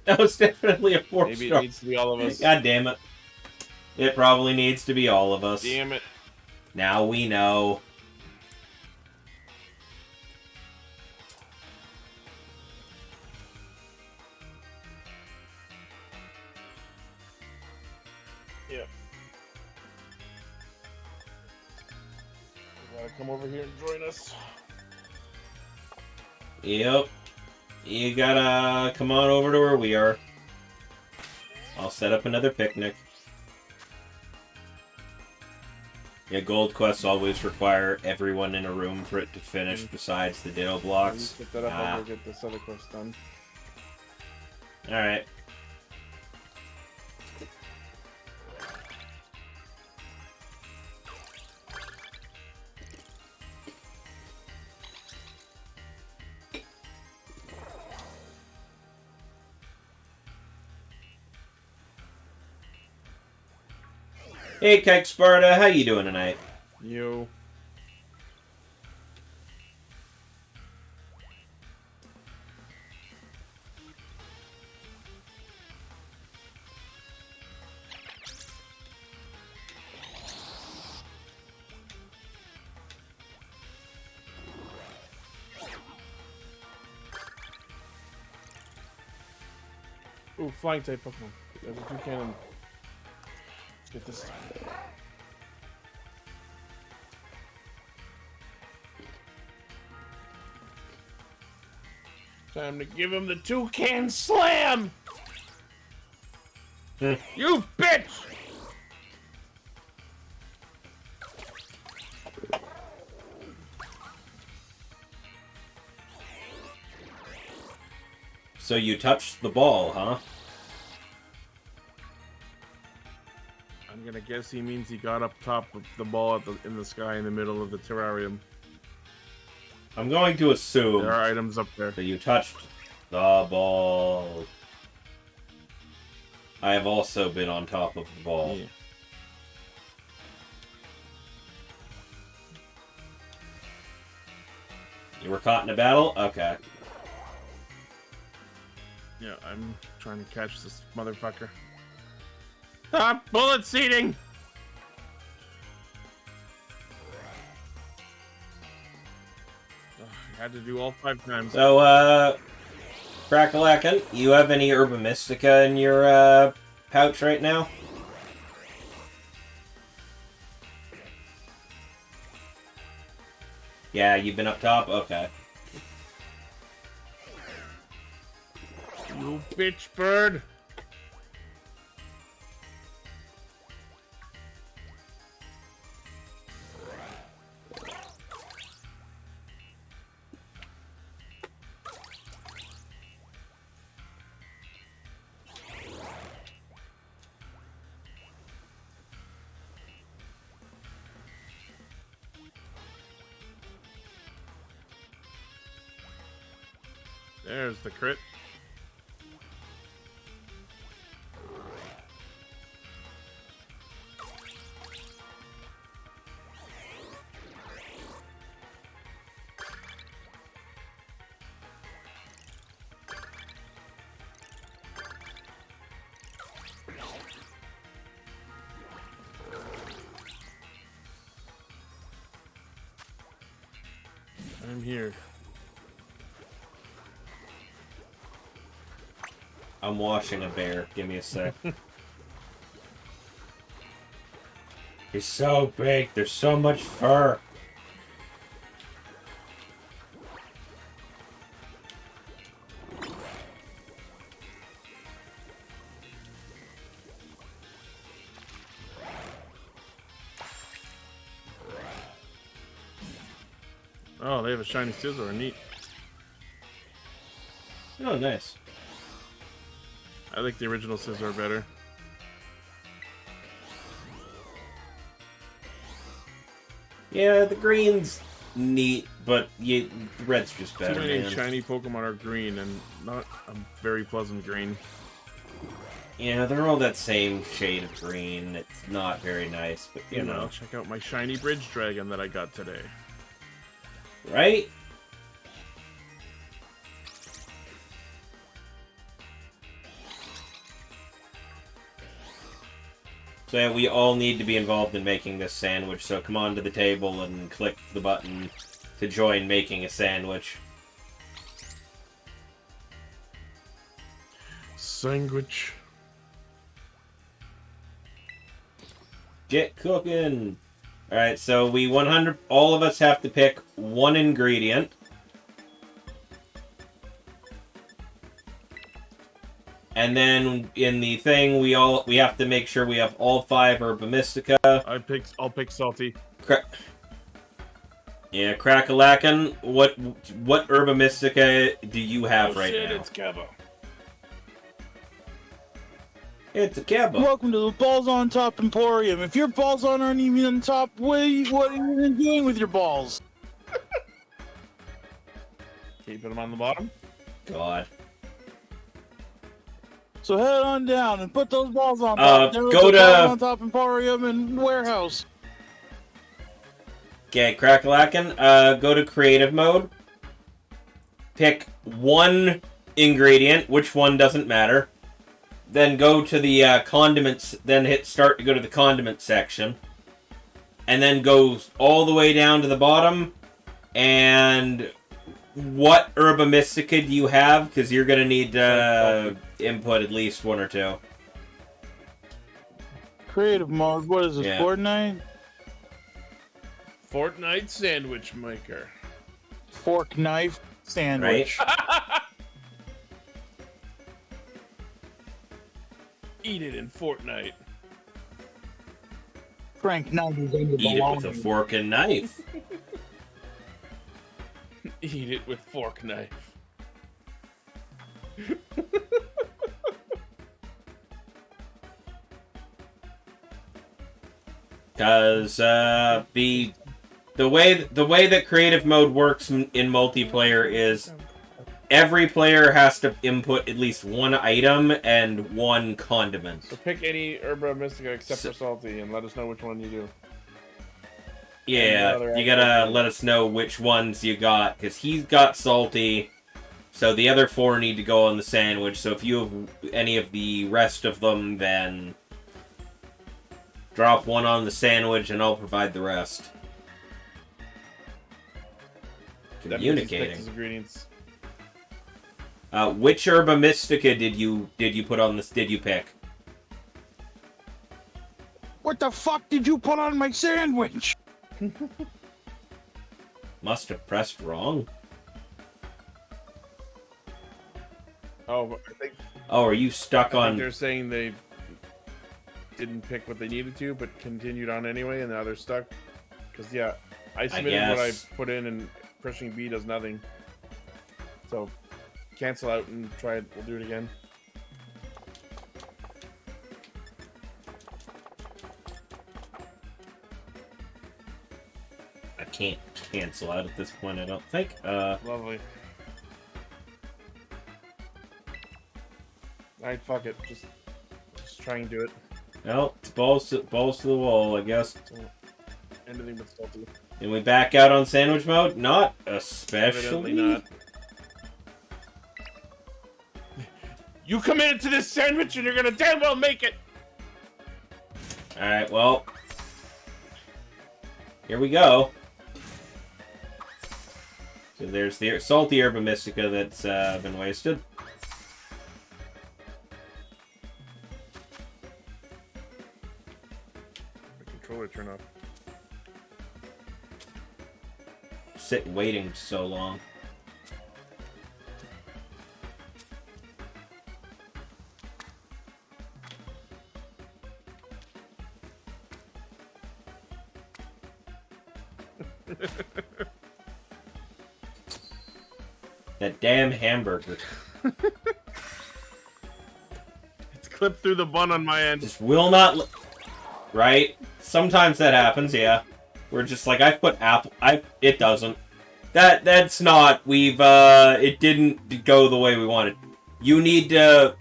That was definitely a 4-star. Maybe it needs to be all of us. God damn it. It probably needs to be all of us. Damn it. Now we know. Yep. You gotta come over here and join us. Yep. You gotta come on over to where we are. I'll set up another picnic. Yeah, gold quests always require everyone in a room for it to finish besides the Ditto blocks. Get that up, I'll go get this other quest done. Alright. Hey, Kike Sparta, how you doing tonight? You. Ooh, flying type Pokemon. There's a 2-cannon. Let's get this started. Time to give him the 2-can slam! You bitch! So you touched the ball, huh? I'm gonna guess he means he got up top of the ball in the sky in the middle of the terrarium. I'm going to assume There are items up there. that you touched the ball. I have also been on top of the ball. Yeah. You were caught in a battle? Okay. Yeah, I'm trying to catch this motherfucker. Stop bullet seeding! Ugh, I had to do all 5 times. So, Crackalacken, you have any Herba Mystica in your, pouch right now? Yeah, you've been up top? Okay. You bitch bird! There's the crit. I'm here. I'm washing a bear. Give me a sec. He's so big. There's so much fur. Oh, they have a shiny scissor. Neat. Oh, nice. I like the original scissor better. Yeah, the green's neat, but the red's just better, Too many man. shiny Pokemon are green and not a very pleasant green. Yeah, they're all that same shade of green. It's not very nice, but you know. Check out my shiny Bridge Dragon that I got today. Right? So yeah, we all need to be involved in making this sandwich, so come on to the table and click the button to join making a sandwich. Sandwich. Get cooking! Alright, so all of us have to pick one ingredient. And then in the thing, we have to make sure we have all 5 Herba Mystica. I'll pick salty. Yeah, Crackalacken, what Herba Mystica do you have right now? It's Keba. It's a Keba. Welcome to the Balls on Top Emporium. If your balls aren't even on top, what are you even doing with your balls? Keeping them on the bottom. God. So head on down and put those balls on top. Go to Balls on Top Emporium and warehouse. Okay, Crackalacken, go to creative mode. Pick one ingredient, which one doesn't matter. Then go to the condiments, then hit start to go to the condiment section. And then go all the way down to the bottom. And what Herba Mystica do you have? Because you're going to need to input at least 1 or 2. Creative mode, what is this, Yeah. Fortnite? Fortnite sandwich maker. Fork knife sandwich. Right? Eat it in Fortnite. Frank Knight is under the Eat it lawn. with a fork and knife. Eat it with fork knife. Because the way that creative mode works in multiplayer is every player has to input at least 1 item and 1 condiment. So pick any Herba Mystica except for salty and let us know which one you do. Yeah, you gotta let us know which ones you got, because he's got salty, so the other 4 need to go on the sandwich, so if you have any of the rest of them, then drop 1 on the sandwich and I'll provide the rest. Communicating. Ingredients. Which Herba Mystica did you put on this? Did you pick? What the fuck did you put on my sandwich? Must have pressed wrong. Oh, I think. Oh, are you stuck I think on? they're saying they didn't pick what they needed to, but continued on anyway, and now they're stuck. Because yeah, I submitted what I guess. put in, and pushing B does nothing. So cancel out and try it. We'll do it again. I can't cancel out at this point, I don't think. Lovely. Alright, fuck it. Just try and do it. Well, it's balls to the wall, I guess. Anything but salty. And we back out on sandwich mode? Not especially. Evidently not. You committed to this sandwich and you're gonna damn well make it! Alright, well. Here we go. So there's the salty Herba Mystica that's been wasted. The controller turn off. Sit waiting so long. That damn hamburger. It's clipped through the bun on my end. Just will not... Right? Sometimes that happens, yeah. We're just like, I've put apple... It doesn't. That's not... it didn't go the way we wanted. You need to...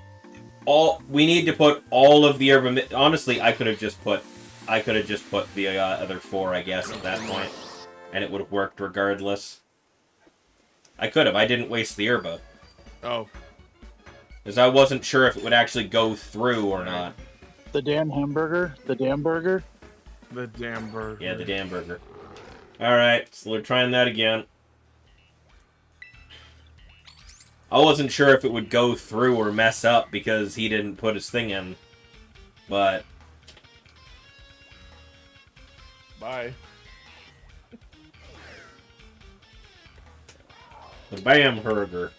We need to put all of the herb... Honestly, I could have just put the other 4, I guess, at that point. And it would have worked regardless. I could have. I didn't waste the herba. Oh. Because I wasn't sure if it would actually go through or not. The damn hamburger? The damn burger? The damn burger. Yeah, the damn burger. Alright, so we're trying that again. I wasn't sure if it would go through or mess up because he didn't put his thing in. But... Bye. The Bam Burger.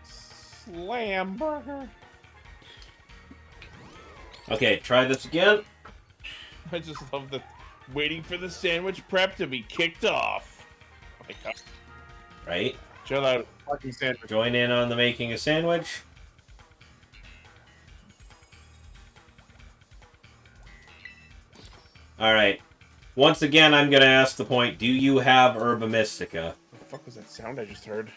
Slam burger. Okay, try this again. I just love the waiting for the sandwich prep to be kicked off. Oh my God. Right? Chill out. Fucking sandwich. Join in on the making a sandwich. Alright. Once again, I'm going to ask the point, do you have Herba Mystica? What the fuck was that sound I just heard?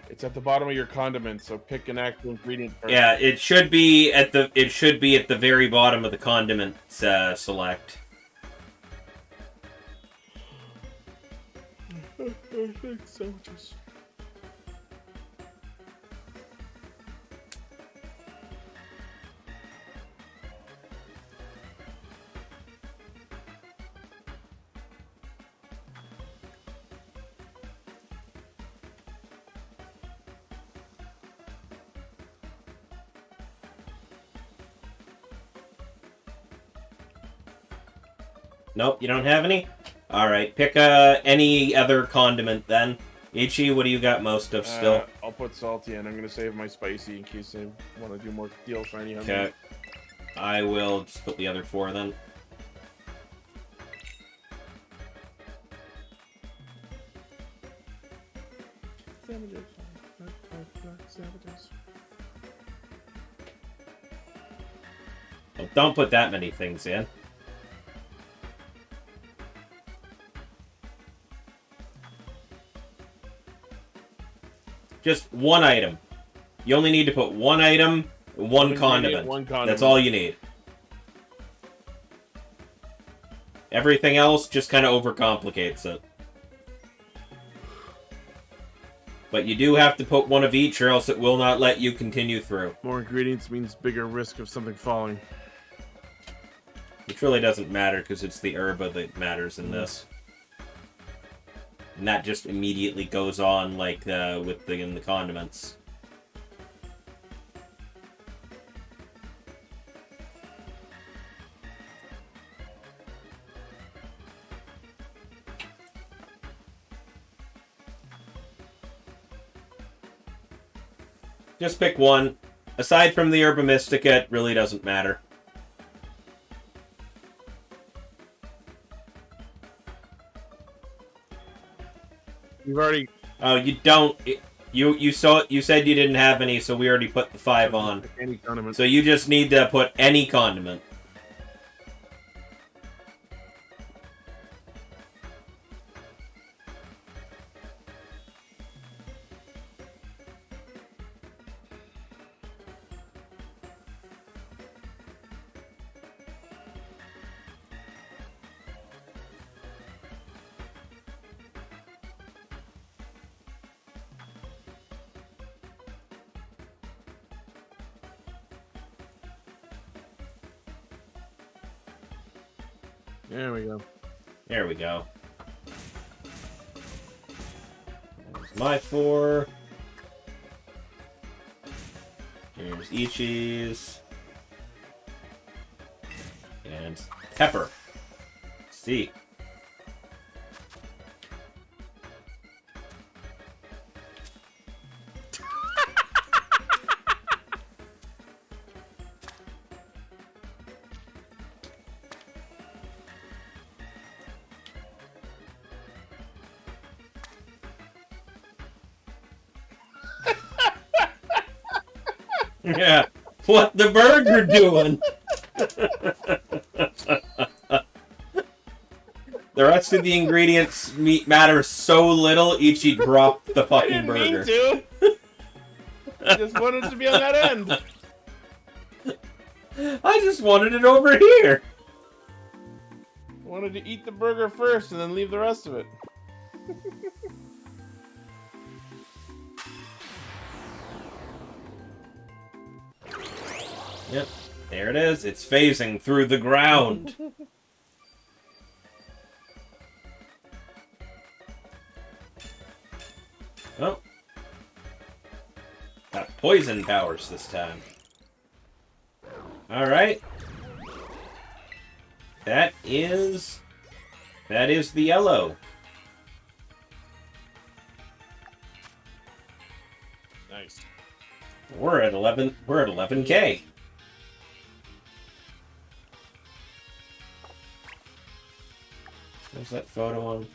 It's at the bottom of your condiment, so pick an actual ingredient first. Yeah, it should be at the very bottom of the condiments select. Sandwiches. Nope, you don't have any? Alright, pick any other condiment then. Ichi, what do you got most of still? I'll put salty in. I'm going to save my spicy in case I want to do more deal shiny on Okay. I will just put the other 4 then. Sandwiches. Sandwiches. Oh, don't put that many things in. Just one item. You only need to put one item, one condiment. One condiment. That's all you need. Everything else just kind of overcomplicates it. But you do have to put one of each or else it will not let you continue through. More ingredients means bigger risk of something falling. Which really doesn't matter because it's the herba that matters in this. And that just immediately goes on like in the condiments. Just pick one. Aside from the Herba Mystica, it really doesn't matter. You've already... Oh, you don't... You said you didn't have any, so we already put the 5 on. Any condiment. So you just need to put any condiment. There we go. There we go. There's my 4. Here's Ichi's. And pepper. See. Yeah, what the burger doing? The rest of the ingredients matter so little, Ichi dropped the I fucking didn't burger. mean to. I just wanted to be on that end. I just wanted it over here. I wanted to eat the burger first and then leave the rest of it. Yep, there it is. It's phasing through the ground. Oh. Got poison powers this time. Alright. That is the yellow. Nice. We're at 11K. There's that photo on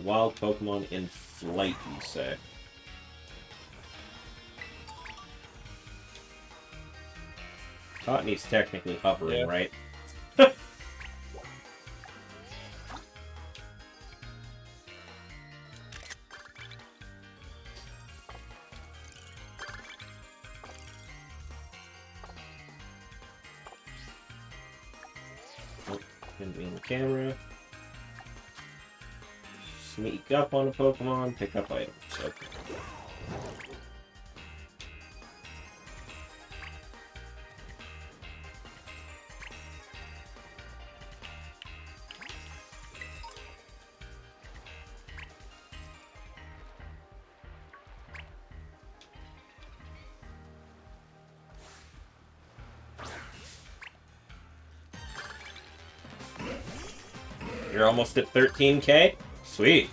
wild Pokemon in flight, you say. Cottoney's technically hovering, Yeah. right? Oh, gonna be in the camera. Sneak up on a Pokemon, pick up items. Okay. You're almost at 13K? Sweet.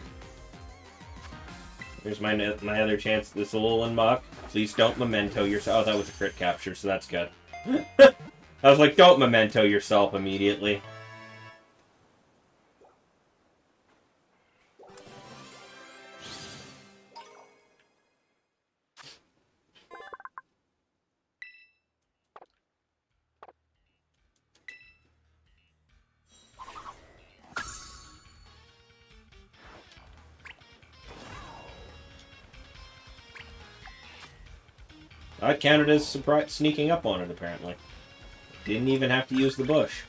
Here's my other chance. This little unlock. Please don't memento yourself. Oh, that was a crit capture, so that's good. I was like, don't memento yourself immediately. That counted as sneaking up on it, apparently. Didn't even have to use the bush.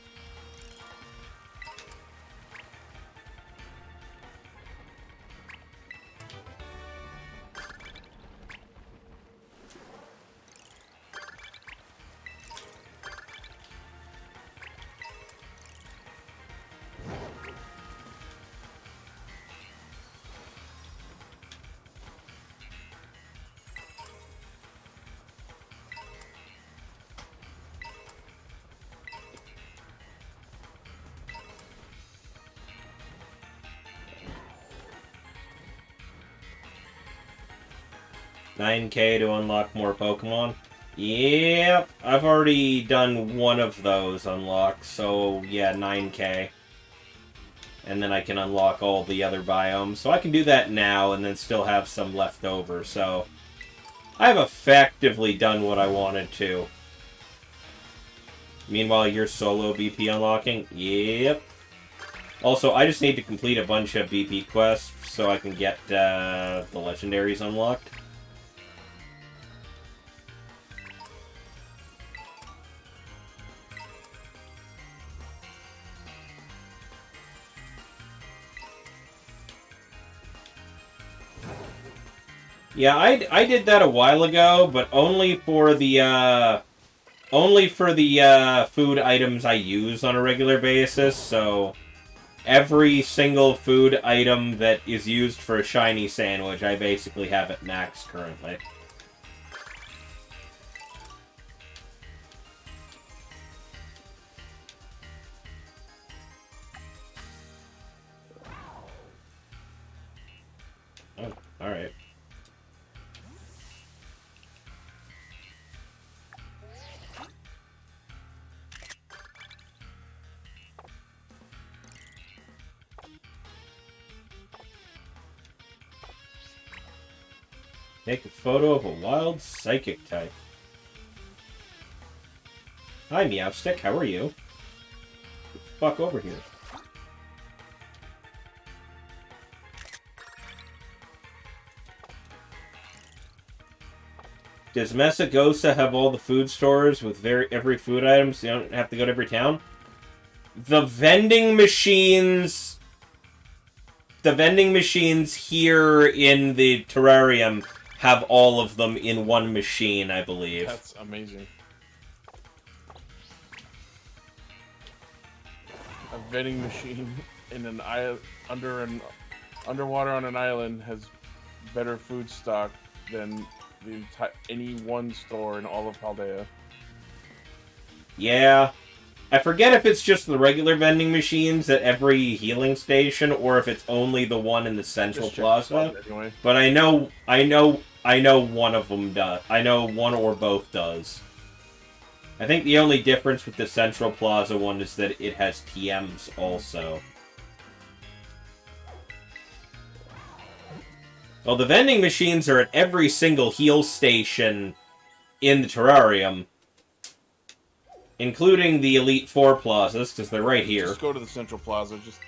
$9K to unlock more Pokemon. Yep, I've already done one of those unlocks, so yeah, 9K. And then I can unlock all the other biomes. So I can do that now and then still have some left over, so I've effectively done what I wanted to. Meanwhile, you're solo BP unlocking? Yep. Also, I just need to complete a bunch of BP quests so I can get the legendaries unlocked. Yeah, I did that a while ago, but only for the food items I use on a regular basis. So every single food item that is used for a shiny sandwich, I basically have at max currently. Alright. Take a photo of a wild psychic type. Hi, Meowstick. How are you? Get the fuck over here. Does Messagosa have all the food stores with every food item so you don't have to go to every town? The vending machines... The vending machines here in the terrarium have all of them in one machine, I believe. That's amazing. A vending machine in an island underwater on an island has better food stock than any one store in all of Paldea. Yeah. I forget if it's just the regular vending machines at every healing station or if it's only the one in the Central Plaza. Anyway. But I know one of them does. I know one or both does. I think the only difference with the Central Plaza one is that it has TMs also. Well, the vending machines are at every single heal station in the terrarium. Including the Elite Four plazas, because they're right here. Just go to the Central Plaza. Just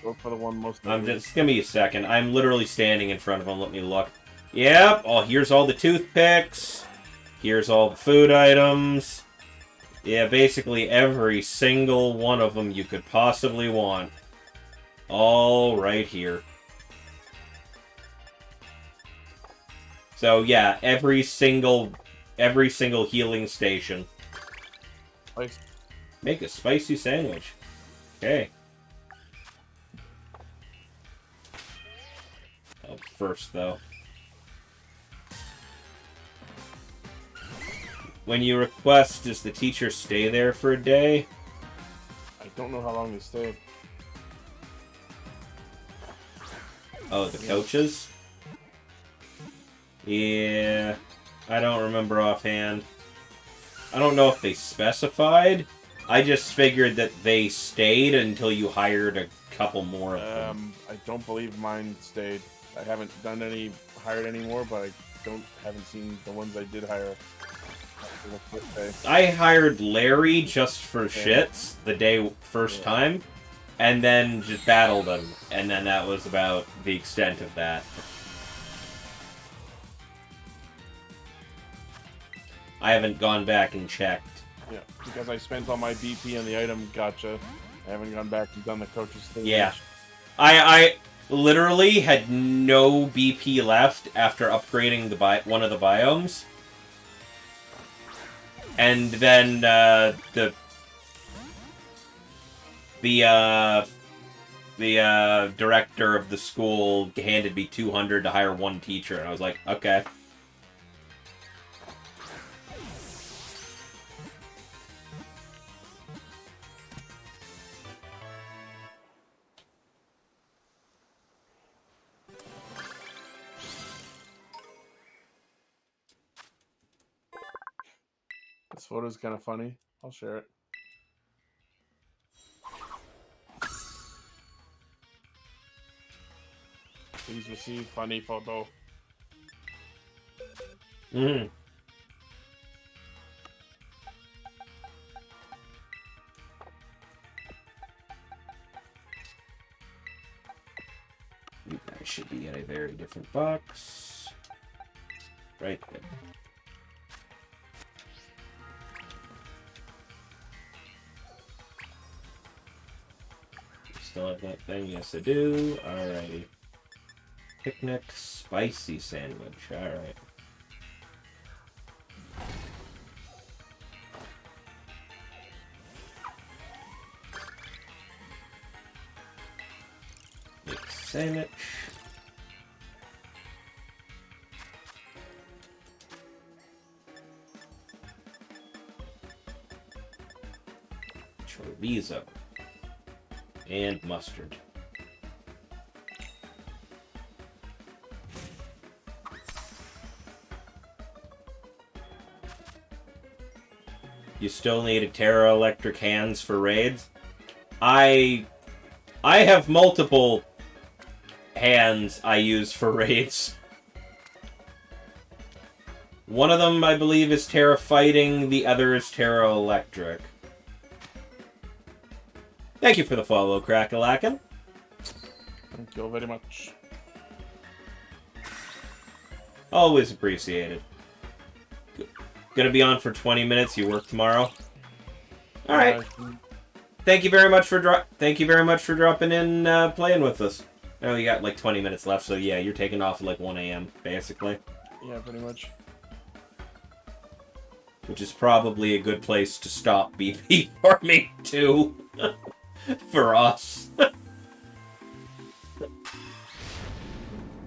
go for the one most... Just give me a second. I'm literally standing in front of them. Let me look. Yep. Oh, here's all the toothpicks. Here's all the food items. Yeah, basically every single one of them you could possibly want. All right here. So yeah, every single healing station. Spice. Make a spicy sandwich. Okay. Oh, first, though. When you request, does the teacher stay there for a day? I don't know how long they stay. Oh, the coaches? Yeah. I don't remember offhand. I don't know if they specified. I just figured that they stayed until you hired a couple more of them. I don't believe mine stayed. I haven't hired any more, but I haven't seen the ones I did hire. I hired Larry just for shits the first time, and then just battled him, and then that was about the extent of that. I haven't gone back and checked. Yeah, because I spent all my BP on the item gacha. I haven't gone back and done the coaches thing. Yeah. I literally had no BP left after upgrading one of the biomes. And then the director of the school handed me 200 to hire one teacher, and I was like, okay. This photo is kind of funny. I'll share it. Please receive funny photo. Mm. You guys should be in a very different box. Right there. Still have that thing? Yes, I do. Alrighty. Picnic spicy sandwich. Alright. Make sandwich. Chorizo. And mustard. You still need a Terra Electric hands for raids. I have multiple hands I use for raids. One of them, I believe, is Terra Fighting. The other is Terra Electric. Thank you for the follow, Crackalacken. Thank you very much. Always appreciated. Gonna be on for 20 minutes. You work tomorrow. All right. Thank you very much for dropping in, playing with us. Oh, you got like 20 minutes left, so yeah, you're taking off at like 1 a.m. basically. Yeah, pretty much. Which is probably a good place to stop BP farming too, for us.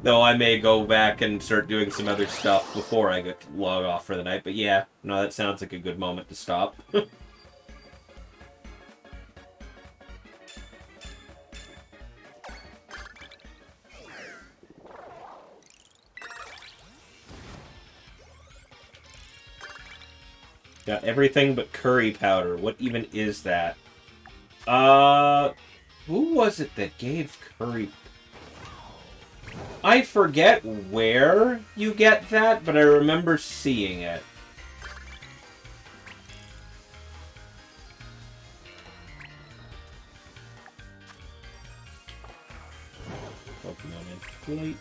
Though I may go back and start doing some other stuff before I get to log off for the night. But yeah, no, that sounds like a good moment to stop. Got everything but curry powder. What even is that? Who was it that gave curry? I forget where you get that, but I remember seeing it. Pokemon in flight.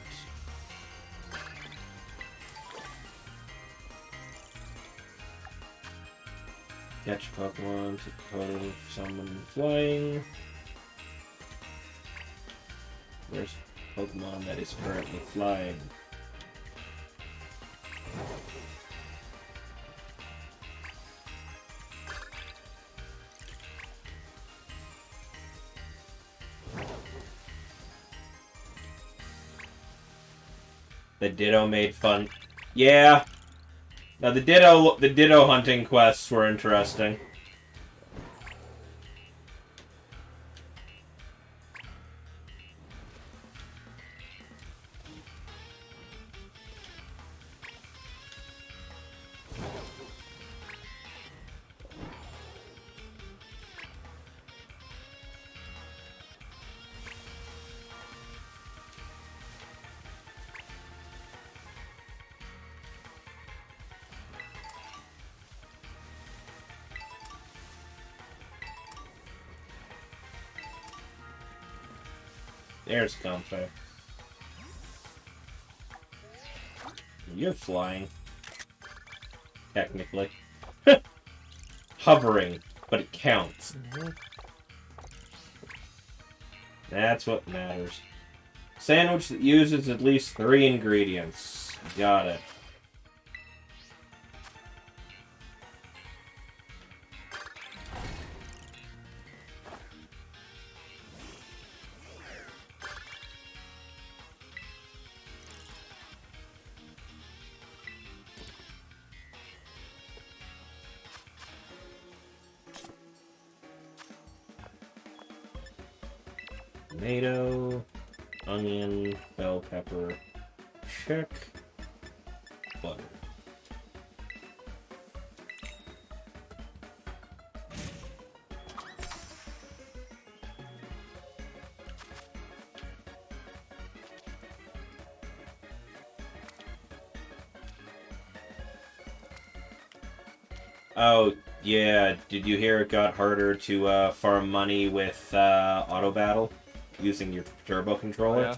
Catch Pokemon to call someone flying. Where's Pokemon that is currently flying? The Ditto made fun. Yeah. Now the Ditto hunting quests were interesting. There's Comfort. You're flying. Technically. Hovering, but it counts. That's what matters. Sandwich that uses at least 3 ingredients. Got it. Tomato, onion, bell pepper, check, butter. Oh, yeah, did you hear it got harder to farm money with auto battle? Using your turbo controller.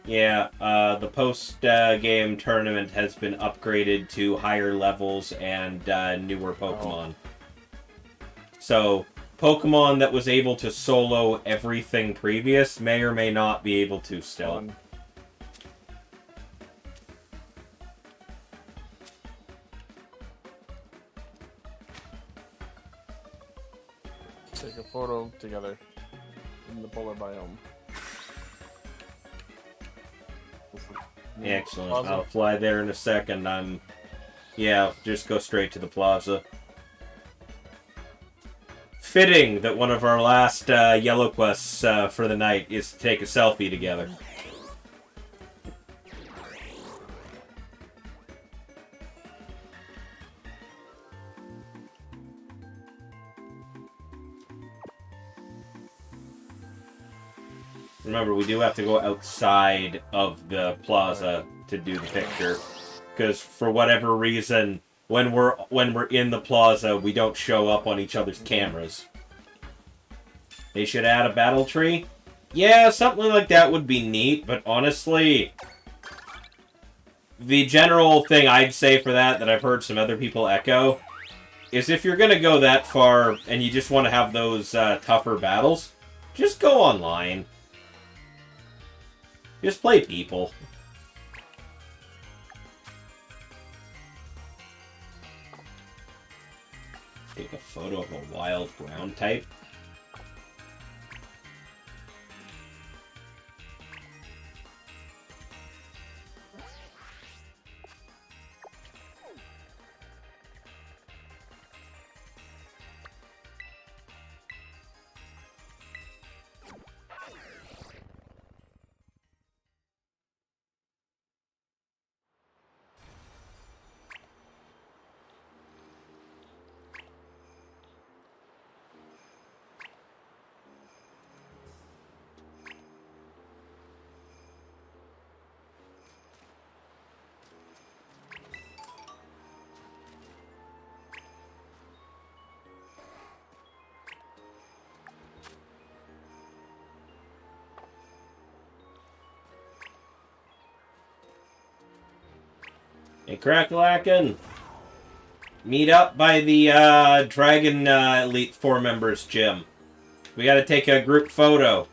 Yeah, the post-game tournament has been upgraded to higher levels and newer Pokemon. So, Pokemon that was able to solo everything previous may or may not be able to still. Take a photo together. In the polar biome. Excellent. Plaza. I'll fly there in a second. Yeah, just go straight to the plaza. Fitting that one of our last yellow quests for the night is to take a selfie together. Remember, we do have to go outside of the plaza to do the picture, because for whatever reason, when we're in the plaza, we don't show up on each other's cameras. They should add a battle tree. Yeah, something like that would be neat, but honestly, the general thing I'd say for that I've heard some other people echo is if you're gonna go that far and you just want to have those tougher battles, just go online. Just play people. Take a photo of a wild ground type. Hey, Crackalacken! Meet up by the Dragon Elite 4 members gym. We gotta take a group photo.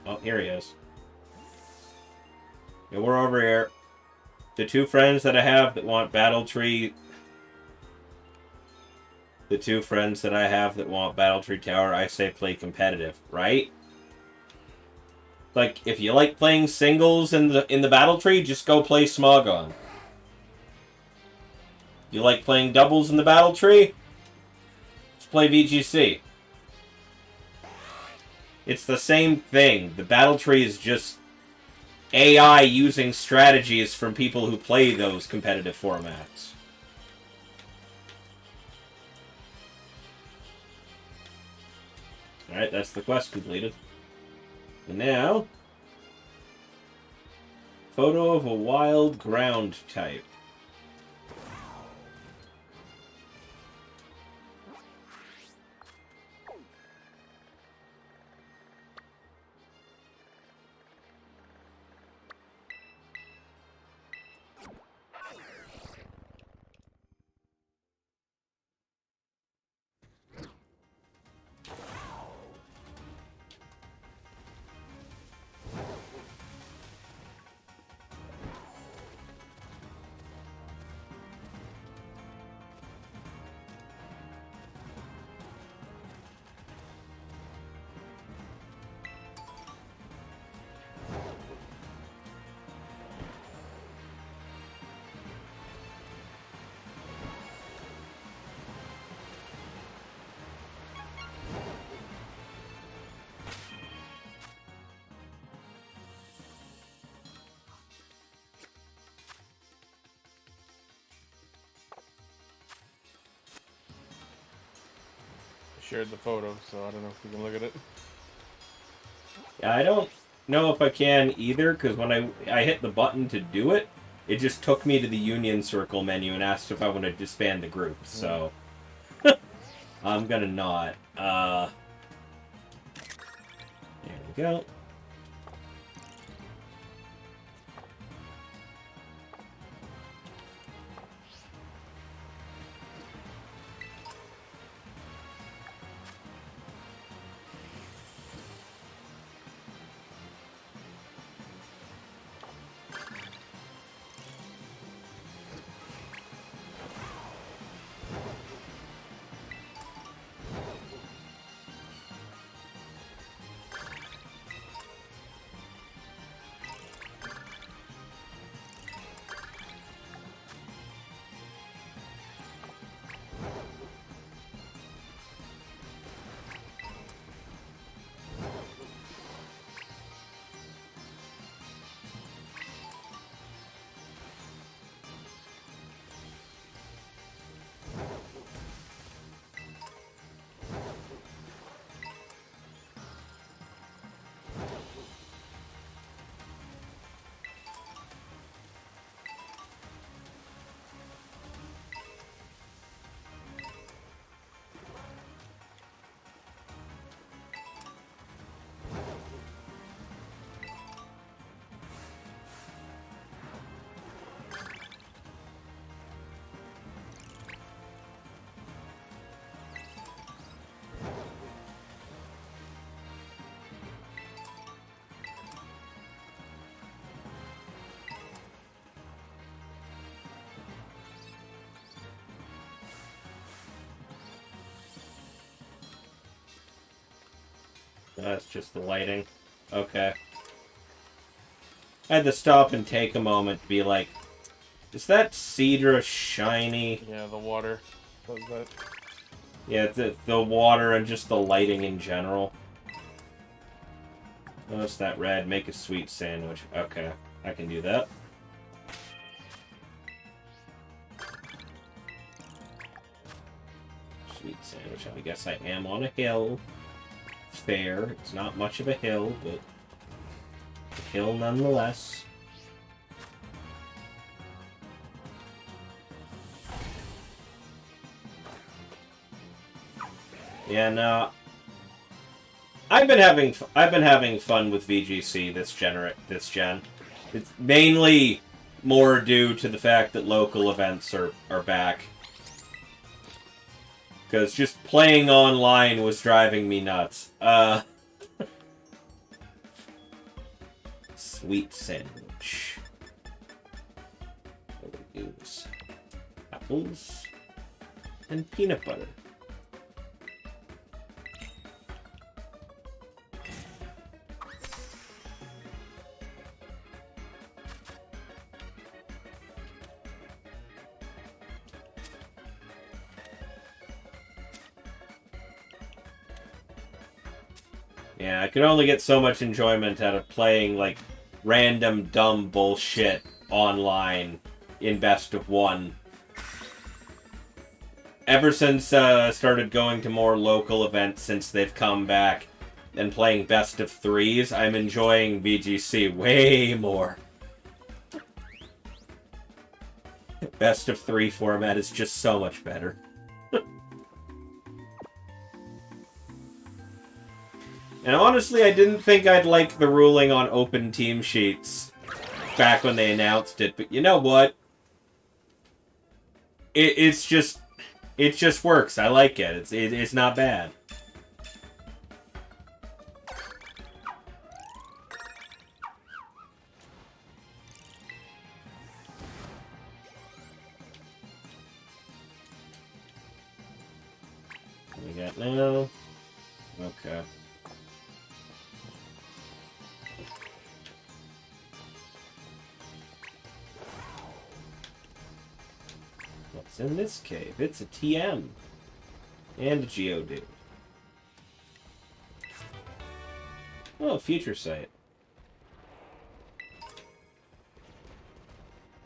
Oh, here he is. Yeah, we're over here. The two friends that I have that want Battletree... The two friends that I have that want Battletree Tower, I say play competitive, right? Like, if you like playing singles in the Battletree, just go play Smogon. You like playing doubles in the Battletree? Just play VGC. It's the same thing. The Battletree is just AI using strategies from people who play those competitive formats. Alright, that's the quest completed. And now, photo of a wild ground type. Shared the photo, so I don't know if we can look at it. Yeah, I don't know if I can either, because when I hit the button to do it, it just took me to the Union Circle menu and asked if I want to disband the group, so... I'm gonna not. There we go. That's just the lighting. Okay. I had to stop and take a moment to be like, is that Cedra shiny? Yeah, the water does that. Yeah, the water and just the lighting in general. Notice that red. Make a sweet sandwich. Okay, I can do that. Sweet sandwich. I guess I am on a hill. Fair. It's not much of a hill, but a hill nonetheless. Yeah, no. I've been having fun with VGC this gen. It's mainly more due to the fact that local events are back. Because just playing online was driving me nuts. Sweet sandwich. What do we use? Apples and peanut butter. Yeah, I could only get so much enjoyment out of playing, like, random dumb bullshit online in Best of 1. Ever since started going to more local events since they've come back and playing Best of 3s, I'm enjoying VGC way more. Best of 3 format is just so much better. And honestly, I didn't think I'd like the ruling on open team sheets back when they announced it, but you know what? It just works. I like it. It's not bad. What we got now? Okay. What's in this cave? It's a TM. And a Geodude. Oh, future sight.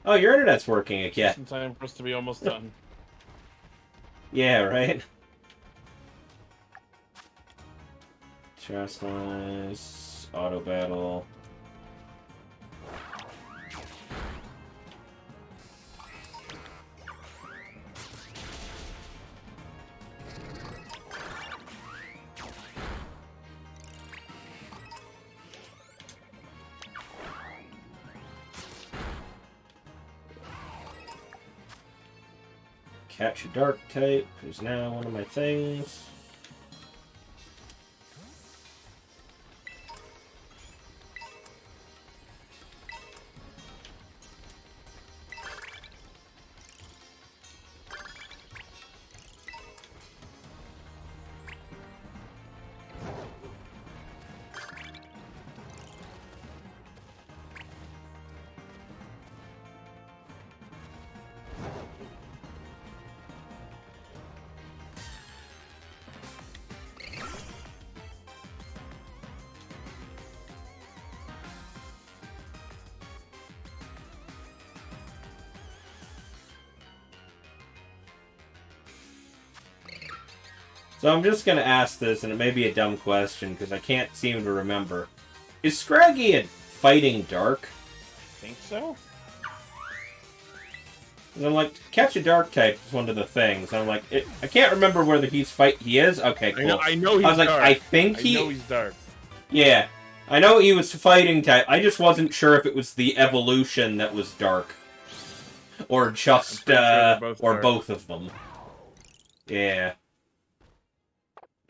Oh, your internet's working again. Just in time for us to be almost done. Yeah, right? Chastise, auto battle. Catch a dark type is now one of my things. So I'm just going to ask this, and it may be a dumb question, because I can't seem to remember. Is Scraggy a fighting dark? I think so. 'Cause I'm like, catch a dark type is one of the things. I'm like, I can't remember whether he is? Okay, cool. I know he's I was like, dark. I think I know he's dark. Yeah. I know he was fighting type. I just wasn't sure if it was the evolution that was dark. Or just, sure or dark. both of them. Yeah.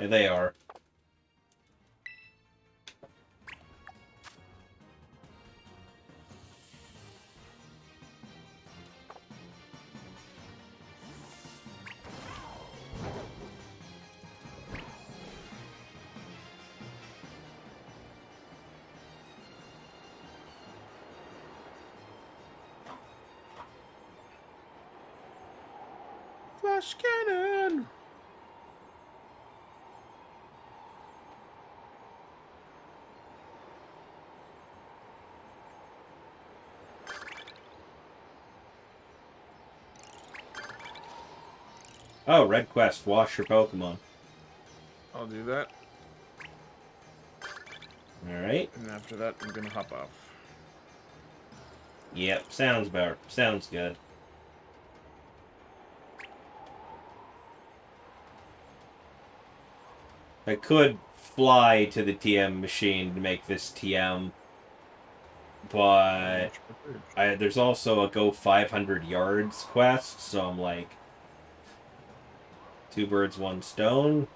Yeah, they are. Flash cannon! Oh, red quest. Wash your Pokemon. I'll do that. Alright. And after that, I'm gonna hop off. Yep, sounds good. I could fly to the TM machine to make this TM, but there's also a go 500 yards quest, so I'm like, two birds, one stone.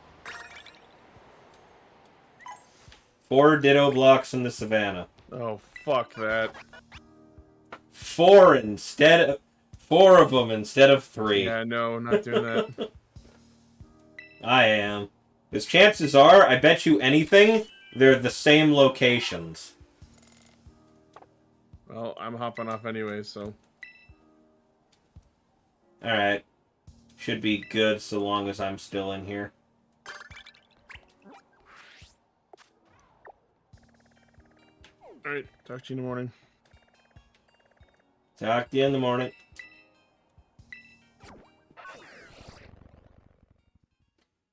4 Ditto blocks in the savannah. Oh, fuck that. 4 of them instead of 3. Yeah, no, not doing that. I am. Because chances are, I bet you anything, they're the same locations. Well, I'm hopping off anyway, so... Alright. Should be good so long as I'm still in here. Alright, talk to you in the morning. Talk to you in the morning.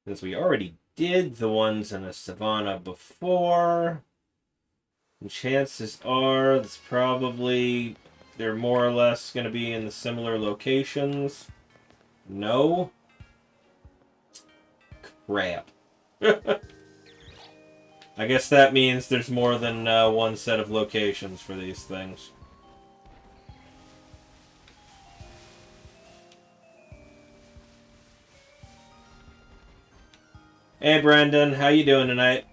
Since we already did the ones in a savannah before, and chances are that's probably they're more or less going to be in the similar locations. No? Crap. I guess that means there's more than one set of locations for these things. Hey Brendan, how you doing tonight?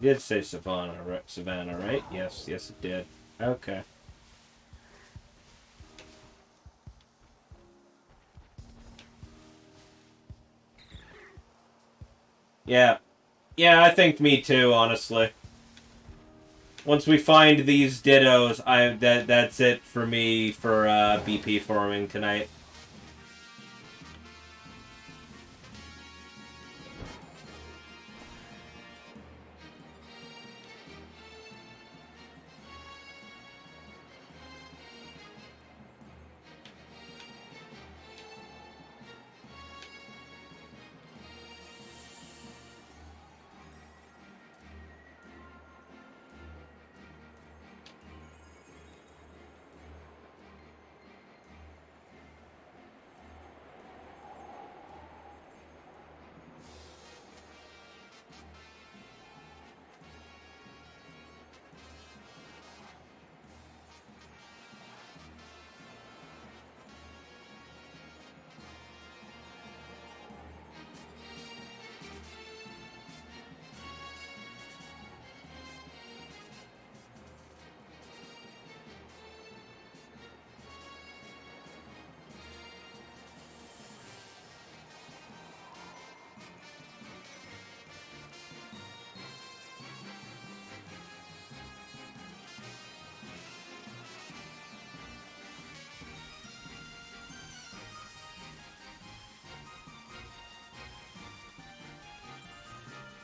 It did say Savannah, right? Yes, it did. Okay. Yeah. Yeah, I think me too, honestly. Once we find these dittos, that's it for me for BP farming tonight.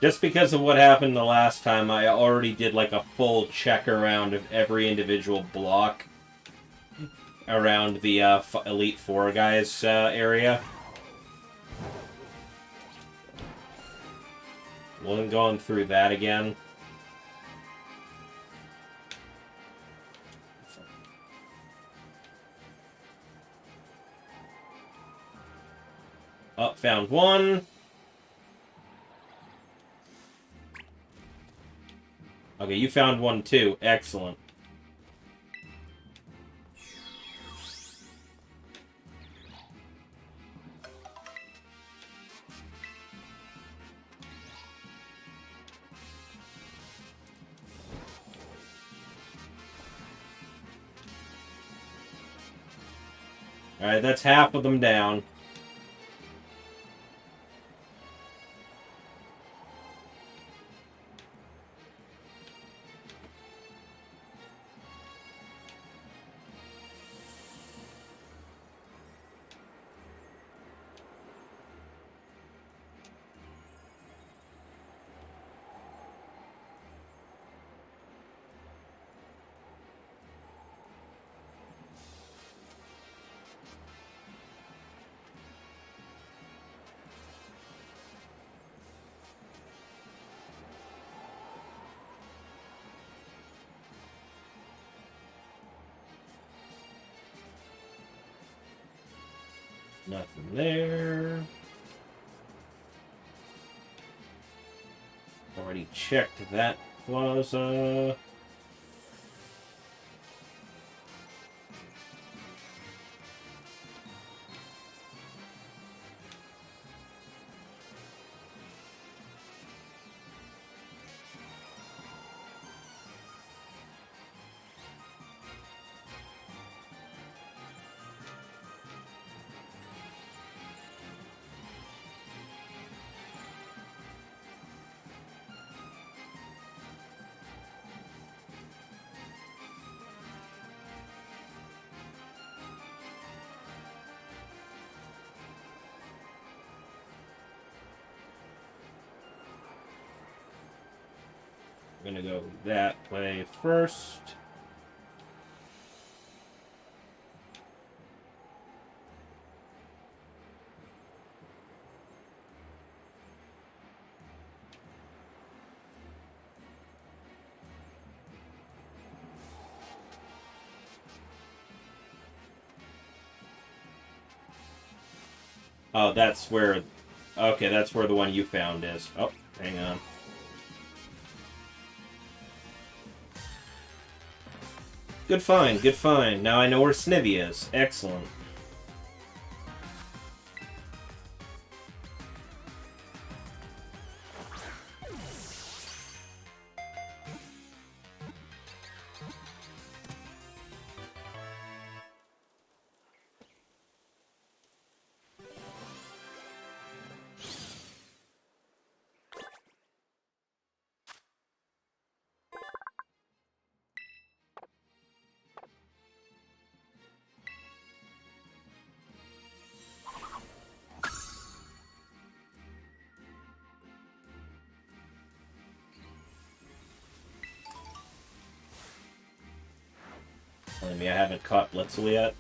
Just because of what happened the last time, I already did like a full check around of every individual block around the Elite Four guys area. Wasn't going through that again. Oh, found one. Okay, you found one too. Excellent. Alright, that's half of them down. Nothing there. Already checked that plaza. I'm gonna go that way first. Oh, that's where... Okay, that's where the one you found is. Oh, hang on. Good find, good find. Now I know where Snivy is. Excellent. Telling me I haven't caught Blitzel yet.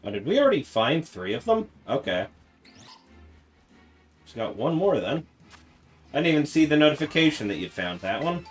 Oh, did we already find 3 of them? Okay. Just got one more then. I didn't even see the notification that you'd found that one.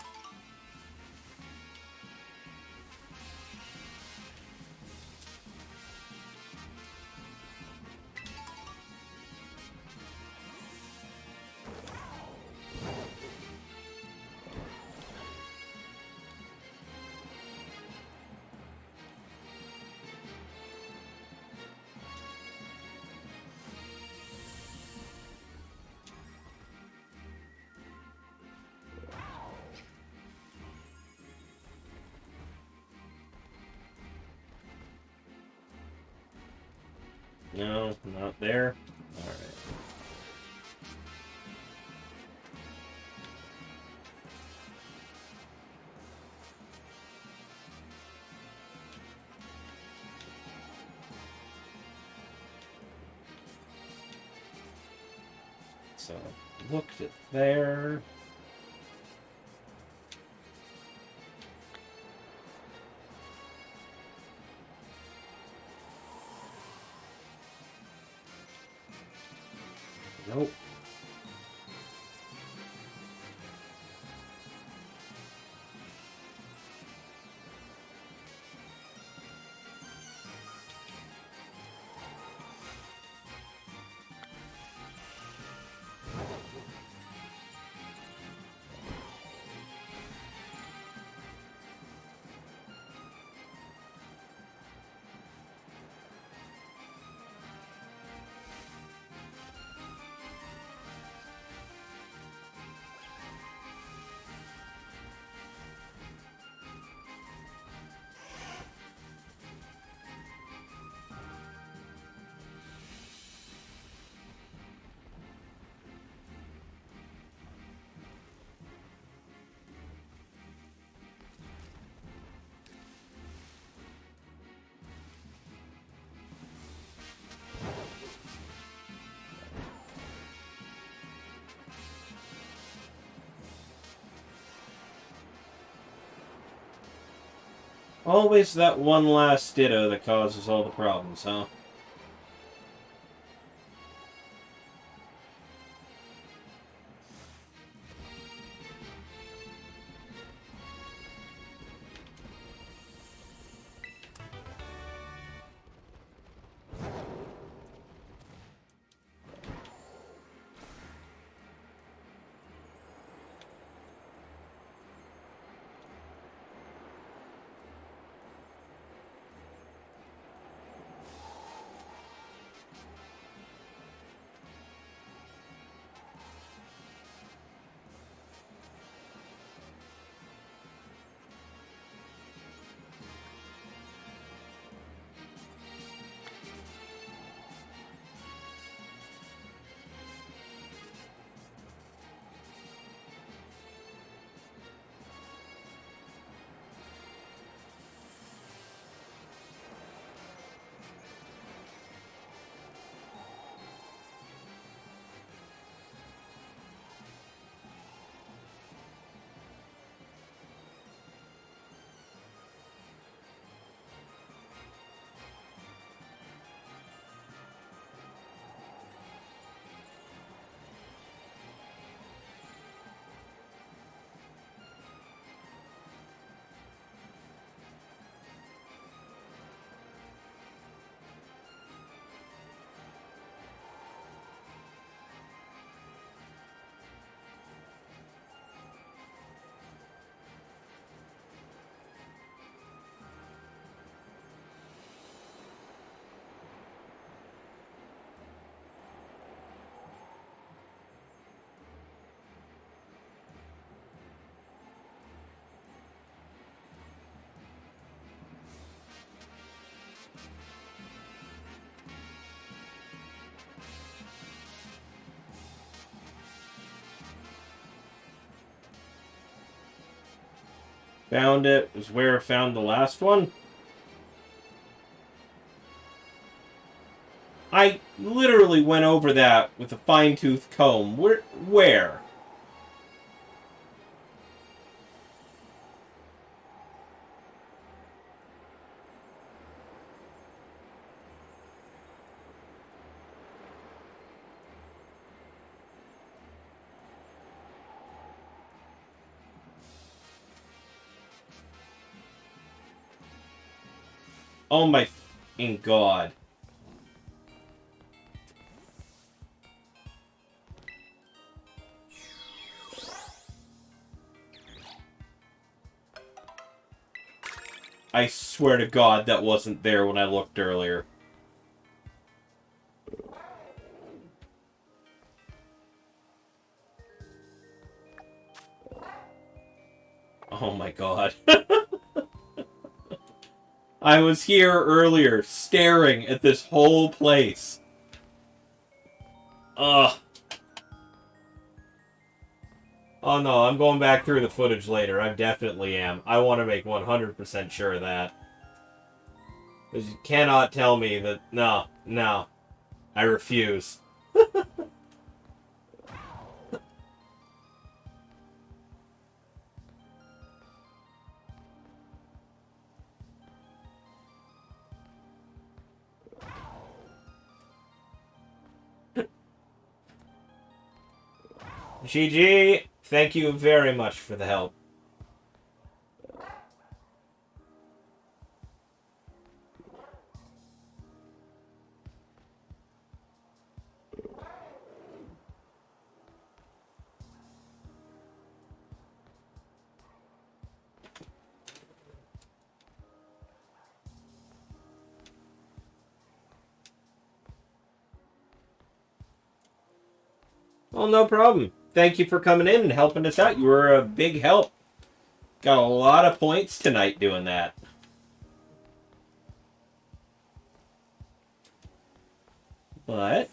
No, not there. Alright. So, looked at there. Nope. Always that one last ditto that causes all the problems, huh? Found it. Is where I found the last one. I literally went over that with a fine-tooth comb. Where? Oh my f***ing god. I swear to god that wasn't there when I looked earlier. Oh my god. I was here earlier, staring at this whole place. Ugh. Oh no, I'm going back through the footage later. I definitely am. I want to make 100% sure of that. Because you cannot tell me that... No, no. I refuse. GG, thank you very much for the help. Well, no problem. Thank you for coming in and helping us out. You were a big help. Got a lot of points tonight doing that. But...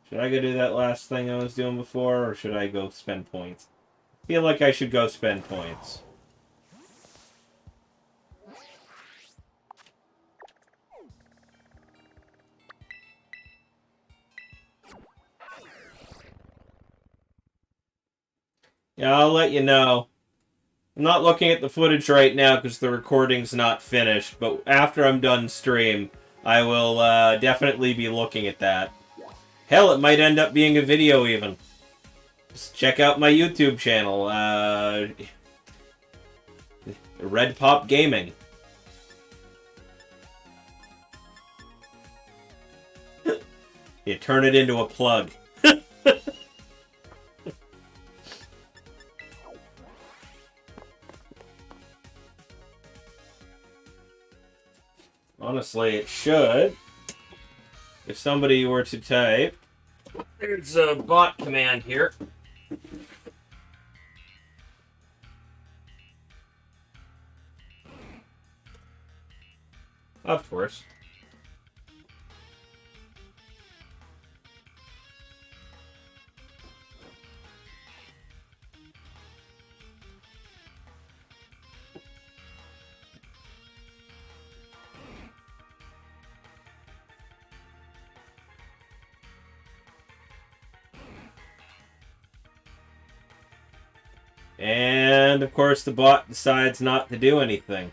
should I go do that last thing I was doing before, or should I go spend points? I feel like I should go spend points. Yeah, I'll let you know. I'm not looking at the footage right now because the recording's not finished, but after I'm done stream, I will definitely be looking at that. Hell, it might end up being a video even. Just check out my YouTube channel, RedPop Gaming. You turn it into a plug. Honestly, it should. If somebody were to type... there's a bot command here. Of course. And, of course, the bot decides not to do anything.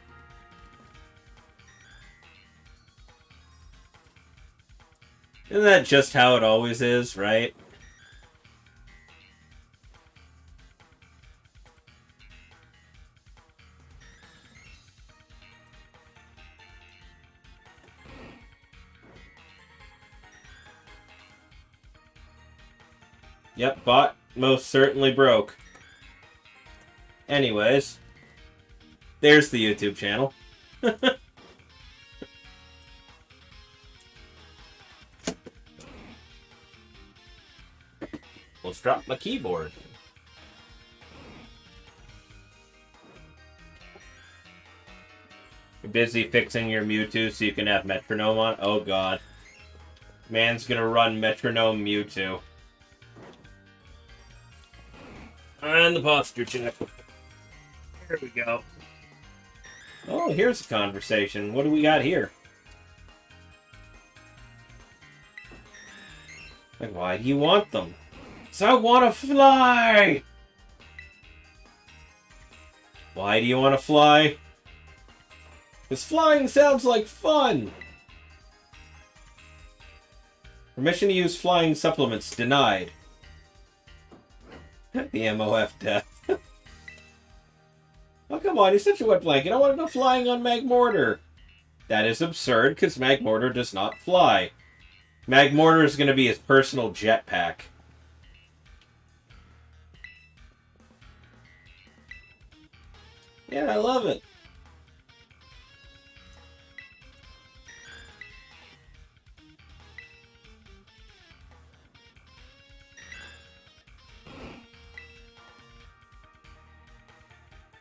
Isn't that just how it always is, right? Yep, bot most certainly broke. Anyways, there's the YouTube channel. Let's drop my keyboard. You're busy fixing your Mewtwo so you can have Metronome on? Oh god. Man's gonna run Metronome Mewtwo. And the posture check. Here we go. Oh, here's a conversation. What do we got here? Like, why do you want them? 'Cause I want to fly! Why do you want to fly? Because flying sounds like fun! Permission to use flying supplements denied. The MOF death. Oh, come on, he's such a wet blanket. I want to go flying on Magmortar. That is absurd, because Magmortar does not fly. Magmortar is going to be his personal jetpack. Yeah, I love it.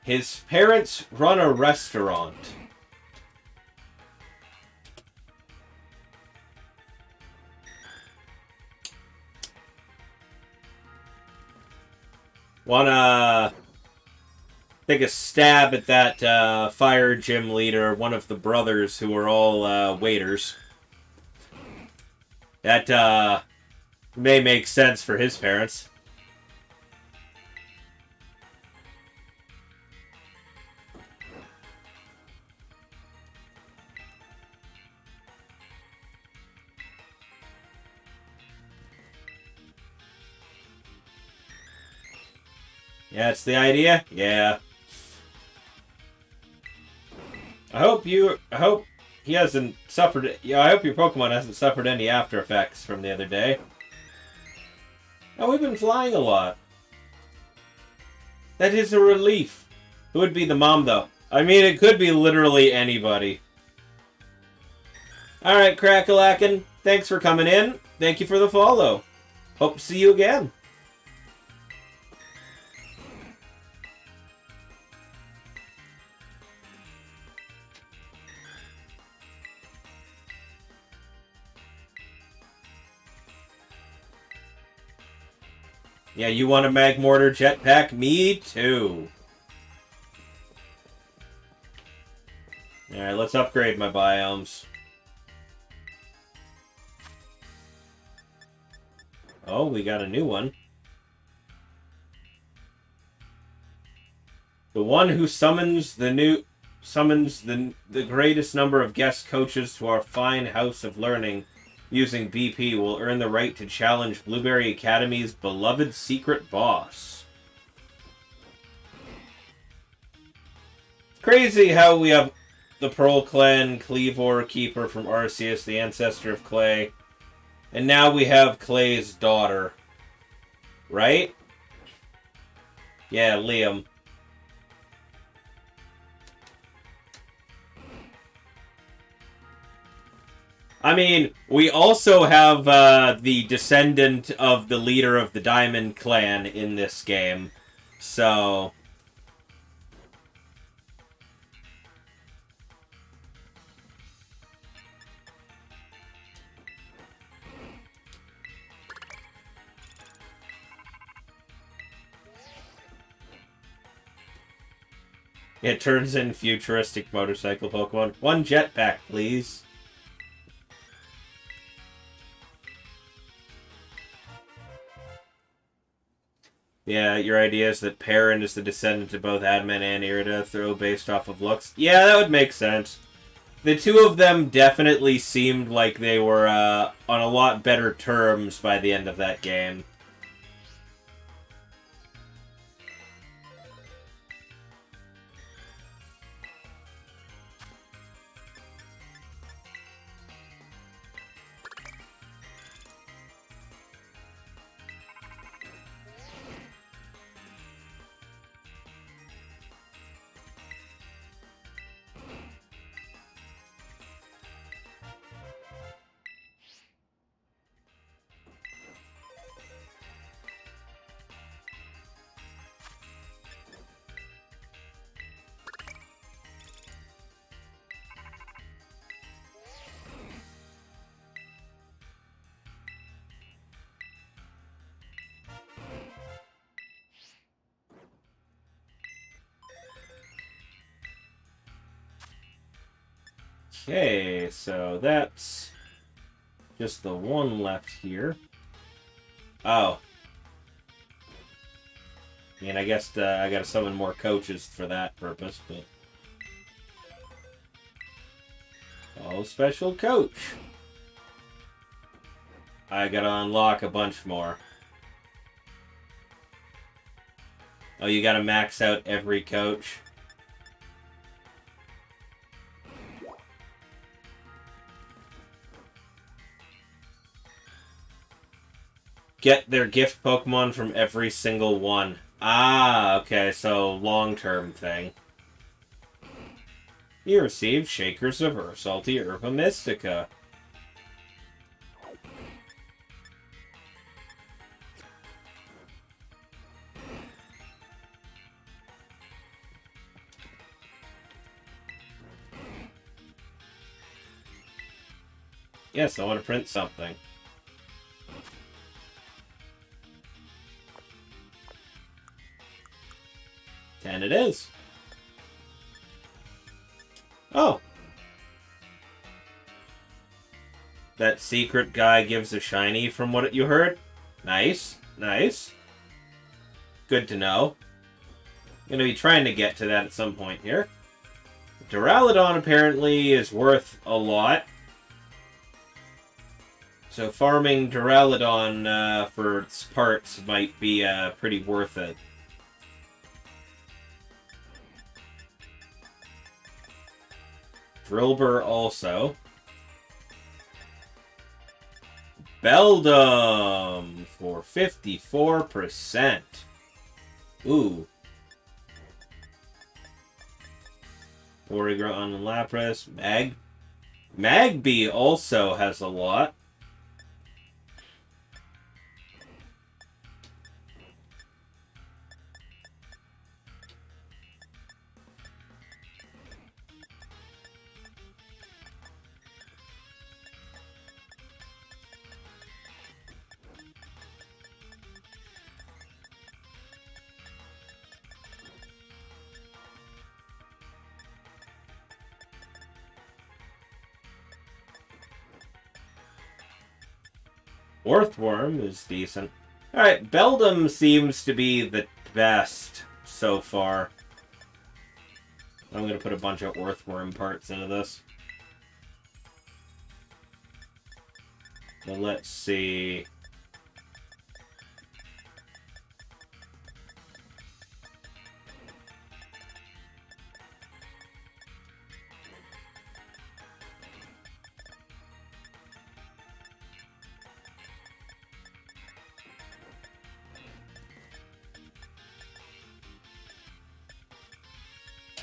His parents run a restaurant. Wanna take a stab at that fire gym leader, one of the brothers who are all waiters. That may make sense for his parents. Yeah, it's the idea? Yeah. I hope he hasn't suffered... Yeah, I hope your Pokemon hasn't suffered any after effects from the other day. Oh, we've been flying a lot. That is a relief. Who would be the mom, though? I mean, it could be literally anybody. Alright, Crackalacken. Thanks for coming in. Thank you for the follow. Hope to see you again. Yeah, you want a Magmortar jetpack? Me too. Alright, let's upgrade my biomes. Oh, we got a new one. The one who summons the greatest number of guest coaches to our fine house of learning using BP will earn the right to challenge Blueberry Academy's beloved secret boss. Crazy how we have the Pearl Clan Cleavor Keeper from Arceus, the ancestor of Clay, and now we have Clay's daughter. Right? Yeah, Liam. I mean, we also have the descendant of the leader of the Diamond Clan in this game. So... it turns in futuristic motorcycle Pokemon. One jetpack, please. Yeah, your idea is that Perrin is the descendant of both Adamant and Iridathrow based off of looks? Yeah, that would make sense. The two of them definitely seemed like they were on a lot better terms by the end of that game. Okay, so that's just the one left here. Oh. I mean, I guess I gotta summon more coaches for that purpose, but... oh, special coach! I gotta unlock a bunch more. Oh, you gotta max out every coach? Get their gift Pokemon from every single one. Ah, okay, so long-term thing. You received Shakers of Ursalty Herba Mystica. Yes, I want to print something. And it is. Oh. That secret guy gives a shiny from what you heard? Nice. Nice. Good to know. I'm going to be trying to get to that at some point here. Duraludon apparently is worth a lot. So farming Duraludon for its parts might be pretty worth it. Drillbur also. Beldum for 54%. Ooh. Porygon and Lapras. Magby also has a lot. Orthworm is decent. Alright, Beldum seems to be the best so far. I'm going to put a bunch of Orthworm parts into this. Well, let's see.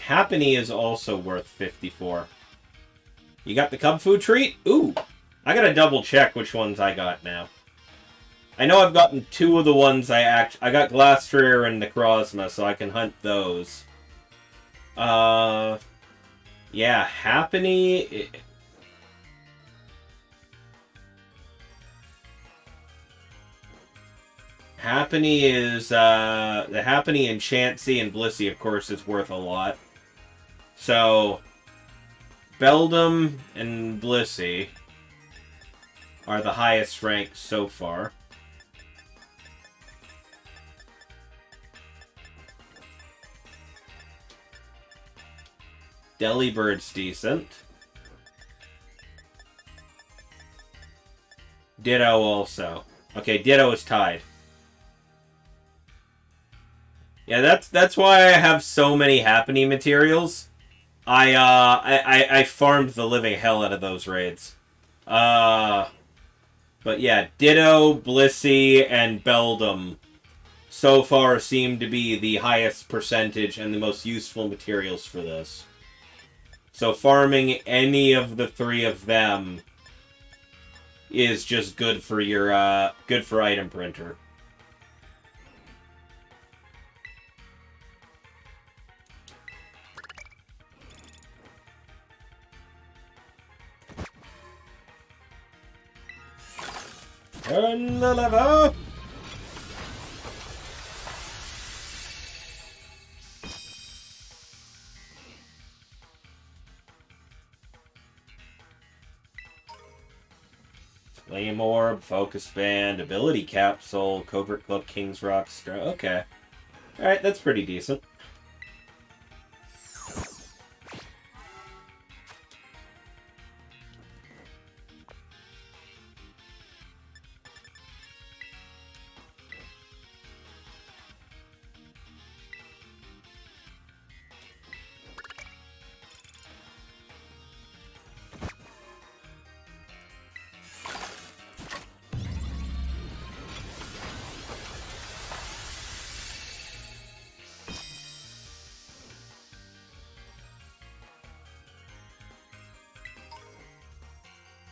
Happiny is also worth 54. You got the Cub Food treat? Ooh! I gotta double check which ones I got now. I know I've gotten two of the ones I got Glastrier and Necrozma, so I can hunt those. Yeah, Happiny... Happiny is, the Happiny and Chansey and Blissey, of course, is worth a lot. So, Beldum and Blissey are the highest ranked so far. Delibird's decent. Ditto also. Okay, Ditto is tied. Yeah, that's why I have so many Happiny materials. I farmed the living hell out of those raids. But yeah, Ditto, Blissey, and Beldum so far seem to be the highest percentage and the most useful materials for this. So farming any of the three of them is just good for your good for item printer. Turn the lever! Flame Orb, Focus Band, Ability Capsule, Covert Club, King's Rock, okay. Alright, that's pretty decent.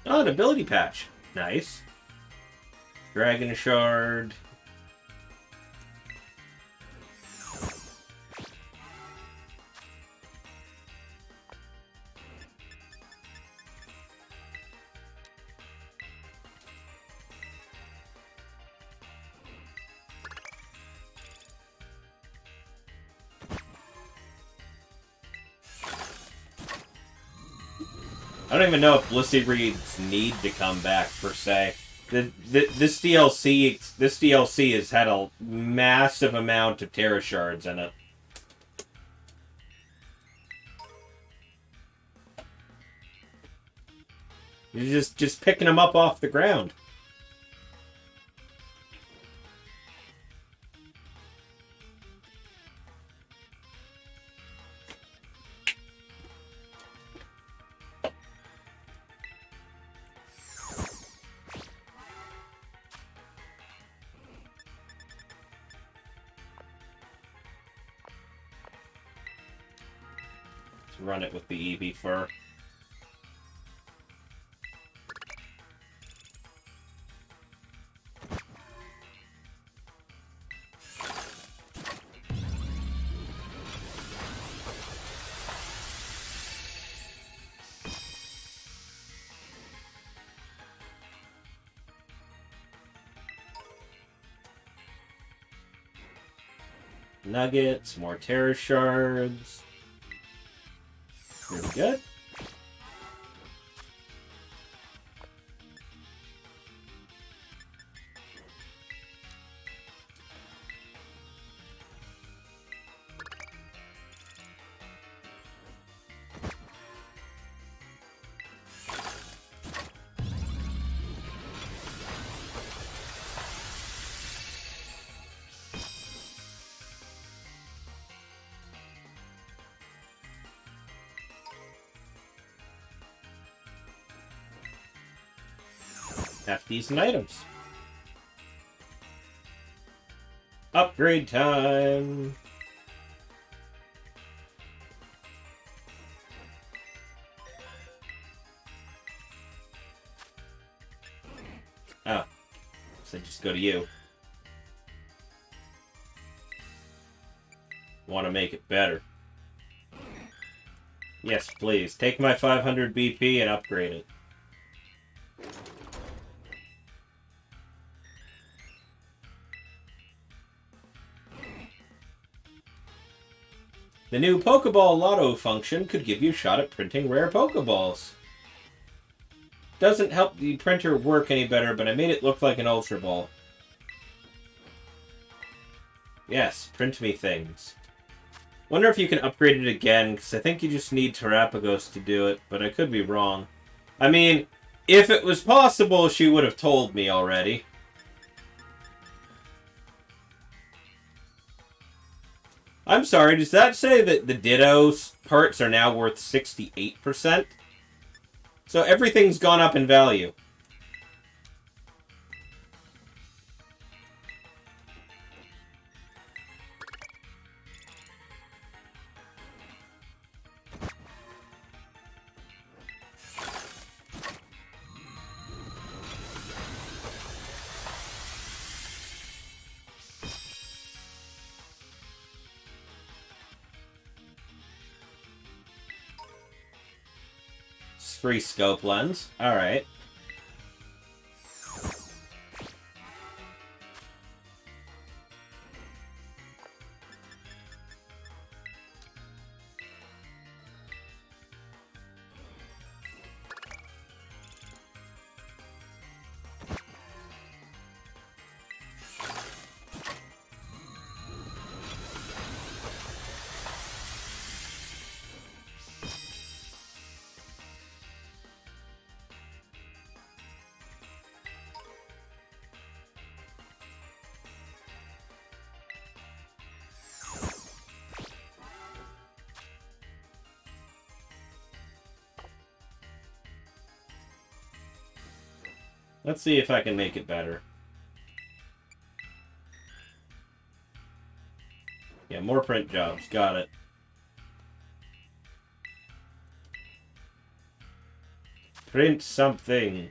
Oh, an ability patch. Nice. Dragon Shard. I don't even know if Blissey Reeds need to come back, per se. This DLC has had a massive amount of Terra Shards in it. You're just picking them up off the ground. Run it with the EV fur. Nuggets, more Terra Shards. Pretty good. Half decent items. Upgrade time. Oh, so just go to you. Want to make it better. Yes, please. Take my 500 BP and upgrade it. The new Pokeball Lotto function could give you a shot at printing rare Pokeballs. Doesn't help the printer work any better, but I made it look like an Ultra Ball. Yes, print me things. Wonder if you can upgrade it again, because I think you just need Terrapagos to do it, but I could be wrong. I mean, if it was possible, she would have told me already. I'm sorry, does that say that the Ditto parts are now worth 68%? So everything's gone up in value. Free scope lens. Alright. Let's see if I can make it better. Yeah, more print jobs. Got it. Print something.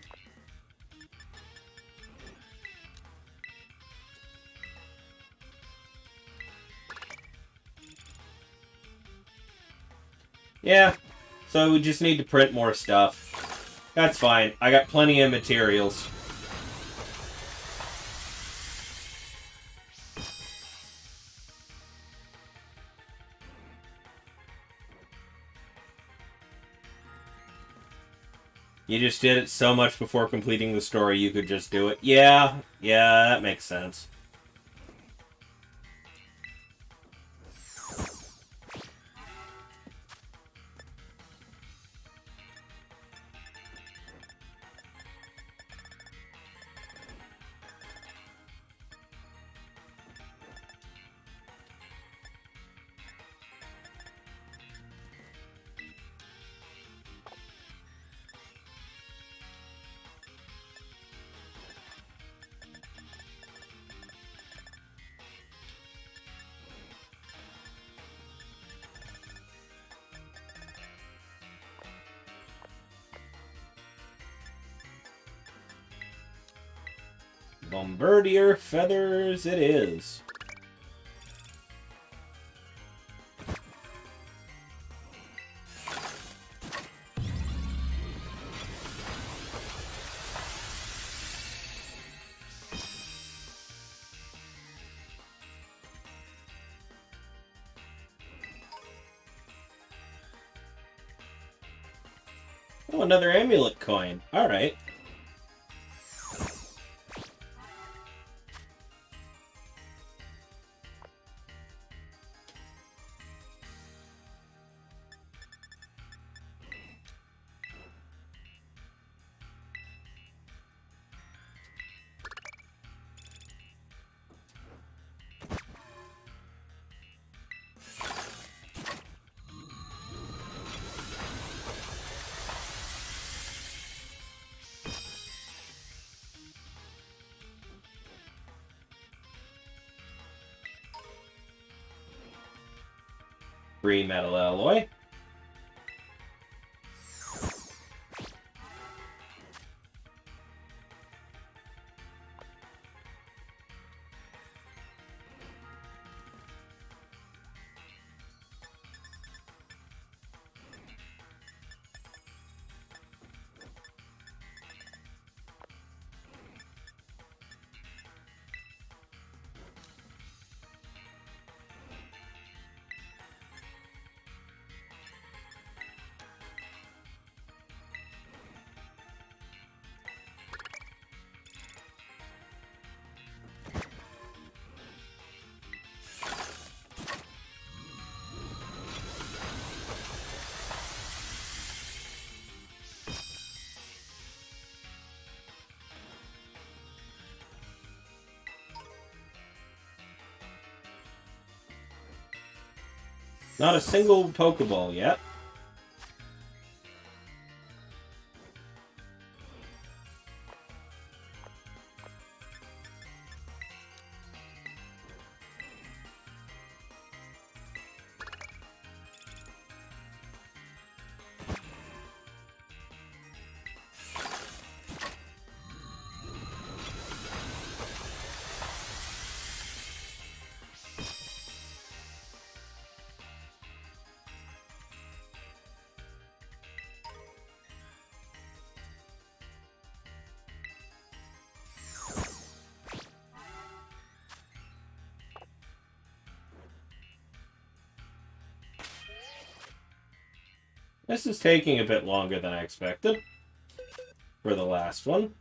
Yeah, so we just need to print more stuff. That's fine. I got plenty of materials. You just did it so much before completing the story, you could just do it. Yeah, that makes sense. Bombardier feathers it is. Oh, another amulet coin. Alright. Free metal alloy. Not a single Pokeball yet. This is taking a bit longer than I expected for the last one.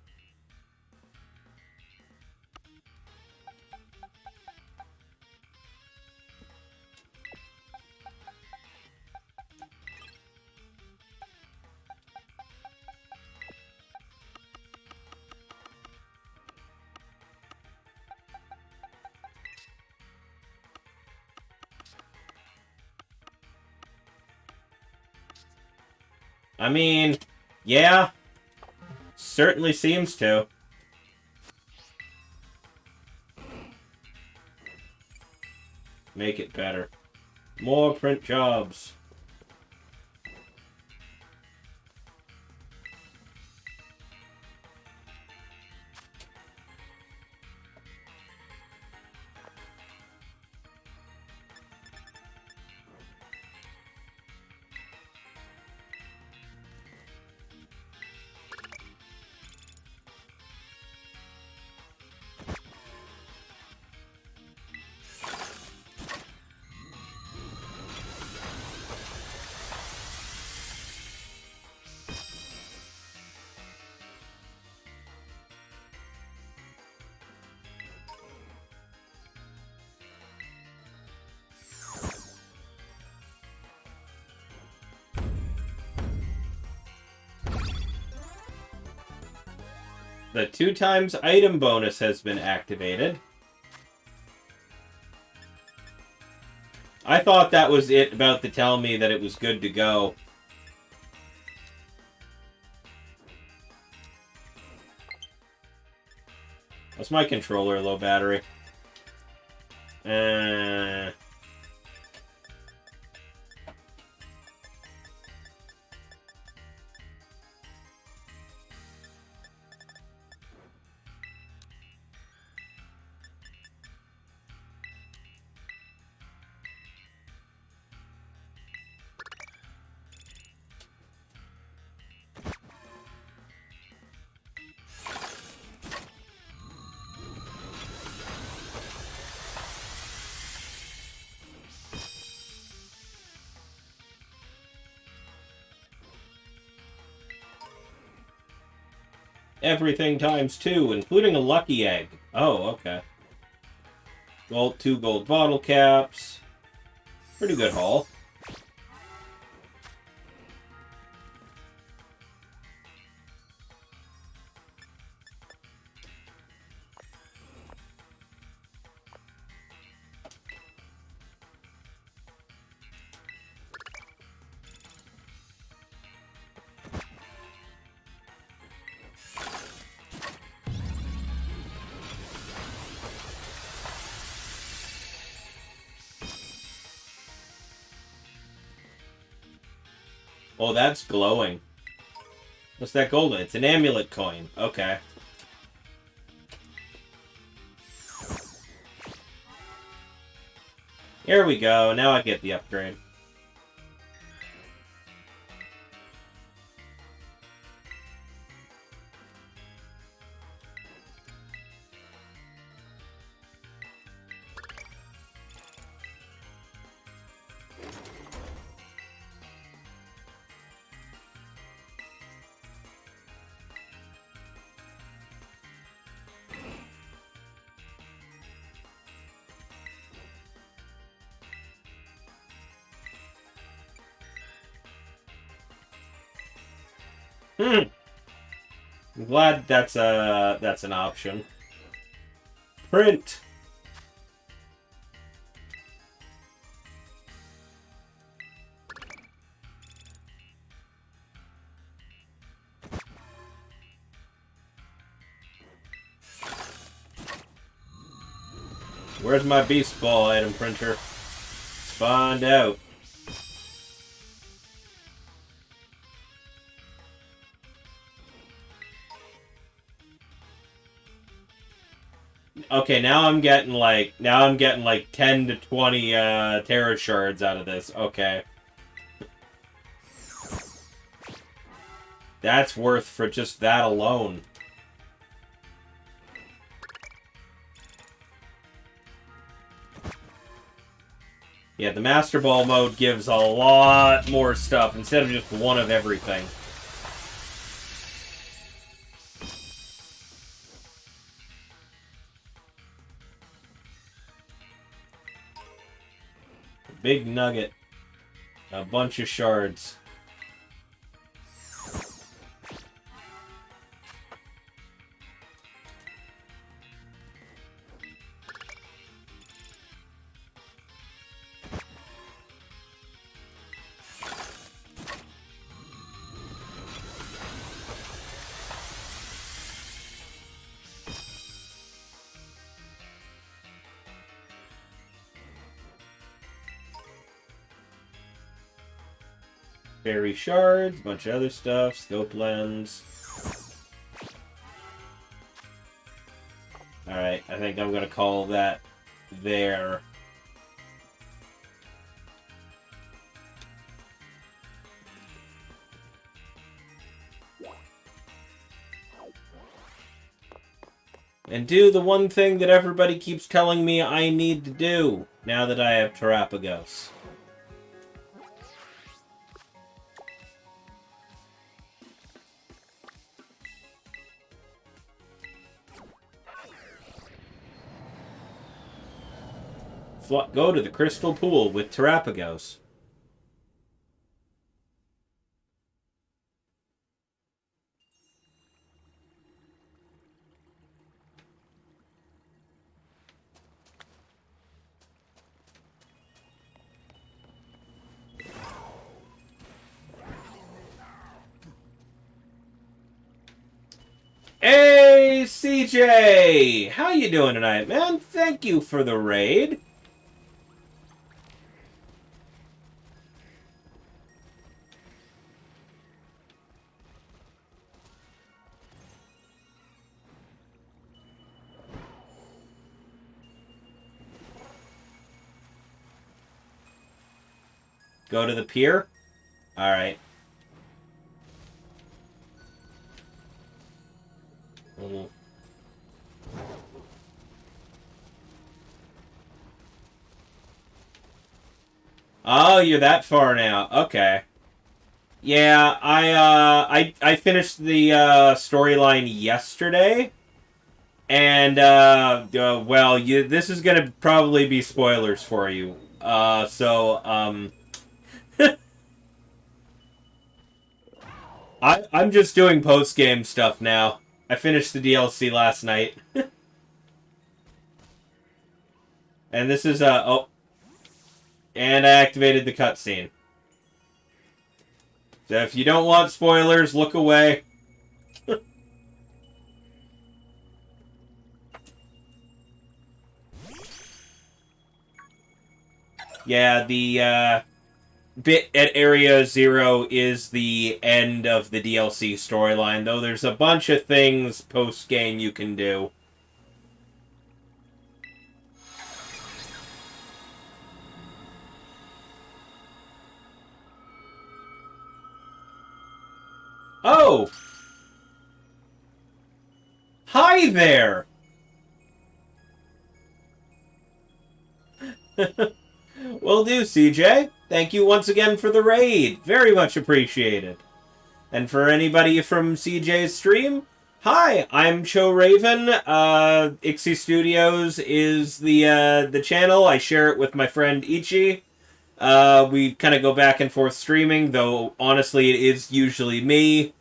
I mean, yeah, certainly seems to. Make it better. More print jobs. The 2x item bonus has been activated. I thought that was it about to tell me that it was good to go. What's my controller low battery? Everything ×2, including a lucky egg. Oh, okay. Gold, 2 gold bottle caps. Pretty good haul. Oh, that's glowing. What's that golden? It's an amulet coin. Okay. Here we go. Now I get the upgrade. I'm glad that's an option. Print. Where's my beast ball item printer? Let's find out. Okay, now I'm getting like 10 to 20 Terra shards out of this. Okay. That's worth for just that alone. Yeah, the Master Ball mode gives a lot more stuff instead of just one of everything. Big nugget. A bunch of shards. Fairy shards, bunch of other stuff, scope lens. Alright, I think I'm gonna call that there. And do the one thing that everybody keeps telling me I need to do, now that I have Terrapagos. Go to the crystal pool with Terrapagos. CJ! How you doing tonight, man? Thank you for the raid. Go to the pier? Alright. Oh, you're that far now. Okay. Yeah, I finished the storyline yesterday, and well, this is gonna probably be spoilers for you. I'm just doing post-game stuff now. I finished the DLC last night. And this is, oh. And I activated the cutscene. So if you don't want spoilers, look away. Yeah, the, bit at Area 0 is the end of the DLC storyline, though there's a bunch of things post-game you can do. Oh! Hi there! Will do, CJ. Thank you once again for the raid. Very much appreciated. And for anybody from CJ's stream, hi, I'm ChouRaven. Ichi Studios is the channel. I share it with my friend Ichi. We kind of go back and forth streaming, though honestly it is usually me.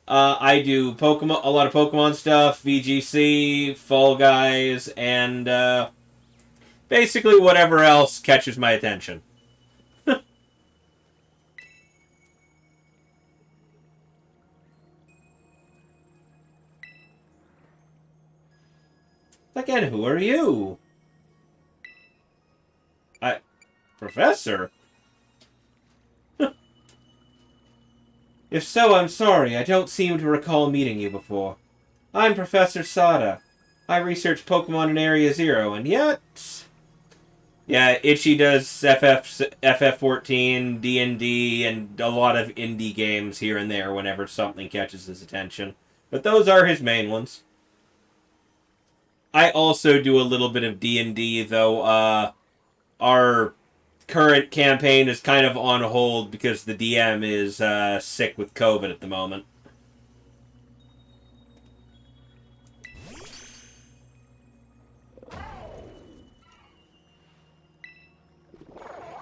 I do Pokemon, a lot of Pokemon stuff, VGC, Fall Guys, and basically whatever else catches my attention. Again, who are you? Professor? If so, I'm sorry. I don't seem to recall meeting you before. I'm Professor Sada. I research Pokemon in Area 0, and yet... Yeah, Ichi does FF14, D&D, and a lot of indie games here and there whenever something catches his attention. But those are his main ones. I also do a little bit of D&D, though our current campaign is kind of on hold because the DM is sick with COVID at the moment.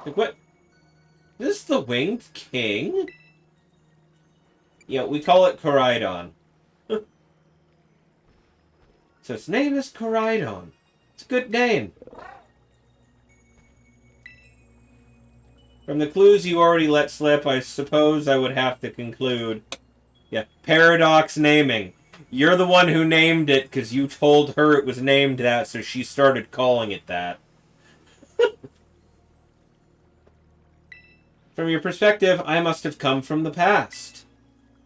Like, what? Is this the Winged King? Yeah, we call it Koraidon. So its name is Koraidon. It's a good name. From the clues you already let slip, I suppose I would have to conclude. Yeah, paradox naming. You're the one who named it because you told her it was named that, so she started calling it that. From your perspective, I must have come from the past.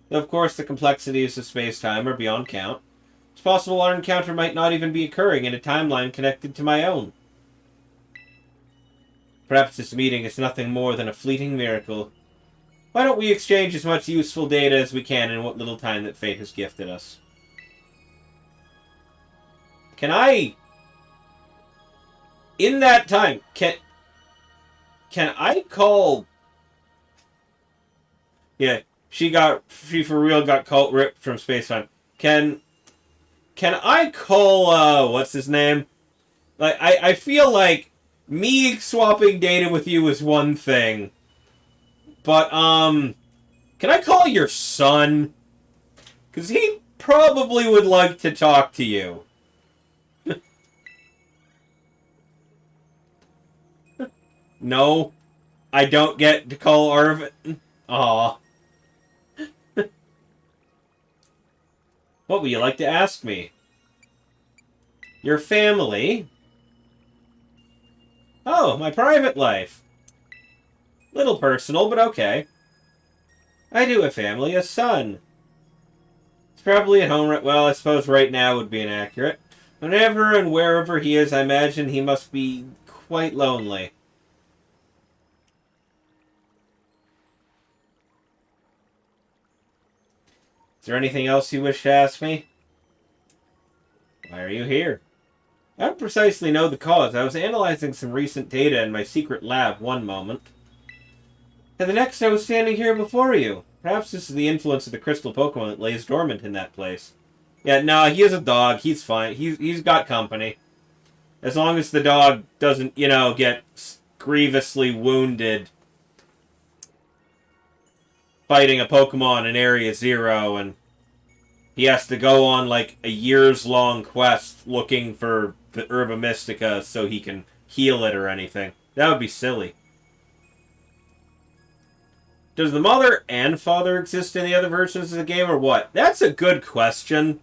Though, of course, the complexities of space-time are beyond count. It's possible our encounter might not even be occurring in a timeline connected to my own. Perhaps this meeting is nothing more than a fleeting miracle. Why don't we exchange as much useful data as we can in what little time that fate has gifted us? Can I... In that time, can I call... Yeah, she for real got ripped from space-time. Can I call, what's his name? Like, I feel like me swapping data with you is one thing. But, can I call your son? Because he probably would like to talk to you. No, I don't get to call Arvin. Aw. What would you like to ask me? Your family. Oh, my private life. Little personal, but okay. I do have family, a son. He's probably at home well, I suppose right now would be inaccurate. Whenever and wherever he is, I imagine he must be quite lonely. Is there anything else you wish to ask me? Why are you here? I don't precisely know the cause. I was analyzing some recent data in my secret lab one moment. And the next I was standing here before you. Perhaps this is the influence of the crystal Pokemon that lays dormant in that place. Yeah, no, he is a dog. He's fine. He's got company. As long as the dog doesn't, get grievously wounded fighting a Pokemon in Area 0, and he has to go on, like, a years-long quest looking for the Herba Mystica so he can heal it or anything. That would be silly. Does the mother and father exist in the other versions of the game, or what? That's a good question.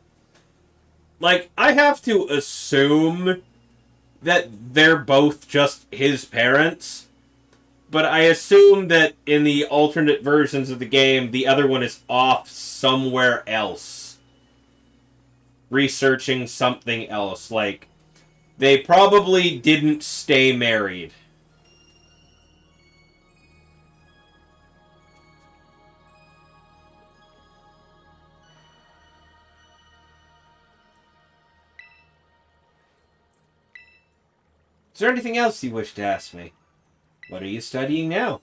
Like, I have to assume that they're both just his parents. But I assume that in the alternate versions of the game, the other one is off somewhere else. Researching something else. Like, they probably didn't stay married. Is there anything else you wish to ask me? What are you studying now?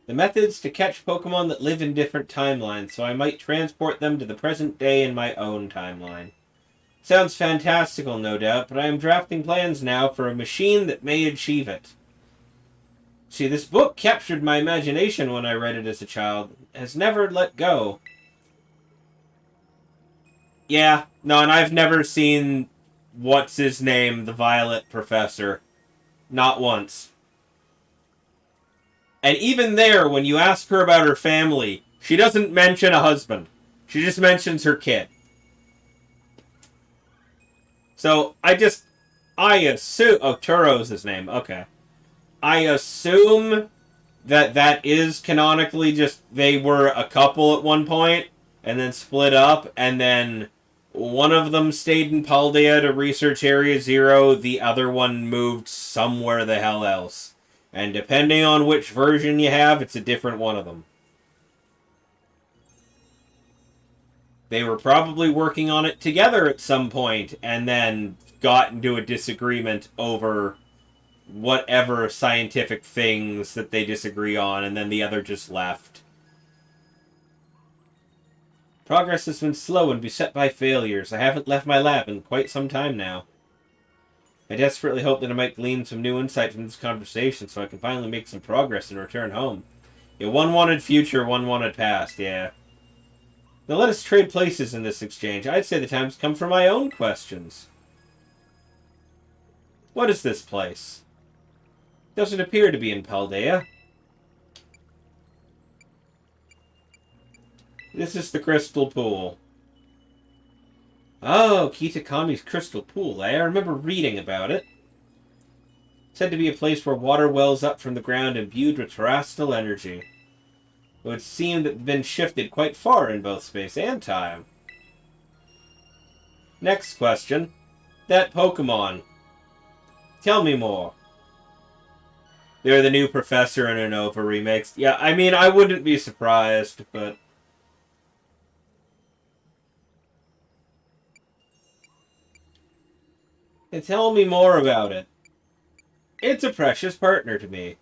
The methods to catch Pokemon that live in different timelines, so I might transport them to the present day in my own timeline. Sounds fantastical, no doubt, but I am drafting plans now for a machine that may achieve it. See, this book captured my imagination when I read it as a child. It has never let go. Yeah, no, and I've never seen what's-his-name, the Violet Professor. Not once. And even there, when you ask her about her family, she doesn't mention a husband. She just mentions her kid. So, I assume... Oh, Turo's his name. Okay. I assume that is canonically just they were a couple at one point, and then split up, and then one of them stayed in Paldea to research Area 0, the other one moved somewhere the hell else. And depending on which version you have, it's a different one of them. They were probably working on it together at some point, and then got into a disagreement over whatever scientific things that they disagree on, and then the other just left. Progress has been slow and beset by failures. I haven't left my lab in quite some time now. I desperately hope that I might glean some new insight from this conversation so I can finally make some progress and return home. Yeah, one wanted future, one wanted past, yeah. Now let us trade places in this exchange. I'd say the time's come for my own questions. What is this place? Doesn't appear to be in Paldea. This is the Crystal Pool. Oh, Kitakami's Crystal Pool. I remember reading about it. Said to be a place where water wells up from the ground imbued with terrestrial energy. It would seem to have been shifted quite far in both space and time. Next question. That Pokemon. Tell me more. They're the new Professor and Unova remakes. Yeah, I mean, I wouldn't be surprised, but... And tell me more about it. It's a precious partner to me.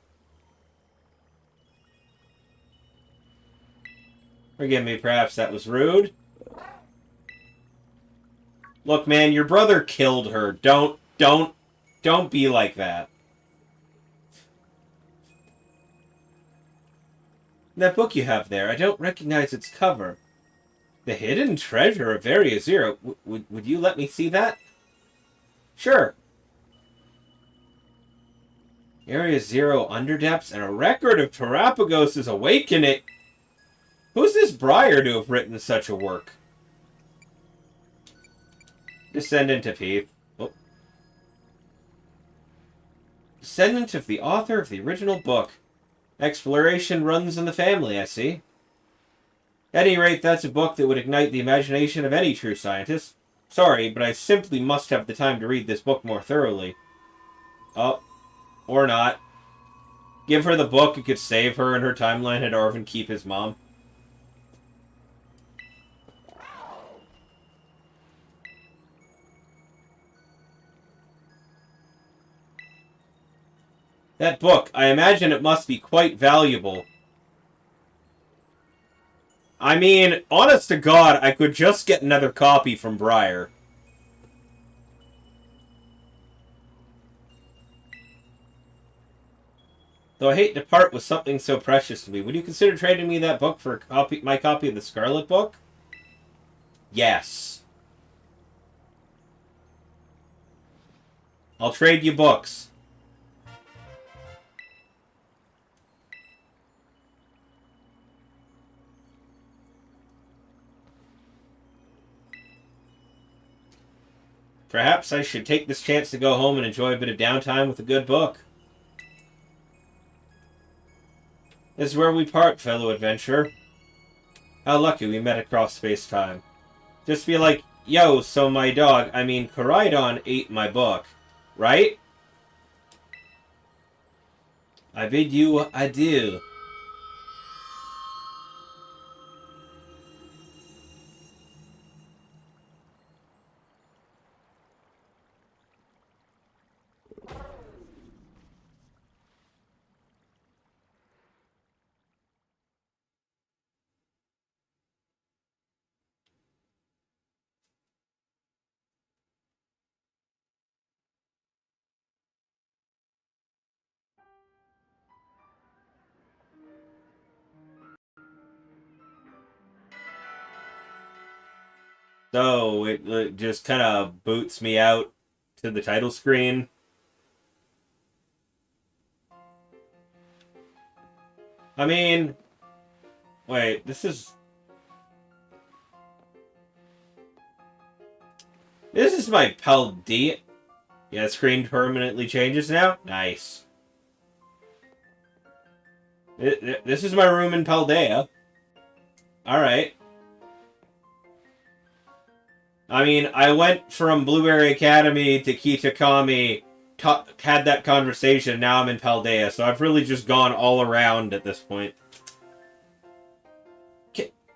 Forgive me, perhaps that was rude. Look, man, your brother killed her. Don't be like that. That book you have there, I don't recognize its cover. The Hidden Treasure of Area 0. Would you let me see that? Sure. Area 0 Underdepths and a record of Terapagos' awakening. Who's this Briar to have written such a work? Descendant of Heath. Oh. Descendant of the author of the original book. Exploration runs in the family, I see. At any rate, that's a book that would ignite the imagination of any true scientist. Sorry, but I simply must have the time to read this book more thoroughly. Oh, or not. Give her the book, it could save her and her timeline, had Arvin keep his mom. That book, I imagine it must be quite valuable. I mean, honest to God, I could just get another copy from Briar. Though I hate to part with something so precious to me, would you consider trading me that book for my copy of the Scarlet Book? Yes. I'll trade you books. Perhaps I should take this chance to go home and enjoy a bit of downtime with a good book. This is where we part, fellow adventurer. How lucky we met across space-time. Just be like, yo, so my dog, I mean Koraidon, ate my book. Right? I bid you adieu. So, it just kind of boots me out to the title screen. I mean... Wait, this is... This is my Paldea. Yeah, screen permanently changes now? Nice. This is my room in Paldea. Alright. I mean, I went from Blueberry Academy to Kitakami, had that conversation, now I'm in Paldea, so I've really just gone all around at this point.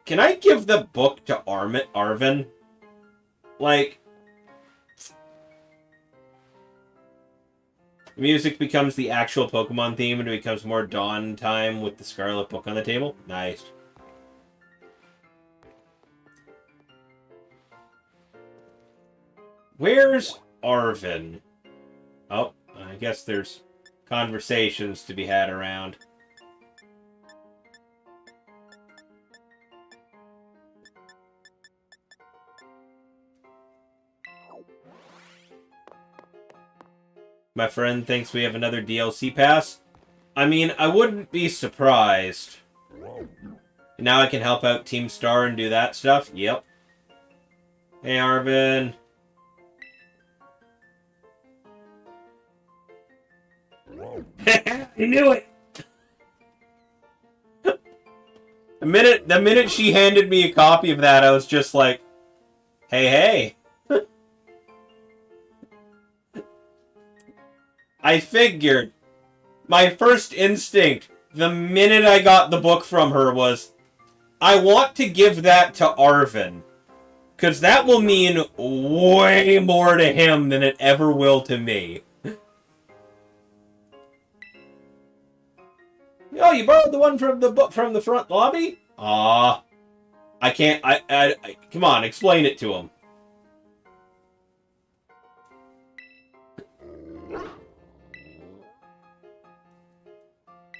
Can I give the book to Arvin? Like... The music becomes the actual Pokemon theme and it becomes more dawn time with the Scarlet Book on the table. Nice. Where's Arvin? Oh, I guess there's conversations to be had around. My friend thinks we have another DLC pass. I mean, I wouldn't be surprised. Now I can help out Team Star and do that stuff? Yep. Hey, Arvin. I knew it! The minute she handed me a copy of that, I was just like, hey. I figured. My first instinct, the minute I got the book from her, was, I want to give that to Arvin. Because that will mean way more to him than it ever will to me. Oh, you borrowed the one from the book from the front lobby? Aw. I can't, come on, explain it to him.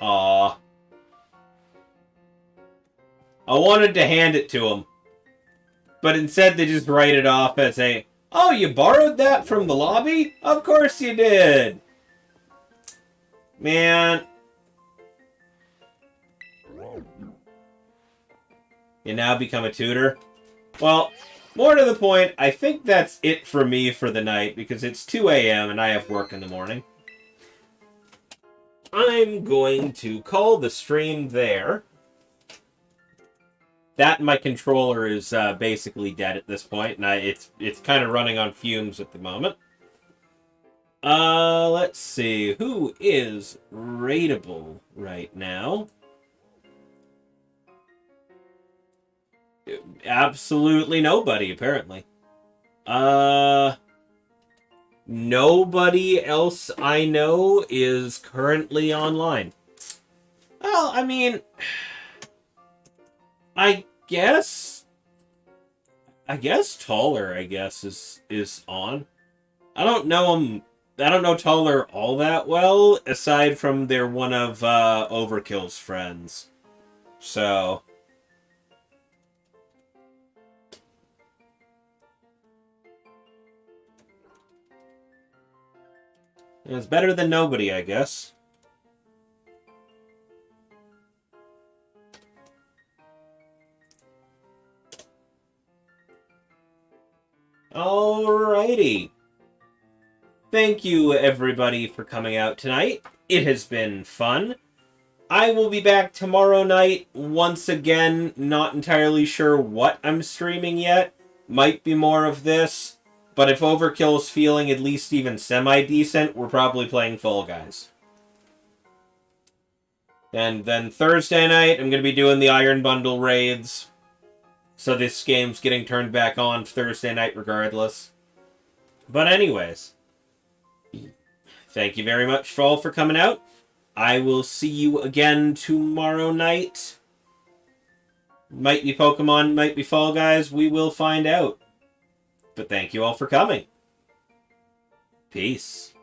Aw. I wanted to hand it to him. But instead they just write it off as a, oh, you borrowed that from the lobby? Of course you did. Man. You now become a tutor? Well, more to the point, I think that's it for me for the night, because it's 2 a.m. and I have work in the morning. I'm going to call the stream there. That my controller is basically dead at this point, and it's kind of running on fumes at the moment. Let's see. Who is rateable right now? Absolutely nobody, apparently. Nobody else I know is currently online. Well, I mean, I guess Taller, is on. I don't know him. I don't know Taller all that well, aside from they're one of Overkill's friends. So it's better than nobody, I guess. Alrighty. Thank you, everybody, for coming out tonight. It has been fun. I will be back tomorrow night, once again. Not entirely sure what I'm streaming yet. Might be more of this. But if Overkill's feeling at least even semi-decent, we're probably playing Fall Guys. And then Thursday night, I'm going to be doing the Iron Bundle raids. So this game's getting turned back on Thursday night regardless. But anyways, thank you very much for all for coming out. I will see you again tomorrow night. Might be Pokemon, might be Fall Guys, we will find out. But thank you all for coming. Peace.